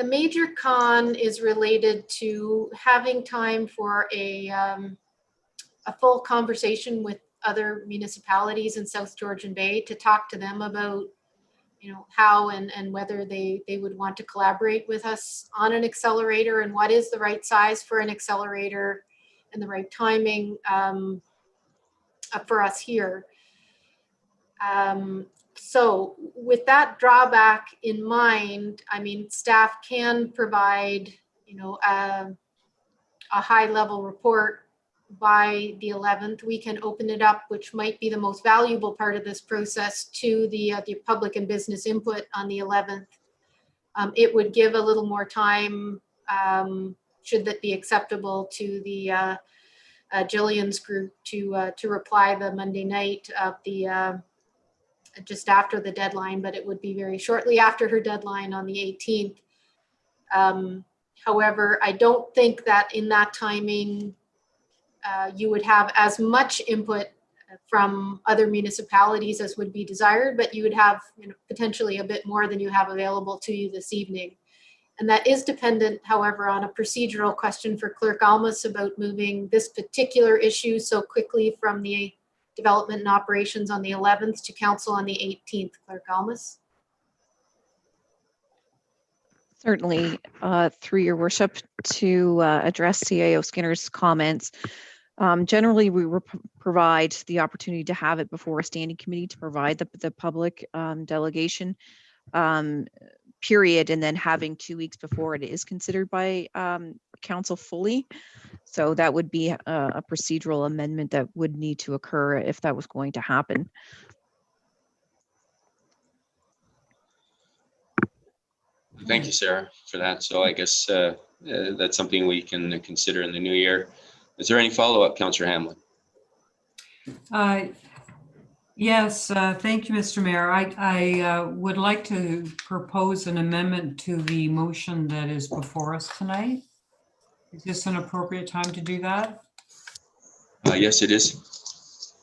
major con is related to having time for a full conversation with other municipalities in South Georgian Bay to talk to them about, you know, how and whether they would want to collaborate with us on an accelerator and what is the right size for an accelerator and the right timing for us here. So with that drawback in mind, I mean, staff can provide, you know, a high level report by the 11th. We can open it up, which might be the most valuable part of this process, to the public and business input on the 11th. It would give a little more time, should that be acceptable to the Jillian's group, to reply the Monday night of the just after the deadline, but it would be very shortly after her deadline on the 18th. However, I don't think that in that timing you would have as much input from other municipalities as would be desired, but you would have, you know, potentially a bit more than you have available to you this evening. And that is dependent, however, on a procedural question for Clerk Almas about moving this particular issue so quickly from the Development and Operations on the 11th to Council on the 18th. Clerk Almas. Certainly, through your worship, to address CAO Skinner's comments. Generally, we provide the opportunity to have it before a standing committee to provide the public delegation period, and then having 2 weeks before it is considered by council fully. So that would be a procedural amendment that would need to occur if that was going to happen. Thank you, Sarah, for that. So I guess that's something we can consider in the new year. Is there any follow-up, Councillor Hamlin? Yes, thank you, Mr. Mayor. I would like to propose an amendment to the motion that is before us tonight. Is this an appropriate time to do that? Yes, it is.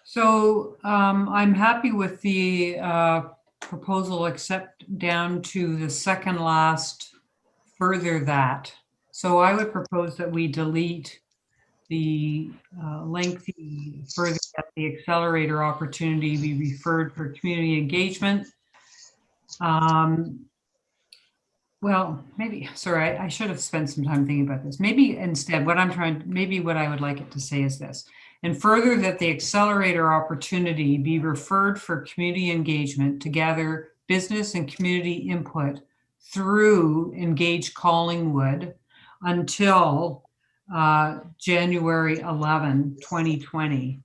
So I'm happy with the proposal, except down to the second last further that. So I would propose that we delete the lengthy further at the Accelerator opportunity be referred for community engagement. Well, maybe, sorry, I should have spent some time thinking about this. Maybe instead, what I would like it to say is this. And further, that the Accelerator opportunity be referred for community engagement to gather business and community input through Engage Collingwood until January 11, 2020.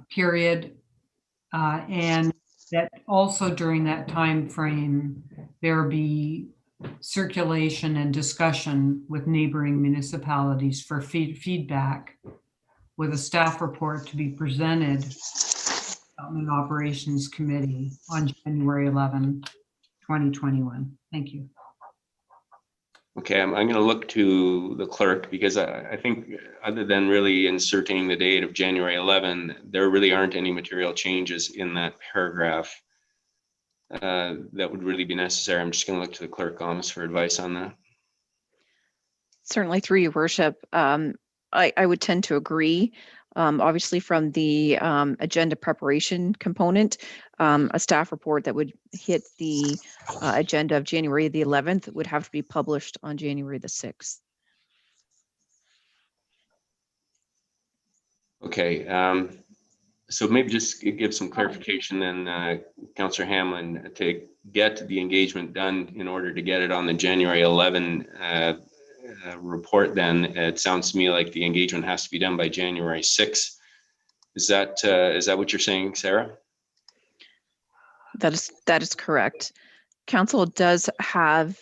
Period. And that also during that time frame, there be circulation and discussion with neighboring municipalities for feedback, with a staff report to be presented to the Development Operations Committee on January 11, 2021. Thank you. Okay, I'm going to look to the clerk because I think other than really inserting the date of January 11, there really aren't any material changes in that paragraph that would really be necessary. I'm just going to look to the clerk almost for advice on that. Certainly, through your worship, I would tend to agree. Obviously, from the agenda preparation component, a staff report that would hit the agenda of January the 11th would have to be published on January the 6th. Okay, so maybe just give some clarification then, Councillor Hamlin, to get the engagement done in order to get it on the January 11 report. Then it sounds to me like the engagement has to be done by January 6. Is that what you're saying, Sarah? That is correct. Council does have,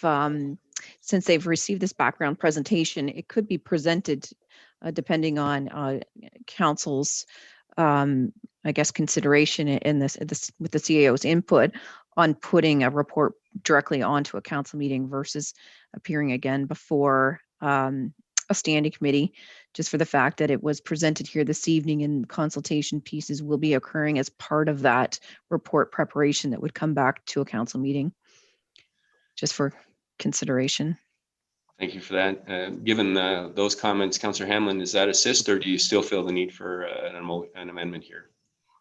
since they've received this background presentation, it could be presented depending on council's, I guess, consideration in this with the CAO's input on putting a report directly onto a council meeting versus appearing again before a standing committee, just for the fact that it was presented here this evening and consultation pieces will be occurring as part of that report preparation that would come back to a council meeting, just for consideration. Thank you for that. Given those comments, Councillor Hamlin, does that assist, or do you still feel the need for an amendment here?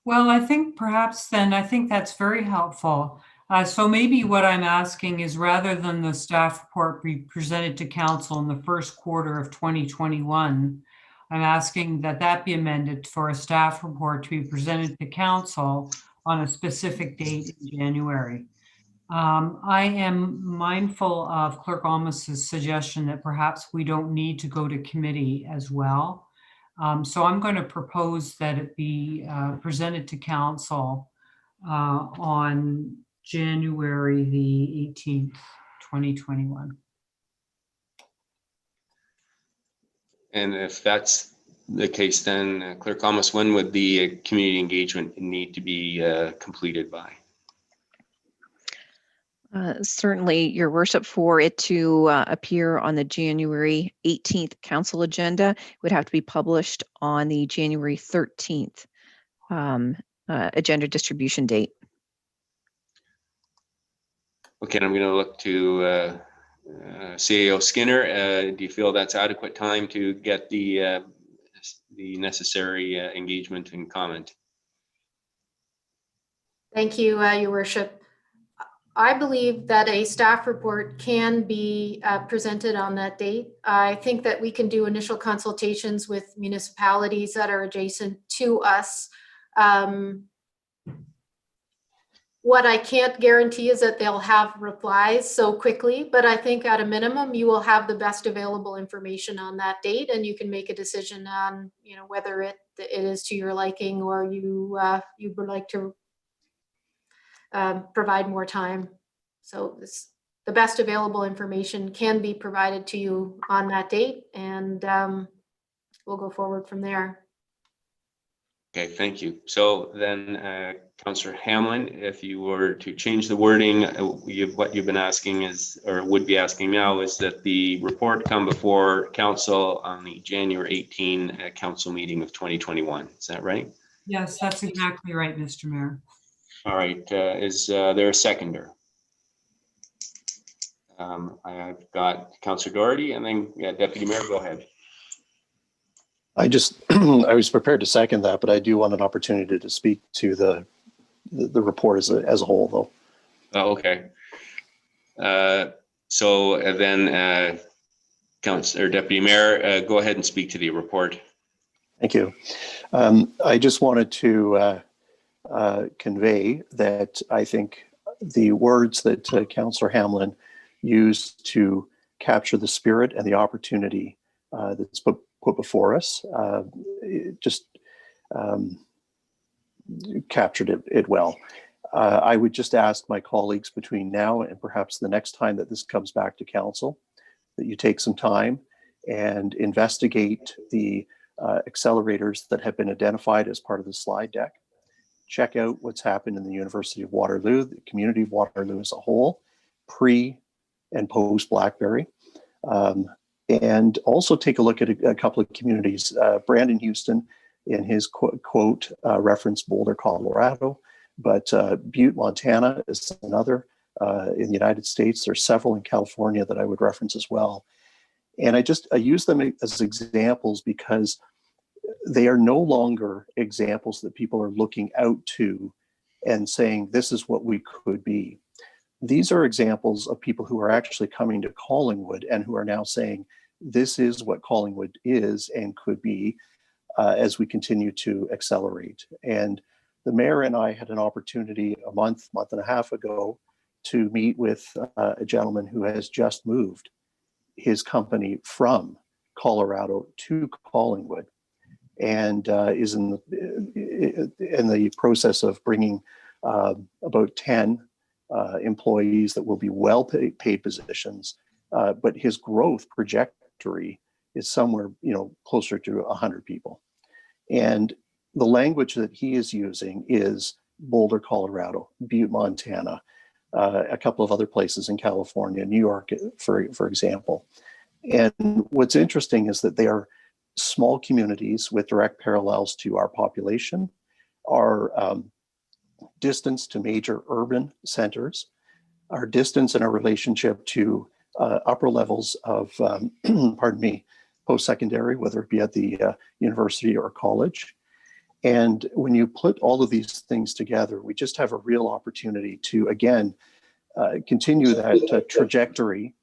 Well, I think perhaps then, I think that's very helpful. So maybe what I'm asking is, rather than the staff report be presented to council in the first quarter of 2021, I'm asking that that be amended for a staff report to be presented to council on a specific date in January. I am mindful of Clerk Almus's suggestion that perhaps we don't need to go to committee as well. So I'm going to propose that it be presented to council on January the 18th, 2021. And if that's the case, then Clerk Almus, when would the community engagement need to be completed by? Certainly, Your Worship, for it to appear on the January 18th council agenda, it would have to be published on the January 13th agenda distribution date. Okay, and I'm going to look to CAO Skinner. Do you feel that's adequate time to get the necessary engagement and comment? Thank you, Your Worship. I believe that a staff report can be presented on that date. I think that we can do initial consultations with municipalities that are adjacent to us. What I can't guarantee is that they'll have replies so quickly, but I think at a minimum, you will have the best available information on that date, and you can make a decision on, whether it is to your liking or you would like to provide more time. So the best available information can be provided to you on that date, and we'll go forward from there. Okay, thank you. So then, Councillor Hamlin, if you were to change the wording, what you've been asking is, or would be asking now, is that the report come before council on the January 18 council meeting of 2021. Is that right? Yes, that's exactly right, Mr. Mayor. All right. Is there a seconder? I've got Councillor Doherty, and then Deputy Mayor, go ahead. I just, I was prepared to second that, but I do want an opportunity to speak to the report as a whole, though. Oh, okay. So then, Councillor Deputy Mayor, go ahead and speak to the report. Thank you. I just wanted to convey that I think the words that Councillor Hamlin used to capture the spirit and the opportunity that's put before us just captured it well. I would just ask my colleagues between now and perhaps the next time that this comes back to council, that you take some time and investigate the accelerators that have been identified as part of the slide deck. Check out what's happened in the University of Waterloo, the community of Waterloo as a whole, pre and post Blackberry. And also take a look at a couple of communities. Brandon Houston, in his quote, referenced Boulder, Colorado, but Butte, Montana is another. In the United States, there's several in California that I would reference as well. And I use them as examples because they are no longer examples that people are looking out to and saying, this is what we could be. These are examples of people who are actually coming to Collingwood and who are now saying, this is what Collingwood is and could be as we continue to accelerate. And the mayor and I had an opportunity a month and a half ago to meet with a gentleman who has just moved his company from Colorado to Collingwood and is in the process of bringing about 10 employees that will be well paid positions, but his growth trajectory is somewhere closer to 100 people. And the language that he is using is Boulder, Colorado, Butte, Montana, a couple of other places in California, New York, for example. And what's interesting is that they are small communities with direct parallels to our population, our distance to major urban centers, our distance and our relationship to upper levels of, pardon me, post-secondary, whether it be at the university or college. And when you put all of these things together, we just have a real opportunity to, again, continue that trajectory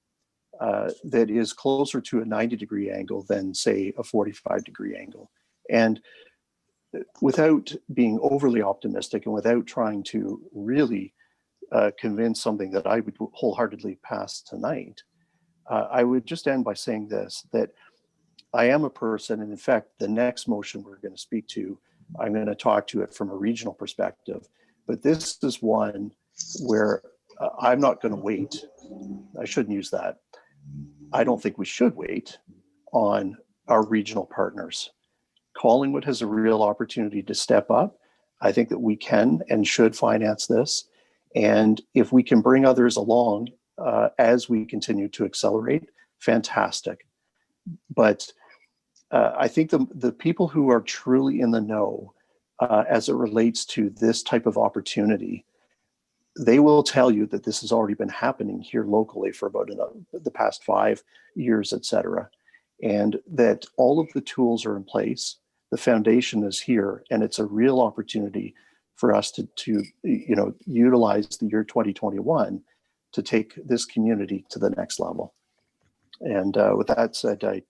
that is closer to a 90-degree angle than, say, a 45-degree angle. And without being overly optimistic and without trying to really convince something that I would wholeheartedly pass tonight, I would just end by saying this, that I am a person, and in fact, the next motion we're going to speak to, I'm going to talk to it from a regional perspective, but this is one where I'm not going to wait. I shouldn't use that. I don't think we should wait on our regional partners. Collingwood has a real opportunity to step up. I think that we can and should finance this. And if we can bring others along as we continue to accelerate, fantastic. But I think the people who are truly in the know as it relates to this type of opportunity, they will tell you that this has already been happening here locally for about the past 5 years, et cetera, and that all of the tools are in place. The foundation is here, and it's a real opportunity for us to utilize the year 2021 to take this community to the next level. And with that said, I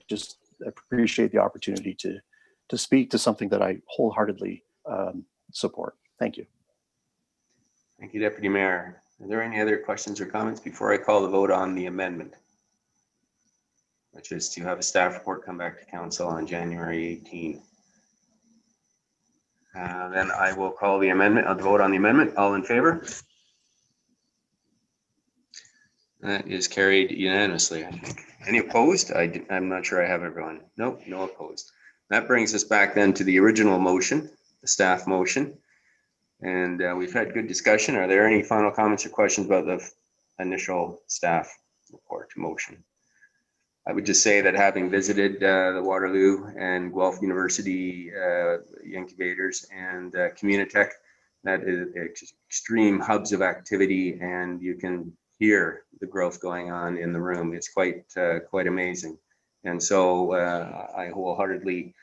just appreciate the opportunity to speak to something that I wholeheartedly support. Thank you. Thank you, Deputy Mayor. Are there any other questions or comments before I call the vote on the amendment, which is to have a staff report come back to council on January 18th? Then I will call the amendment, the vote on the amendment. All in favor? That is carried unanimously, I think. Any opposed? I'm not sure I have everyone. Nope, no opposed. That brings us back then to the original motion, the staff motion. And we've had good discussion. Are there any final comments or questions about the initial staff report motion? I would just say that having visited the Waterloo and Guelph University incubators and Communitech, that is extreme hubs of activity, and you can hear the growth going on in the room. It's quite amazing. And so I wholeheartedly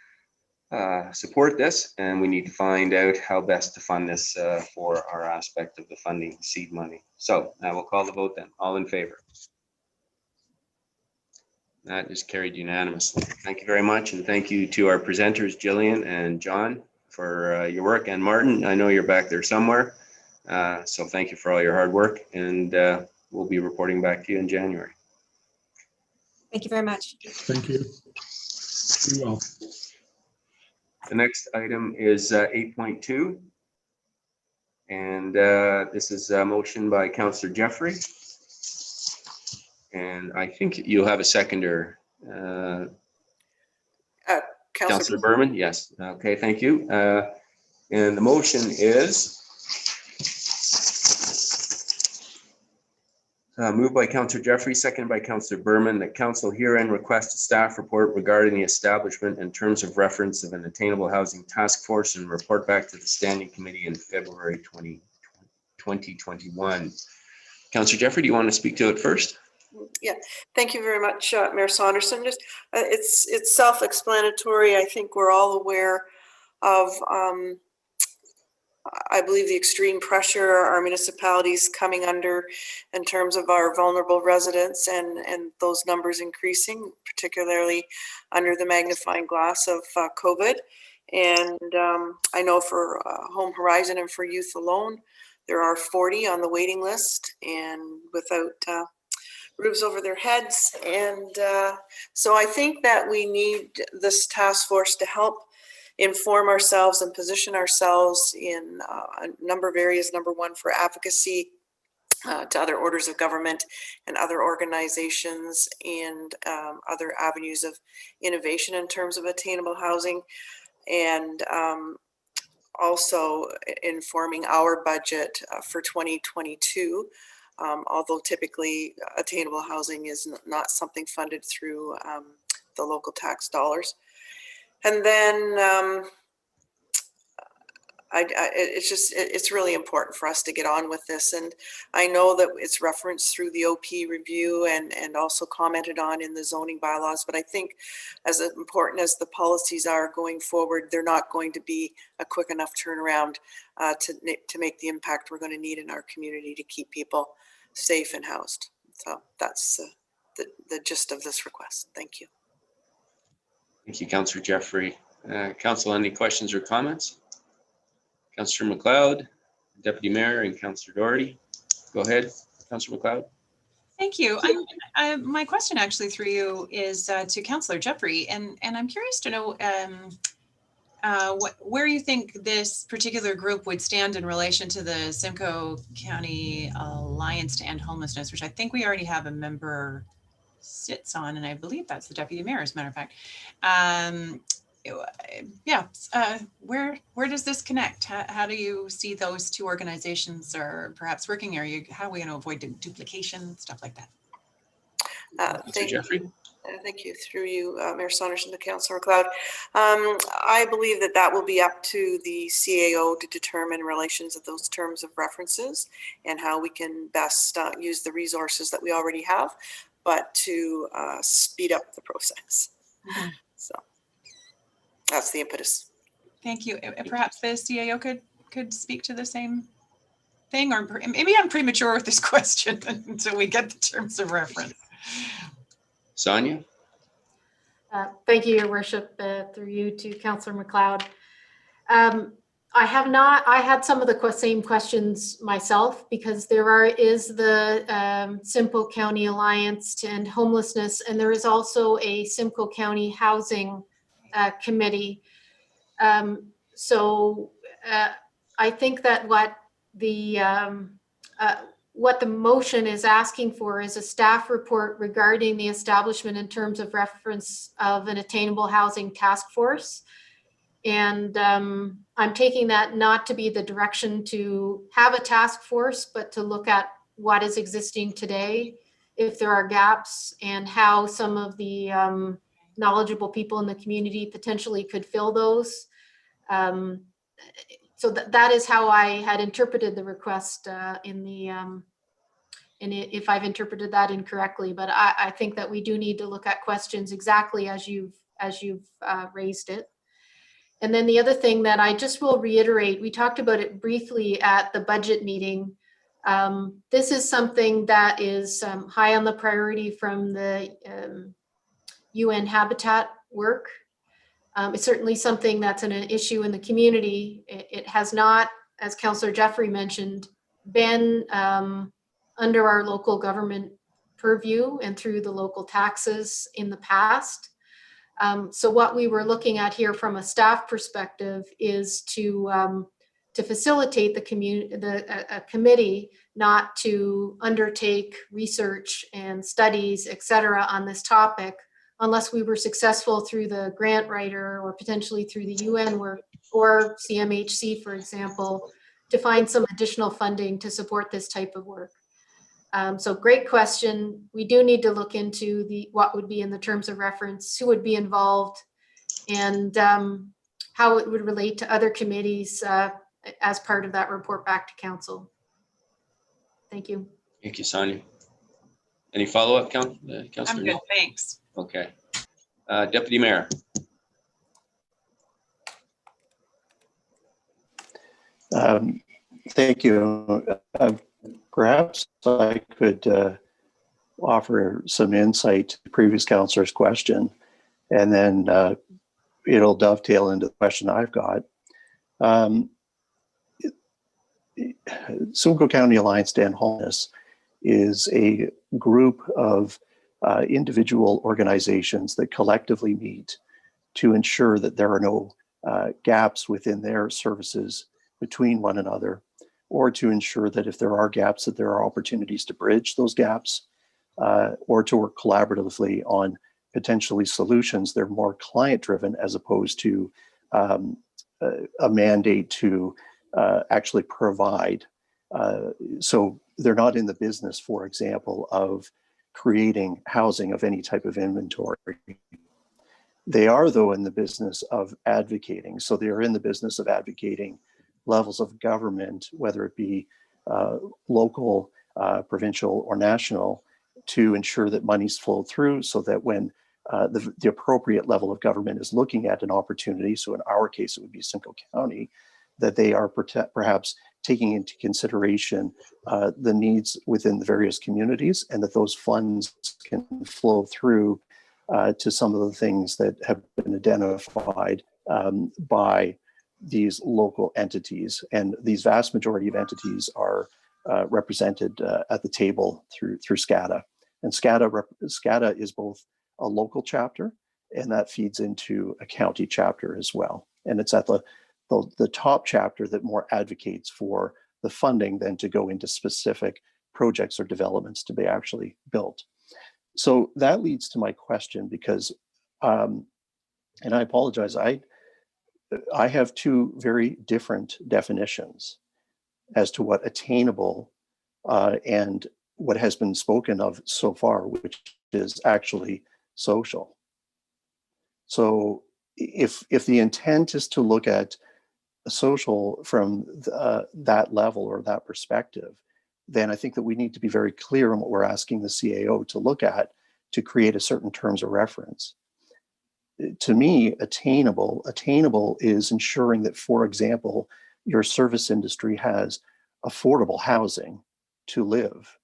support this, and we need to find out how best to fund this for our aspect of the funding, seed money. So I will call the vote then. All in favor? That is carried unanimously. Thank you very much, and thank you to our presenters, Jillian and John, for your work. And Martin, I know you're back there somewhere, so thank you for all your hard work, and we'll be reporting back to you in January. Thank you very much. Thank you. Be well. The next item is 8.2. And this is a motion by Councillor Jeffrey. And I think you'll have a seconder. Councillor Berman, yes. Okay, thank you. And the motion is moved by Councillor Jeffrey, seconded by Councillor Berman, that council herein request a staff report regarding the establishment and terms of reference of an attainable housing task force and report back to the standing committee in February 2021. Councillor Jeffrey, do you want to speak to it first? Yeah, thank you very much, Mayor Saunderson. Just it's self-explanatory. I think we're all aware of I believe the extreme pressure our municipalities coming under in terms of our vulnerable residents and those numbers increasing, particularly under the magnifying glass of COVID. And I know for Home Horizon and for youth alone, there are 40 on the waiting list and without roofs over their heads. And so I think that we need this task force to help inform ourselves and position ourselves in a number of areas. Number one, for advocacy to other orders of government and other organizations and other avenues of innovation in terms of attainable housing. And also informing our budget for 2022, although typically attainable housing is not something funded through the local tax dollars. And then it's really important for us to get on with this. And I know that it's referenced through the OP review and also commented on in the zoning bylaws, but I think as important as the policies are going forward, they're not going to be a quick enough turnaround to make the impact we're going to need in our community to keep people safe and housed. So that's the gist of this request. Thank you. Thank you, Councillor Jeffrey. Council, any questions or comments? Councillor McLeod, Deputy Mayor, and Councillor Doherty. Go ahead, Councillor McLeod. Thank you. My question actually through you is to Councillor Jeffrey, and I'm curious to know where you think this particular group would stand in relation to the Simcoe County Alliance to End Homelessness, which I think we already have a member sits on, and I believe that's the Deputy Mayor, as a matter of fact. Where does this connect? How do you see those two organizations or perhaps working area? How are we going to avoid duplication, stuff like that? Thank you. Thank you. Through you, Mayor Saunderson, to Councillor McLeod. I believe that will be up to the CAO to determine relations of those terms of references and how we can best use the resources that we already have, but to speed up the process. Mm-hmm. So that's the impetus. Thank you. Perhaps the CAO could speak to the same thing, or maybe I'm premature with this question until we get the terms of reference. Sonia? Thank you, Your Worship, through you to Councillor McLeod. I had some of the same questions myself, because there is the Simcoe County Alliance to End Homelessness, and there is also a Simcoe County Housing Committee. So I think that what the motion is asking for is a staff report regarding the establishment in terms of reference of an attainable housing task force. And I'm taking that not to be the direction to have a task force, but to look at what is existing today, if there are gaps, and how some of the knowledgeable people in the community potentially could fill those. So that is how I had interpreted the request in if I've interpreted that incorrectly, but I think that we do need to look at questions exactly as you've raised it. And then the other thing that I just will reiterate, we talked about it briefly at the budget meeting. This is something that is high on the priority from the UN Habitat work. It's certainly something that's an issue in the community. It has not, as Councillor Jeffrey mentioned, been under our local government purview and through the local taxes in the past. So what we were looking at here from a staff perspective is to facilitate the committee not to undertake research and studies, et cetera, on this topic unless we were successful through the grant writer or potentially through the UN work or CMHC, for example, to find some additional funding to support this type of work. So great question. We do need to look into what would be in the terms of reference, who would be involved, and how it would relate to other committees as part of that report back to council. Thank you. Thank you, Sonia. Any follow-up, Councillor? I'm good, thanks. Okay. Deputy Mayor. Thank you. Perhaps I could offer some insight to the previous councillor's question, and then it'll dovetail into the question I've got. Simcoe County Alliance to End Homelessness is a group of individual organizations that collectively meet to ensure that there are no gaps within their services between one another, or to ensure that if there are gaps, that there are opportunities to bridge those gaps, or to work collaboratively on potentially solutions that are more client-driven as opposed to a mandate to actually provide. So they're not in the business, for example, of creating housing of any type of inventory. They are, though, in the business of advocating. So they are in the business of advocating levels of government, whether it be local, provincial, or national, to ensure that monies flow through so that when the appropriate level of government is looking at an opportunity, so in our case, it would be Simcoe County, that they are perhaps taking into consideration the needs within the various communities, and that those funds can flow through to some of the things that have been identified by these local entities. And these vast majority of entities are represented at the table through SCADA. And SCADA is both a local chapter, and that feeds into a county chapter as well. And it's at the top chapter that more advocates for the funding than to go into specific projects or developments to be actually built. So that leads to my question, because, and I apologize, I have two very different definitions as to what attainable and what has been spoken of so far, which is actually social. So if the intent is to look at social from that level or that perspective, then I think that we need to be very clear on what we're asking the CAO to look at to create a certain terms of reference. To me, attainable is ensuring that, for example, your service industry has affordable housing to live,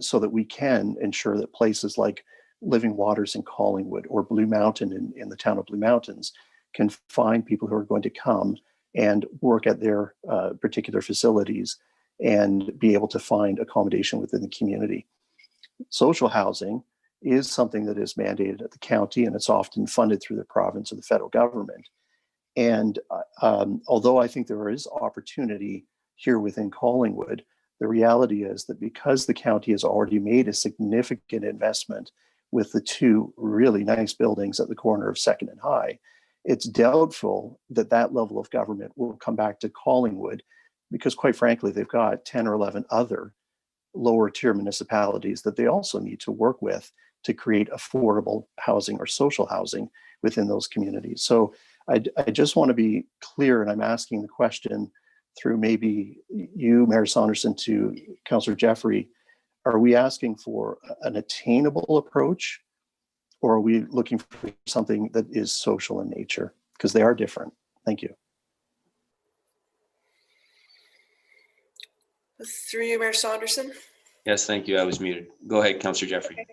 so that we can ensure that places like Living Waters in Collingwood or Blue Mountain in the town of Blue Mountains can find people who are going to come and work at their particular facilities and be able to find accommodation within the community. Social housing is something that is mandated at the county, and it's often funded through the province or the federal government. And although I think there is opportunity here within Collingwood, the reality is that because the county has already made a significant investment with the two really nice buildings at the corner of 2nd and High, it's doubtful that that level of government will come back to Collingwood, because quite frankly, they've got 10 or 11 other lower tier municipalities that they also need to work with to create affordable housing or social housing within those communities. So I just want to be clear, and I'm asking the question through maybe you, Mayor Saunderson, to Councillor Jeffrey, are we asking for an attainable approach, or are we looking for something that is social in nature? Because they are different. Thank you. Through you, Mayor Saunderson. Yes, thank you. I was muted. Go ahead, Councillor Jeffrey.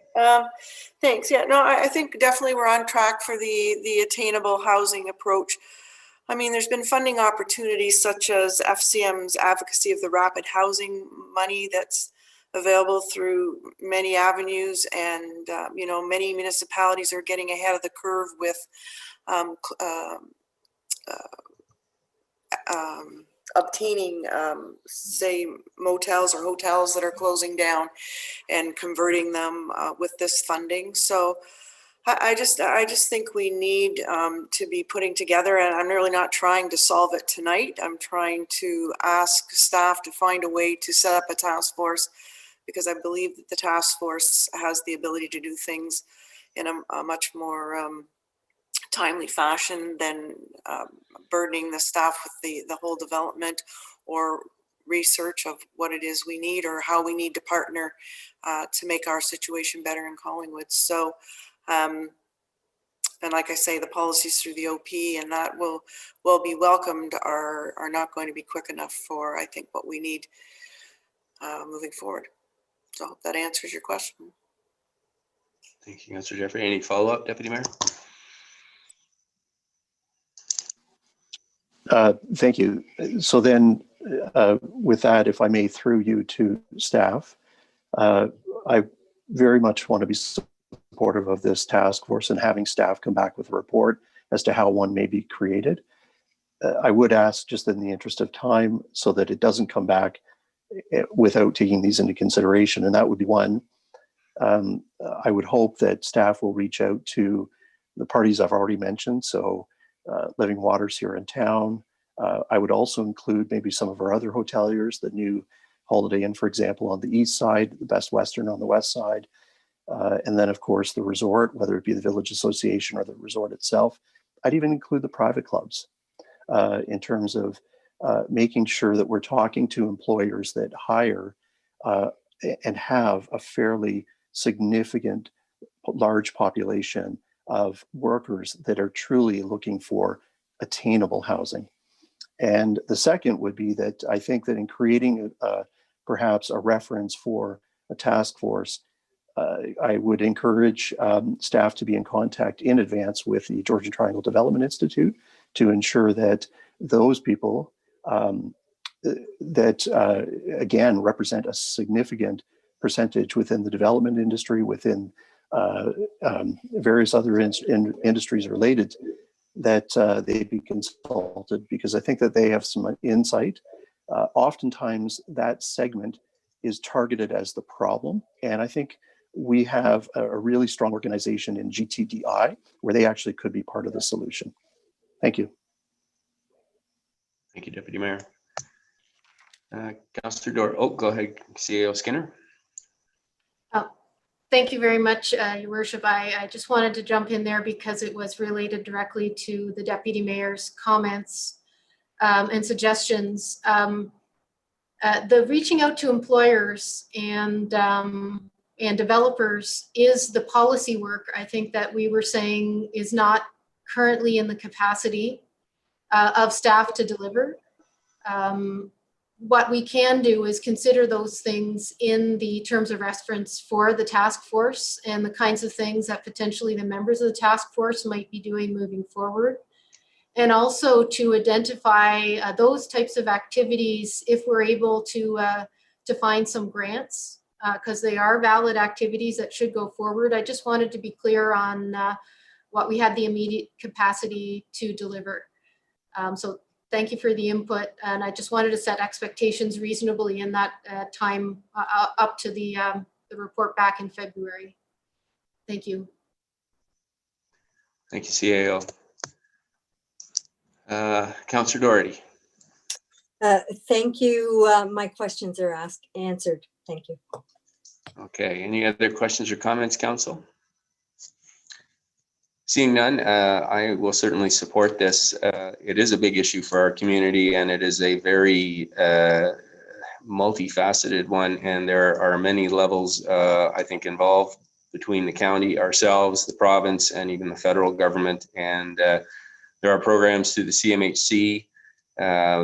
Thanks. Yeah, no, I think definitely we're on track for the attainable housing approach. I mean, there's been funding opportunities such as FCM's advocacy of the rapid housing money that's available through many avenues, and you know, many municipalities are getting ahead of the curve with obtaining, say, motels or hotels that are closing down and converting them with this funding. So I just think we need to be putting together, and I'm really not trying to solve it tonight. I'm trying to ask staff to find a way to set up a task force, because I believe that the task force has the ability to do things in a much more timely fashion than burdening the staff with the whole development or research of what it is we need or how we need to partner to make our situation better in Collingwood. So, and like I say, the policies through the OP and that will be welcomed are not going to be quick enough for, I think, what we need moving forward. So I hope that answers your question. Thank you, Councillor Jeffrey. Any follow-up, Deputy Mayor? Thank you. So then with that, if I may, through you to staff, I very much want to be supportive of this task force and having staff come back with a report as to how one may be created. I would ask, just in the interest of time, so that it doesn't come back without taking these into consideration, and that would be one. I would hope that staff will reach out to the parties I've already mentioned, so Living Waters here in town. I would also include maybe some of our other hoteliers, the new Holiday Inn, for example, on the east side, the Best Western on the west side, and then, of course, the resort, whether it be the Village Association or the resort itself. I'd even include the private clubs in terms of making sure that we're talking to employers that hire and have a fairly significant, large population of workers that are truly looking for attainable housing. And the second would be that I think that in creating perhaps a reference for a task force, I would encourage staff to be in contact in advance with the Georgian Triangle Development Institute to ensure that those people again, represent a significant percentage within the development industry, within various other industries related, that they be consulted, because I think that they have some insight. Oftentimes that segment is targeted as the problem. And I think we have a really strong organization in GTDI where they actually could be part of the solution. Thank you. Thank you, Deputy Mayor. Councillor Dort. Oh, go ahead, CAO Skinner. Thank you very much, Your Worship. I just wanted to jump in there because it was related directly to the Deputy Mayor's comments and suggestions. The reaching out to employers and developers is the policy work, I think, that we were saying is not currently in the capacity of staff to deliver. What we can do is consider those things in the terms of reference for the task force and the kinds of things that potentially the members of the task force might be doing moving forward. And also to identify those types of activities if we're able to find some grants, because they are valid activities that should go forward. I just wanted to be clear on what we had the immediate capacity to deliver. So thank you for the input, and I just wanted to set expectations reasonably in that time up to the report back in February. Thank you. Thank you, CAO. Councillor Doherty. Thank you. My questions are answered. Thank you. Okay, any other questions or comments, Council? Seeing none, I will certainly support this. It is a big issue for our community, and it is a very multifaceted one, and there are many levels, I think, involved between the county, ourselves, the province, and even the federal government. And there are programs through the CMHC,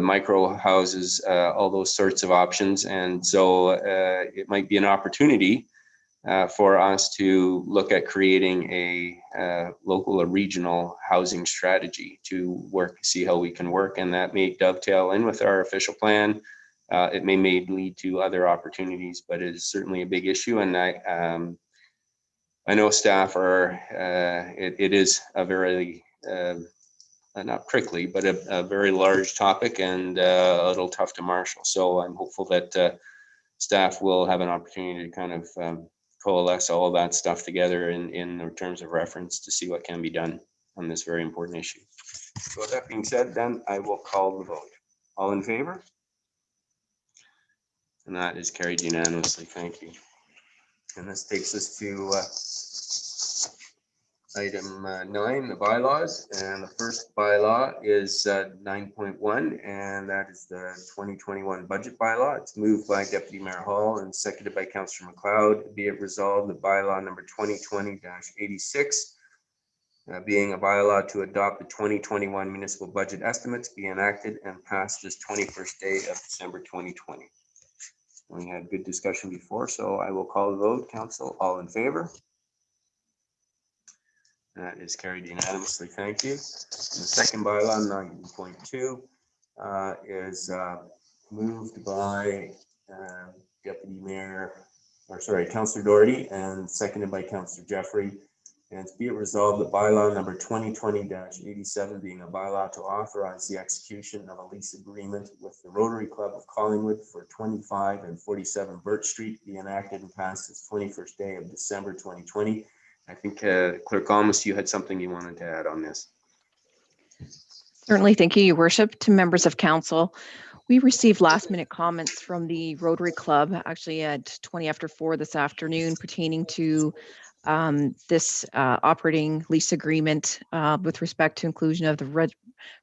micro houses, all those sorts of options. And so it might be an opportunity for us to look at creating a local or regional housing strategy to see how we can work. And that may dovetail in with our official plan. It may lead to other opportunities, but it is certainly a big issue. And I know staff are, it is a very, not prickly, but a very large topic and a little tough to marshal. So I'm hopeful that staff will have an opportunity to kind of coalesce all of that stuff together in terms of reference to see what can be done on this very important issue. So with that being said, then I will call the vote. All in favor? And that is carried unanimously. Thank you. And this takes us to item 9, the bylaws. And the first bylaw is 9.1, and that is the 2021 budget bylaw. It's moved by Deputy Mayor Hall and seconded by Councillor McLeod. Be it resolved that bylaw number 2020-86, being a bylaw to adopt the 2021 municipal budget estimates, be enacted and passed this 21st day of December 2020. We had good discussion before, so I will call the vote. Council, all in favor? That is carried unanimously. Thank you. And the second bylaw, 9.2, is moved by Deputy Mayor, or sorry, Councillor Doherty, and seconded by Councillor Jeffrey. And be it resolved that bylaw number 2020-87, being a bylaw to authorize the execution of a lease agreement with the Rotary Club of Collingwood for 25 and 47 Birch Street, be enacted and passed this 21st day of December 2020. I think Clerk Almus, you had something you wanted to add on this. Certainly. Thank you, Your Worship. To members of council, we received last minute comments from the Rotary Club actually at 20 after 4 this afternoon pertaining to this operating lease agreement with respect to inclusion of the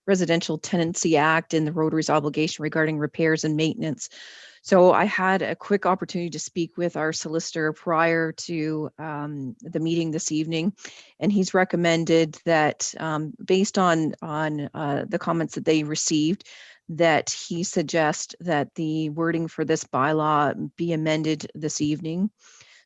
Residential Tenancy Act and the Rotary's obligation regarding repairs and maintenance. So I had a quick opportunity to speak with our solicitor prior to the meeting this evening, and he's recommended that based on the comments that they received, that he suggests that the wording for this bylaw be amended this evening.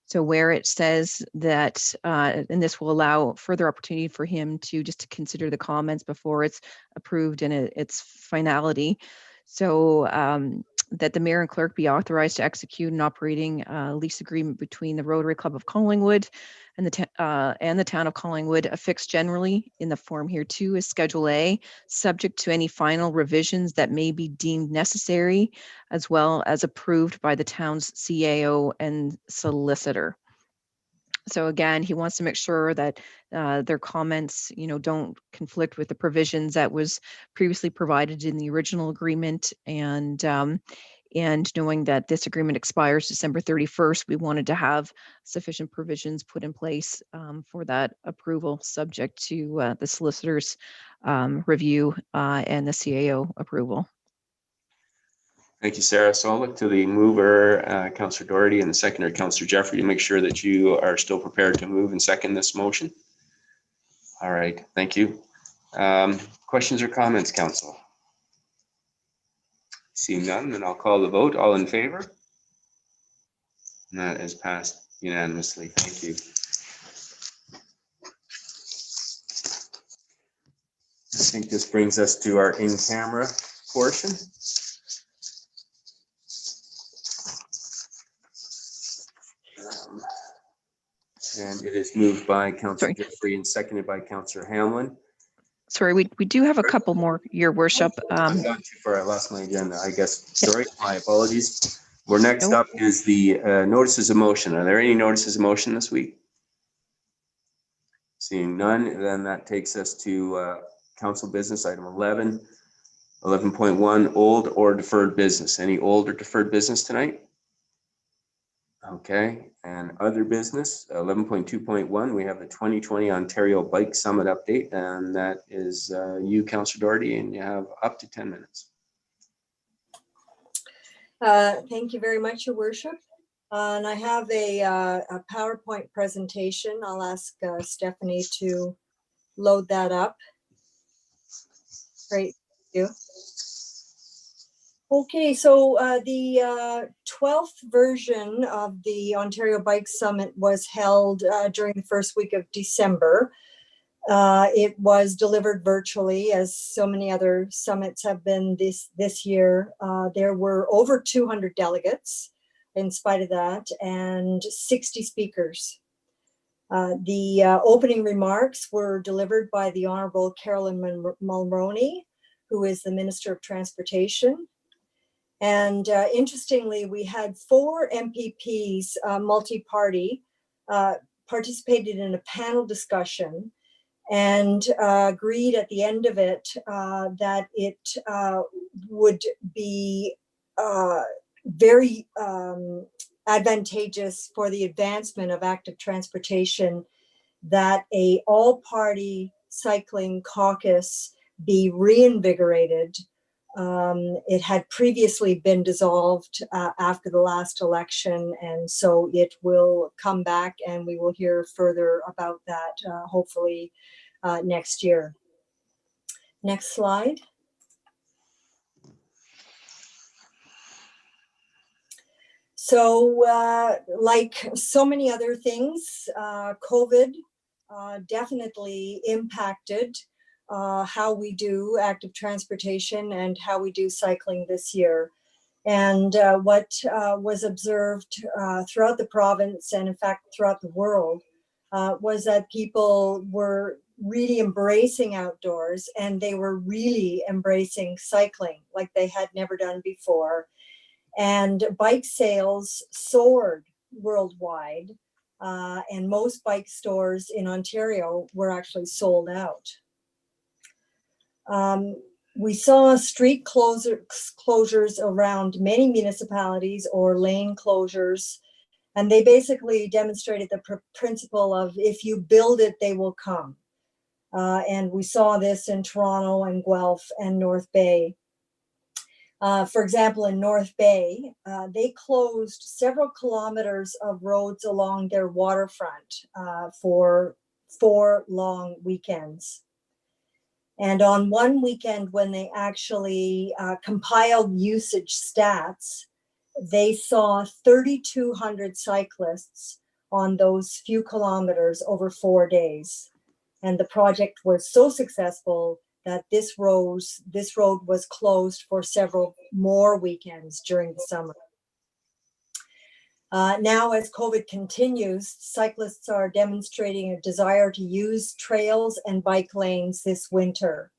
So where it says that, and this will allow further opportunity for him to consider the comments before it's approved in its finality. So that the mayor and clerk be authorized to execute an operating lease agreement between the Rotary Club of Collingwood and the town of Collingwood, affixed generally in the form here too is Schedule A, subject to any final revisions that may be deemed necessary, as well as approved by the town's CAO and solicitor. So again, he wants to make sure that their comments, don't conflict with the provisions that was previously provided in the original agreement. And knowing that this agreement expires December 31st, we wanted to have sufficient provisions put in place for that approval, subject to the solicitor's review and the CAO approval. Thank you, Sarah. So I'll look to the mover, Councillor Doherty, and the seconder, Councillor Jeffrey, to make sure that you are still prepared to move and second this motion. All right, thank you. Questions or comments, Council? Seeing none, then I'll call the vote. All in favor? And that is passed unanimously. Thank you. I think this brings us to our in-camera portion. And it is moved by Councillor Jeffrey and seconded by Councillor Hamlin. Sorry, we do have a couple more, Your Worship. I've gone too far. I lost my agenda, I guess. Sorry, my apologies. We're next up is the notices of motion. Are there any notices of motion this week? Seeing none, then that takes us to council business item 11. 11.1, old or deferred business. Any old or deferred business tonight? Okay, and other business, 11.2.1, we have the 2020 Ontario Bike Summit update, and that is you, Councillor Doherty, and you have up to 10 minutes. Thank you very much, Your Worship. And I have a PowerPoint presentation. I'll ask Stephanie to load that up. Great, thank you. Okay, so the 12th version of the Ontario Bike Summit was held during the first week of December. It was delivered virtually, as so many other summits have been this year. There were over 200 delegates in spite of that, and 60 speakers. The opening remarks were delivered by the Honorable Carolyn Mulroney, who is the Minister of Transportation. And interestingly, we had 4 MPPs, multi-party, participated in a panel discussion and agreed at the end of it that it would be very advantageous for the advancement of active transportation that a all-party cycling caucus be reinvigorated. It had previously been dissolved after the last election, and so it will come back, and we will hear further about that hopefully next year. Next slide. So like so many other things, COVID definitely impacted how we do active transportation and how we do cycling this year. And what was observed throughout the province and in fact throughout the world was that people were really embracing outdoors, and they were really embracing cycling like they had never done before. And bike sales soared worldwide, and most bike stores in Ontario were actually sold out. We saw street closures around many municipalities, or lane closures, and they basically demonstrated the principle of if you build it, they will come. And we saw this in Toronto and Guelph and North Bay. For example, in North Bay, they closed several kilometers of roads along their waterfront for 4 long weekends. And on one weekend, when they actually compiled usage stats, they saw 3,200 cyclists on those few kilometers over 4 days. And the project was so successful that this road was closed for several more weekends during the summer. Now, as COVID continues, cyclists are demonstrating a desire to use trails and bike lanes this winter.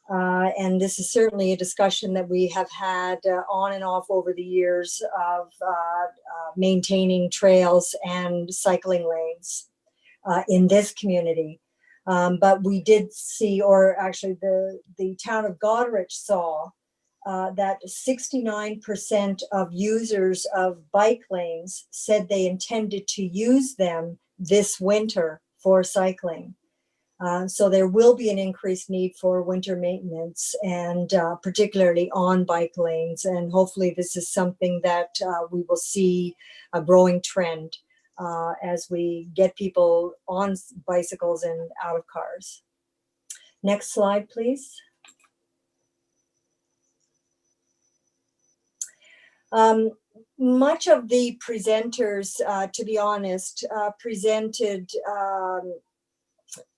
And this is certainly a discussion that we have had on and off over the years of maintaining trails and cycling lanes in this community. But we did see, or actually the town of Goderich saw, that 69% of users of bike lanes said they intended to use them this winter for cycling. So there will be an increased need for winter maintenance, and particularly on bike lanes. And hopefully this is something that we will see a growing trend as we get people on bicycles and out of cars. Next slide, please. Much of the presenters, to be honest, presented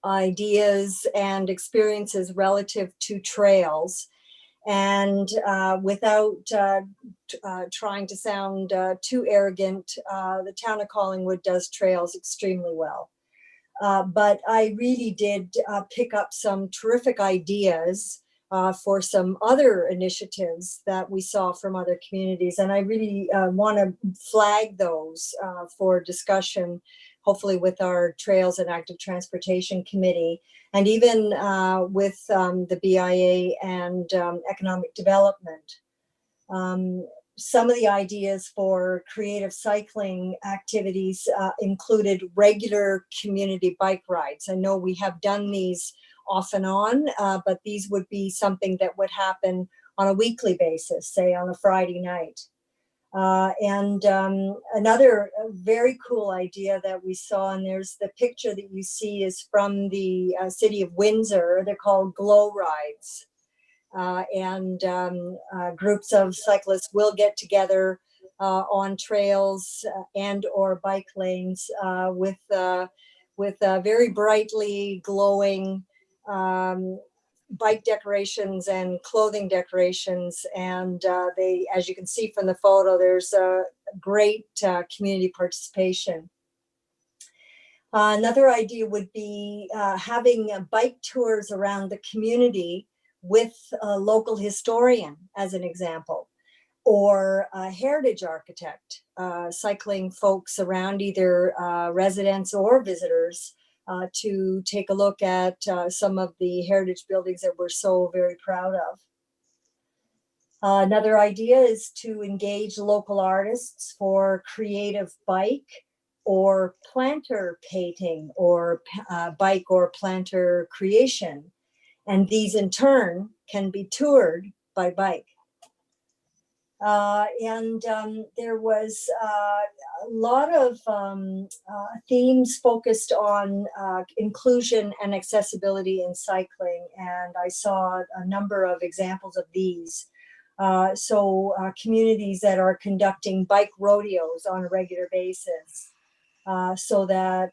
ideas and experiences relative to trails. And without trying to sound too arrogant, the town of Collingwood does trails extremely well. But I really did pick up some terrific ideas for some other initiatives that we saw from other communities. And I really want to flag those for discussion, hopefully with our Trails and Active Transportation Committee, and even with the BIA and Economic Development. Some of the ideas for creative cycling activities included regular community bike rides. I know we have done these off and on, but these would be something that would happen on a weekly basis, say on a Friday night. Another very cool idea that we saw, and there's the picture that you see is from the city of Windsor. They're called glow rides. Groups of cyclists will get together on trails and or bike lanes with very brightly glowing bike decorations and clothing decorations. And they, as you can see from the photo, there's a great community participation. Another idea would be having bike tours around the community with a local historian, as an example, or a heritage architect, cycling folks around, either residents or visitors, to take a look at some of the heritage buildings that we're so very proud of. Another idea is to engage local artists for creative bike or planter painting or bike or planter creation. And these in turn can be toured by bike. There was a lot of themes focused on inclusion and accessibility in cycling, and I saw a number of examples of these. Communities that are conducting bike rodeos on a regular basis so that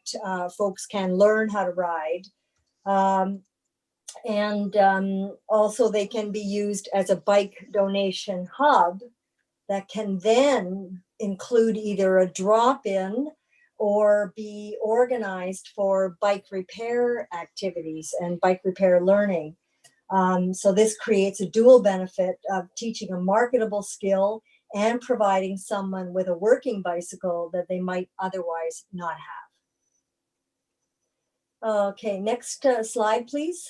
folks can learn how to ride. Also they can be used as a bike donation hub that can then include either a drop-in or be organized for bike repair activities and bike repair learning. So this creates a dual benefit of teaching a marketable skill and providing someone with a working bicycle that they might otherwise not have. Okay, next slide, please.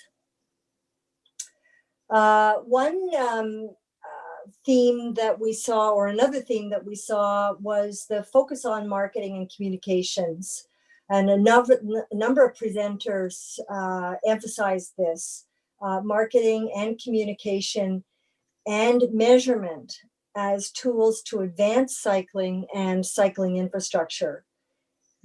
One theme that we saw, or another theme that we saw, was the focus on marketing and communications. And a number of presenters emphasized this, marketing and communication and measurement as tools to advance cycling and cycling infrastructure.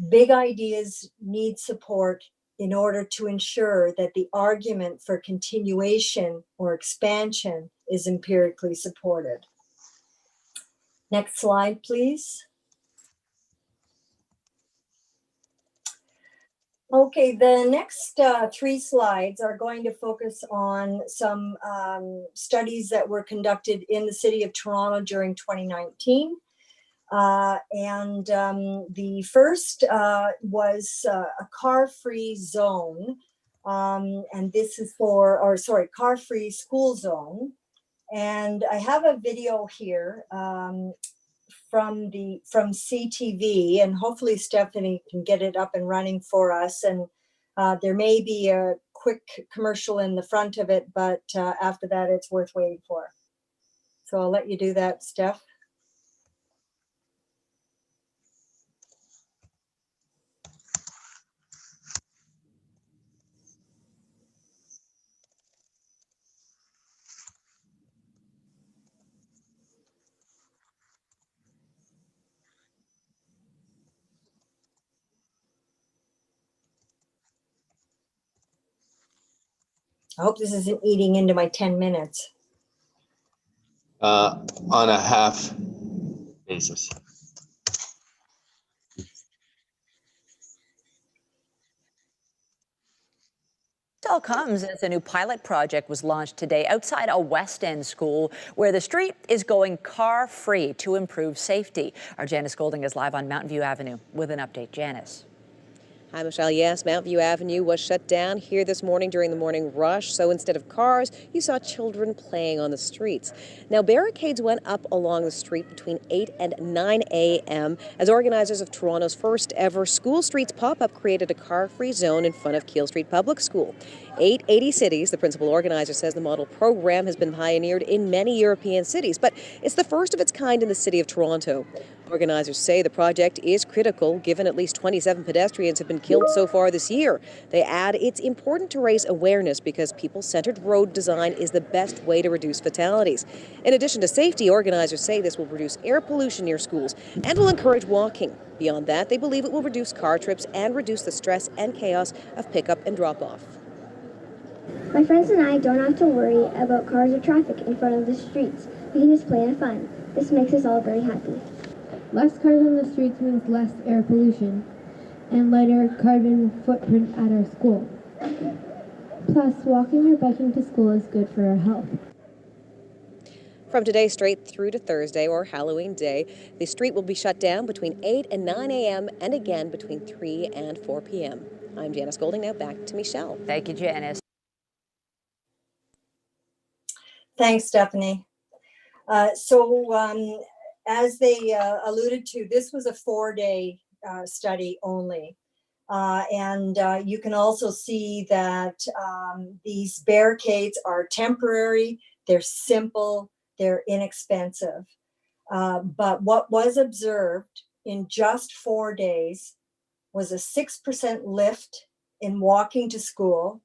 Big ideas need support in order to ensure that the argument for continuation or expansion is empirically supported. Next slide, please. Okay, the next 3 slides are going to focus on some studies that were conducted in the city of Toronto during 2019. The first was a car-free zone, and this is car-free school zone. And I have a video here from CTV, and hopefully Stephanie can get it up and running for us. And there may be a quick commercial in the front of it, but after that, it's worth waiting for. So I'll let you do that, Steph. I hope this isn't eating into my 10 minutes. On a half basis. It all comes as a new pilot project was launched today outside a West End school where the street is going car-free to improve safety. Our Janice Golding is live on Mountain View Avenue with an update. Janice. Hi, Michelle. Yes, Mountain View Avenue was shut down here this morning during the morning rush. So instead of cars, you saw children playing on the streets. Now, barricades went up along the street between 8 and 9 a.m. as organizers of Toronto's first ever School Streets pop-up created a car-free zone in front of Keele Street Public School. 880 cities, the principal organizer says the model program has been pioneered in many European cities, but it's the first of its kind in the city of Toronto. Organizers say the project is critical given at least 27 pedestrians have been killed so far this year. They add it's important to raise awareness because people-centered road design is the best way to reduce fatalities. In addition to safety, organizers say this will reduce air pollution near schools and will encourage walking. Beyond that, they believe it will reduce car trips and reduce the stress and chaos of pickup and drop-off. My friends and I don't have to worry about cars or traffic in front of the streets. We can just play and have fun. This makes us all very happy. Less cars on the streets means less air pollution and lighter carbon footprint at our school. Plus, walking or biking to school is good for our health. From today straight through to Thursday or Halloween Day, the street will be shut down between 8 and 9 a.m. and again between 3 and 4 p.m. I'm Janice Golding. Now back to Michelle. Thank you, Janice. Thanks, Stephanie. As they alluded to, this was a 4-day study only. You can also see that these barricades are temporary, they're simple, they're inexpensive. But what was observed in just 4 days was a 6% lift in walking to school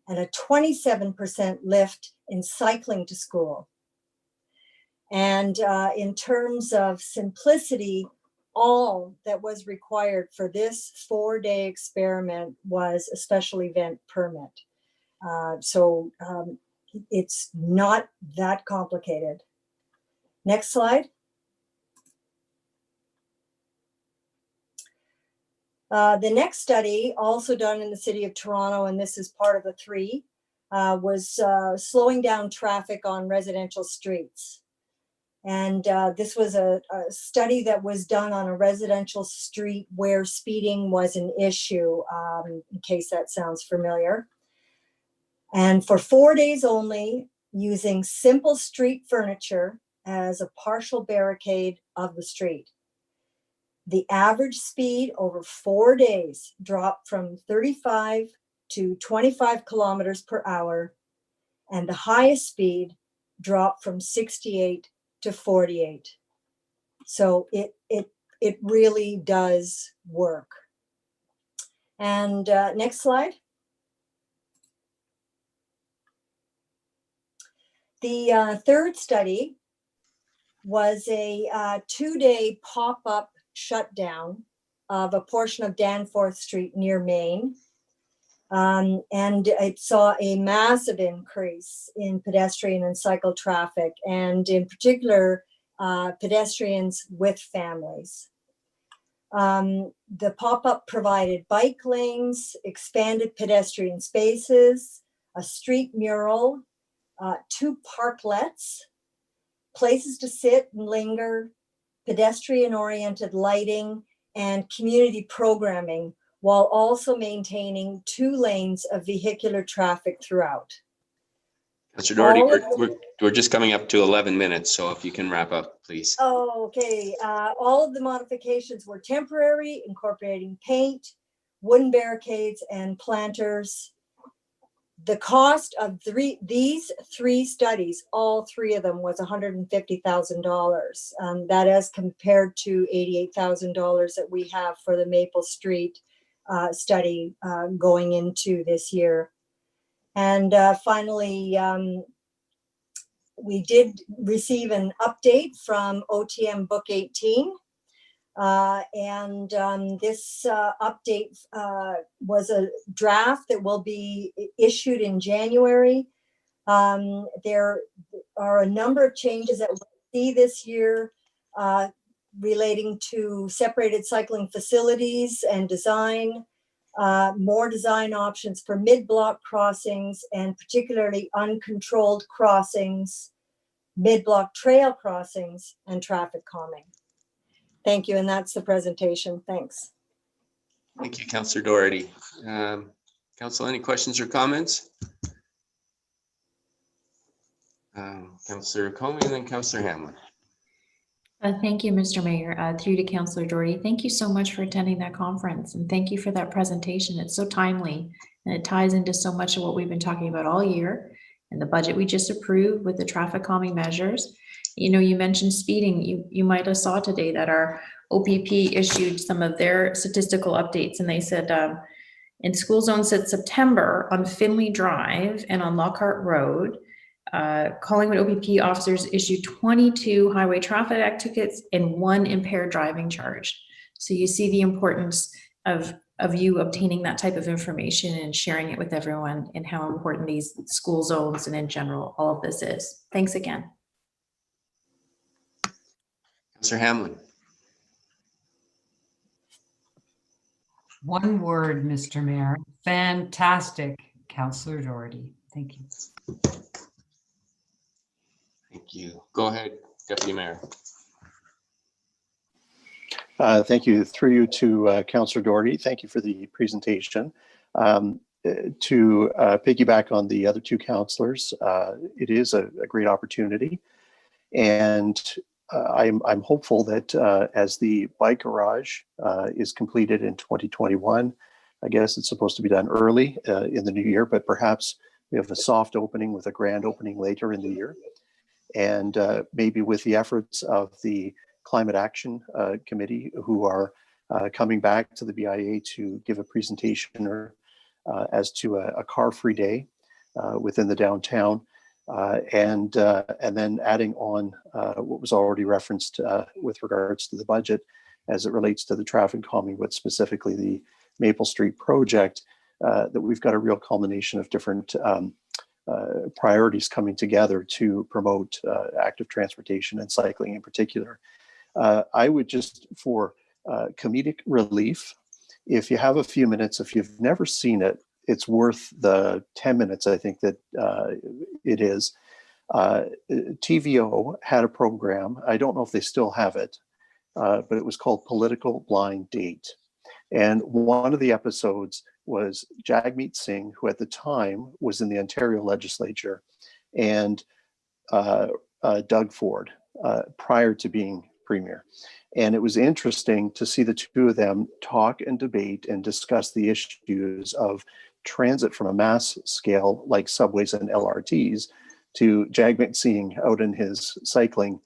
and a 27% lift in cycling to school. And in terms of simplicity, all that was required for this 4-day experiment was a special event permit. It's not that complicated. Next slide. The next study, also done in the city of Toronto, and this is part of the 3, was slowing down traffic on residential streets. And this was a study that was done on a residential street where speeding was an issue, in case that sounds familiar. And for 4 days only, using simple street furniture as a partial barricade of the street. The average speed over 4 days dropped from 35 to 25 kilometers per hour, and the highest speed dropped from 68 to 48. So it really does work. And next slide. The third study was a 2-day pop-up shutdown of a portion of Danforth Street near Maine. And it saw a massive increase in pedestrian and cycle traffic, and in particular, pedestrians with families. The pop-up provided bike lanes, expanded pedestrian spaces, a street mural, 2 parklets, places to sit and linger, pedestrian-oriented lighting, and community programming, while also maintaining 2 lanes of vehicular traffic throughout. Mr. Doherty, we're just coming up to 11 minutes, so if you can wrap up, please. Oh, okay. All of the modifications were temporary, incorporating paint, wooden barricades, and planters. The cost of these 3 studies, all 3 of them, was $150,000. That as compared to $88,000 that we have for the Maple Street study going into this year. And finally, we did receive an update from OTM Book 18. This update was a draft that will be issued in January. There are a number of changes that we'll see this year relating to separated cycling facilities and design, more design options for mid-block crossings, and particularly uncontrolled crossings, mid-block trail crossings, and traffic calming. Thank you, and that's the presentation. Thanks. Thank you, Councillor Doherty. Council, any questions or comments? Councillor Comey and then Councillor Hamlin. Thank you, Mr. Mayor. Through to Councillor Doherty. Thank you so much for attending that conference, and thank you for that presentation. It's so timely, and it ties into so much of what we've been talking about all year, and the budget we just approved with the traffic calming measures, You know, you mentioned speeding. You might have saw today that our OPP issued some of their statistical updates, and they said in school zone since September on Finley Drive and on Lockhart Road, Collingwood OPP officers issued 22 highway traffic act tickets and 1 impaired driving charge. So you see the importance of you obtaining that type of information and sharing it with everyone, and how important these school zones and in general all of this is. Thanks again. Councillor Hamlin. One word, Mr. Mayor. Fantastic, Councillor Doherty. Thank you. Thank you. Go ahead, Deputy Mayor. Thank you. Through you to Councillor Doherty. Thank you for the presentation. To piggyback on the other 2 councillors, it is a great opportunity, and I'm hopeful that as the bike garage is completed in 2021, I guess it's supposed to be done early in the new year, but perhaps we have a soft opening with a grand opening later in the year, and maybe with the efforts of the Climate Action Committee, who are coming back to the BIA to give a presentation or as to a car-free day within the downtown, and then adding on what was already referenced with regards to the budget as it relates to the traffic calming, but specifically the Maple Street project, that we've got a real culmination of different priorities coming together to promote active transportation and cycling in particular. I would just, for comedic relief, if you have a few minutes, if you've never seen it, it's worth the 10 minutes, I think that it is. TVO had a program, I don't know if they still have it, but it was called Political Blind Date. And one of the episodes was Jagmeet Singh, who at the time was in the Ontario legislature, and Doug Ford, prior to being premier. And it was interesting to see the 2 of them talk and debate and discuss the issues of transit from a mass scale like subways and LRTs to Jagmeet Singh out in his cycling,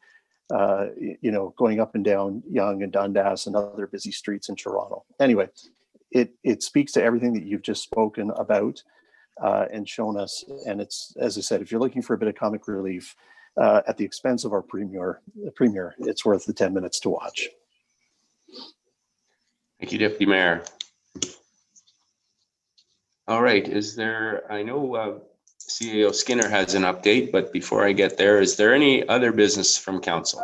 going up and down Yonge and Dundas and other busy streets in Toronto. Anyway, it speaks to everything that you've just spoken about and shown us. And it's, as I said, if you're looking for a bit of comic relief, at the expense of our premier, it's worth the 10 minutes to watch. Thank you, Deputy Mayor. All right, I know CAO Skinner has an update, but before I get there, is there any other business from council?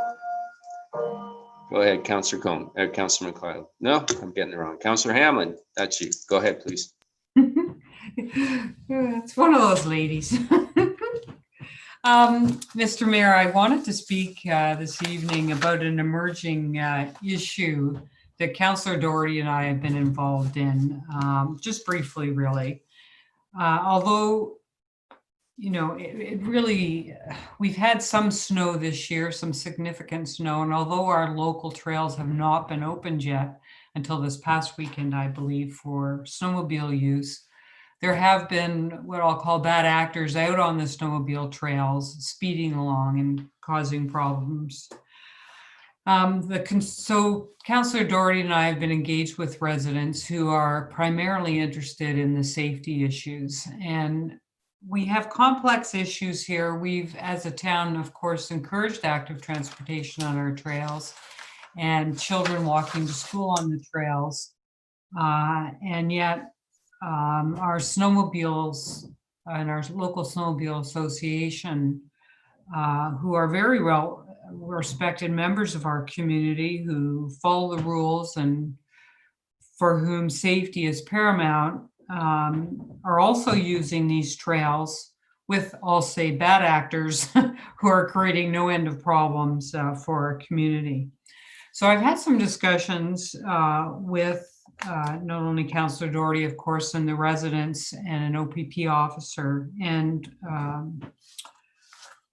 Go ahead, Councillor Councillor McLeod. No, I'm getting it wrong. Councillor Hamlin, that's you. Go ahead, please. It's one of those ladies. Mr. Mayor, I wanted to speak this evening about an emerging issue that Councillor Doherty and I have been involved in, just briefly, really. Although, it really, we've had some snow this year, some significant snow, and although our local trails have not been opened yet until this past weekend, I believe, for snowmobile use, there have been what I'll call bad actors out on the snowmobile trails, speeding along and causing problems. So Councillor Doherty and I have been engaged with residents who are primarily interested in the safety issues. And we have complex issues here. We've, as a town, of course, encouraged active transportation on our trails and children walking to school on the trails. And yet, our snowmobiles and our local snowmobile association, who are very well respected members of our community who follow the rules and for whom safety is paramount, are also using these trails with, I'll say, bad actors who are creating no end of problems for our community. So I've had some discussions with not only Councillor Doherty, of course, and the residents and an OPP officer and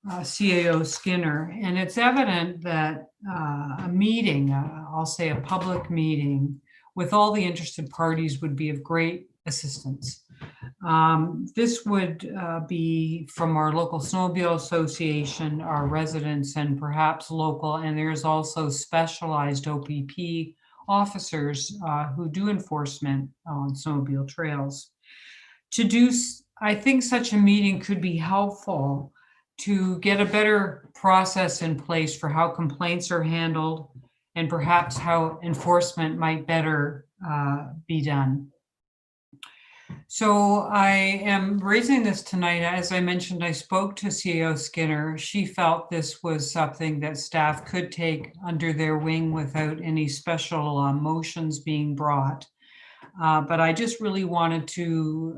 CAO Skinner. And it's evident that a meeting, I'll say a public meeting with all the interested parties would be of great assistance. This would be from our local snowmobile association, our residents, and perhaps local, and there's also specialized OPP officers who do enforcement on snowmobile trails. I think such a meeting could be helpful to get a better process in place for how complaints are handled and perhaps how enforcement might better be done. So I am raising this tonight. As I mentioned, I spoke to CAO Skinner. She felt this was something that staff could take under their wing without any special motions being brought. But I just really wanted to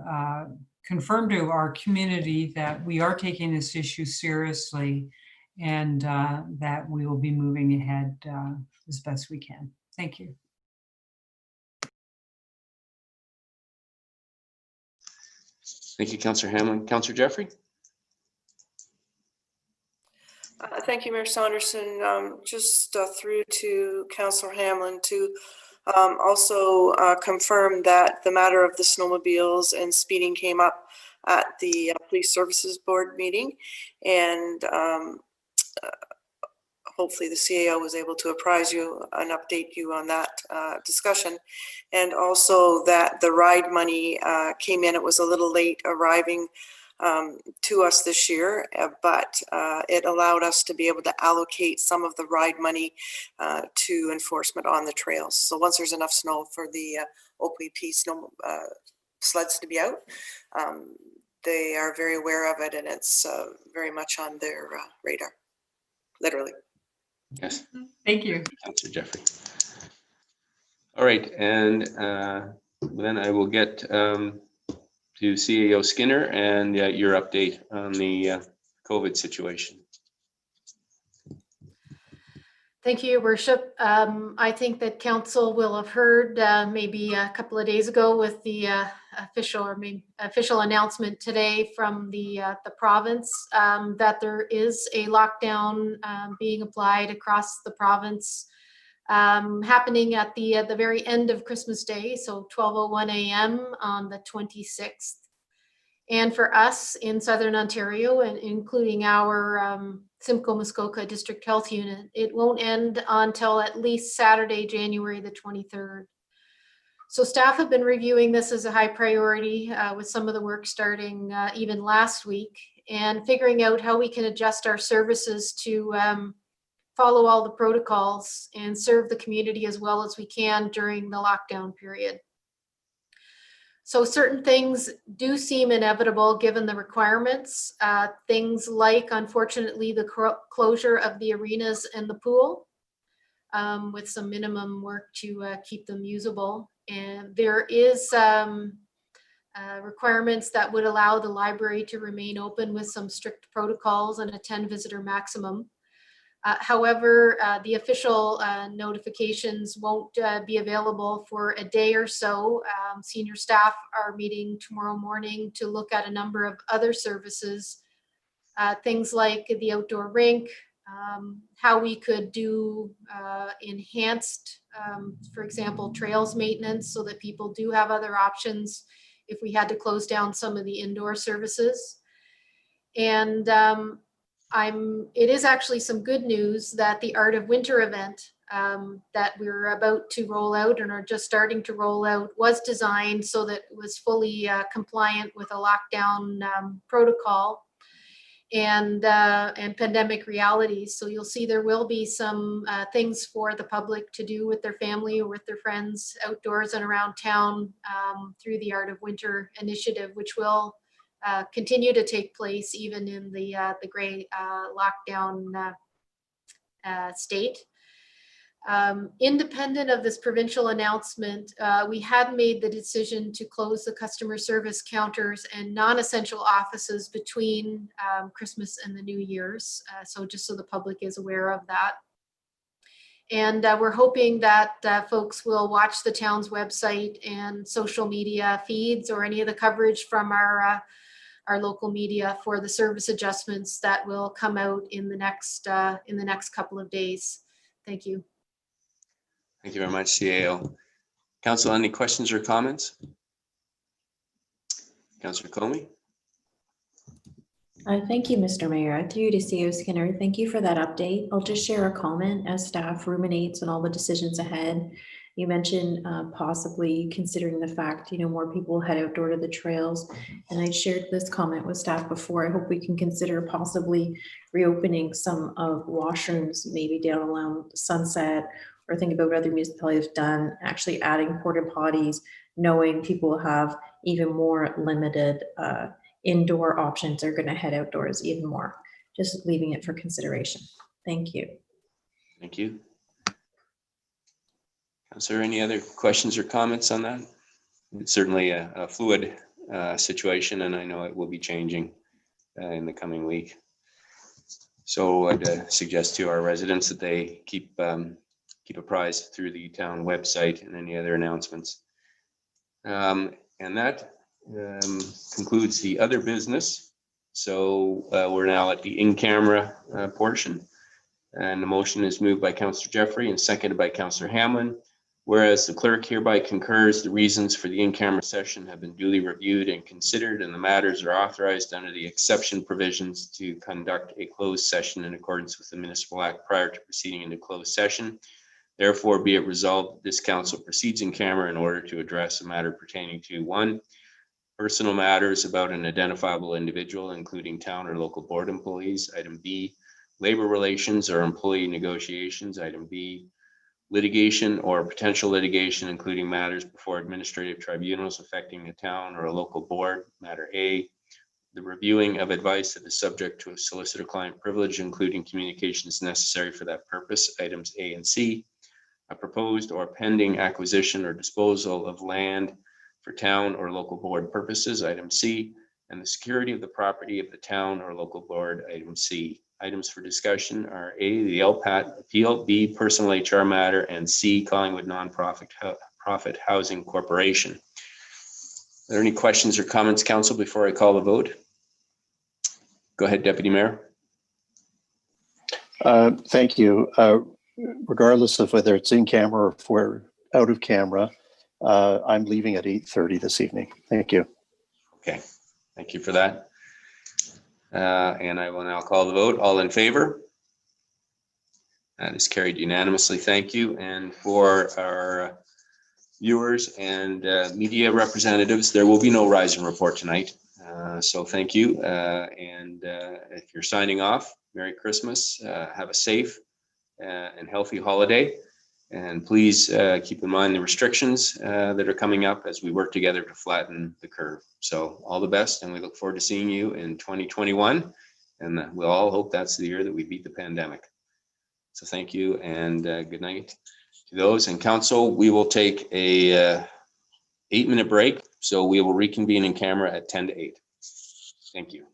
confirm to our community that we are taking this issue seriously and that we will be moving ahead as best we can. Thank you. Thank you, Councillor Hamlin. Councillor Jeffrey? Thank you, Mayor Saunderson. Just through to Councillor Hamlin to also confirm that the matter of the snowmobiles and speeding came up at the Police Services Board meeting, and hopefully the CAO was able to apprise you and update you on that discussion. And also that the ride money came in. It was a little late arriving to us this year, but it allowed us to be able to allocate some of the ride money to enforcement on the trails. So once there's enough snow for the OPP snow sleds to be out, they are very aware of it, and it's very much on their radar, literally. Yes. Thank you. Councillor Jeffrey. All right, and then I will get to CAO Skinner and your update on the COVID situation. Thank you, Your Worship. I think that Council will have heard maybe a couple of days ago with the official announcement today from the province that there is a lockdown being applied across the province, happening at the very end of Christmas Day, so 12:01 a.m. on the 26th. And for us in Southern Ontario, and including our Simcoe Muskoka District Health Unit, it won't end until at least Saturday, January the 23rd. So staff have been reviewing this as a high priority with some of the work starting even last week, and figuring out how we can adjust our services to follow all the protocols and serve the community as well as we can during the lockdown period. So certain things do seem inevitable given the requirements. Things like, unfortunately, the closure of the arenas and the pool with some minimum work to keep them usable. And there is requirements that would allow the library to remain open with some strict protocols and a 10 visitor maximum. However, the official notifications won't be available for a day or so. Senior staff are meeting tomorrow morning to look at a number of other services, things like the outdoor rink, how we could do enhanced, for example, trails maintenance so that people do have other options if we had to close down some of the indoor services. And it is actually some good news that the Art of Winter event that we're about to roll out and are just starting to roll out was designed so that it was fully compliant with a lockdown protocol and pandemic realities. So you'll see there will be some things for the public to do with their family or with their friends outdoors and around town through the Art of Winter initiative, which will continue to take place even in the gray lockdown state. Independent of this provincial announcement, we had made the decision to close the customer service counters and non-essential offices between Christmas and the New Year's. So just so the public is aware of that. And we're hoping that folks will watch the town's website and social media feeds or any of the coverage from our local media for the service adjustments that will come out in the next couple of days. Thank you. Thank you very much, CAO. Council, any questions or comments? Councillor Comey. Thank you, Mr. Mayor. Through you to CEO Skinner. Thank you for that update. I'll just share a comment as staff ruminates on all the decisions ahead. You mentioned possibly considering the fact, more people head outdoor to the trails. And I shared this comment with staff before. I hope we can consider possibly reopening some of washrooms, maybe down along Sunset, or think about what other municipalities have done, actually adding porta potties, knowing people have even more limited indoor options are going to head outdoors even more. Just leaving it for consideration. Thank you. Thank you. Is there any other questions or comments on that? It's certainly a fluid situation, and I know it will be changing in the coming week. So I'd suggest to our residents that they keep apprised through the town website and any other announcements. And that concludes the other business. So we're now at the in-camera portion, and the motion is moved by Councillor Jeffrey and seconded by Councillor Hamlin. Whereas the clerk hereby concurs the reasons for the in-camera session have been duly reviewed and considered, and the matters are authorized under the exception provisions to conduct a closed session in accordance with the Municipal Act prior to proceeding into closed session. Therefore, be it resolved that this council proceeds in camera in order to address a matter pertaining to 1, personal matters about an identifiable individual, including town or local board employees. Item B, labor relations or employee negotiations. Item B, litigation or potential litigation, including matters before administrative tribunals affecting the town or a local board. Matter A, the reviewing of advice that is subject to a solicitor-client privilege, including communications necessary for that purpose. Items A and C, a proposed or pending acquisition or disposal of land for town or local board purposes. Item C, and the security of the property of the town or local board. Item C. Items for discussion are A, the LPAT appeal, B, personal HR matter, and C, Collingwood Profit Housing Corporation. Are there any questions or comments, council, before I call the vote? Go ahead, Deputy Mayor. Thank you. Regardless of whether it's in camera or if we're out of camera, I'm leaving at 8:30 this evening. Thank you. Okay, thank you for that. And I will now call the vote. All in favor? That is carried unanimously. Thank you. And for our viewers and media representatives, there will be no rise and report tonight. So thank you. And if you're signing off, Merry Christmas. Have a safe and healthy holiday. And please keep in mind the restrictions that are coming up as we work together to flatten the curve. So all the best, and we look forward to seeing you in 2021. And we'll all hope that's the year that we beat the pandemic. So thank you, and good night to those. And council, we will take a 8-minute break. So we will reconvene in camera at 10 to 8. Thank you.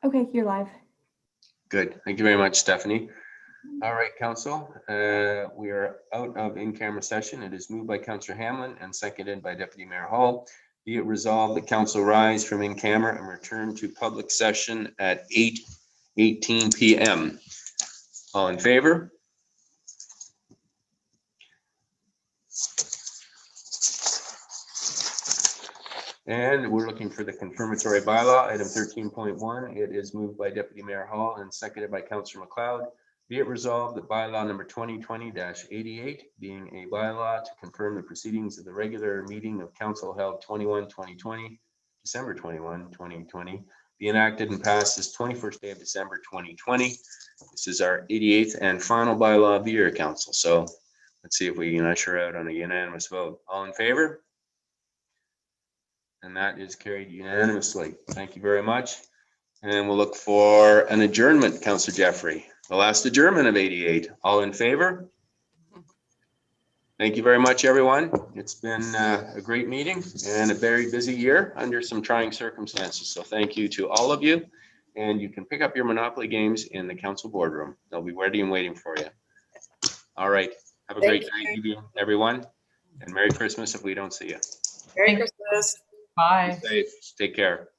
Okay, you're live. Good. Thank you very much, Stephanie. All right, council, we are out of in-camera session. It is moved by Councillor Hamlin and seconded by Deputy Mayor Hall. Be it resolved that council rise from in-camera and return to public session at 8:18 p.m. All in favor? And we're looking for the confirmatory bylaw, item 13.1. It is moved by Deputy Mayor Hall and seconded by Councillor McLeod. Be it resolved that bylaw number 2020-88, being a bylaw to confirm the proceedings of the regular meeting of council held 21/2020, December 21, 2020, be enacted and passed this 21st day of December 2020. This is our 88th and final bylaw of the year, council. So let's see if we can usher out on a unanimous vote. All in favor? And that is carried unanimously. Thank you very much. And we'll look for an adjournment, Councillor Jeffrey. The last adjournment of 88. All in favor? Thank you very much, everyone. It's been a great meeting and a very busy year under some trying circumstances. So thank you to all of you. And you can pick up your Monopoly games in the council boardroom. They'll be ready and waiting for you. All right. Have a great night, everyone. And Merry Christmas if we don't see you. Merry Christmas. Bye. Be safe. Take care.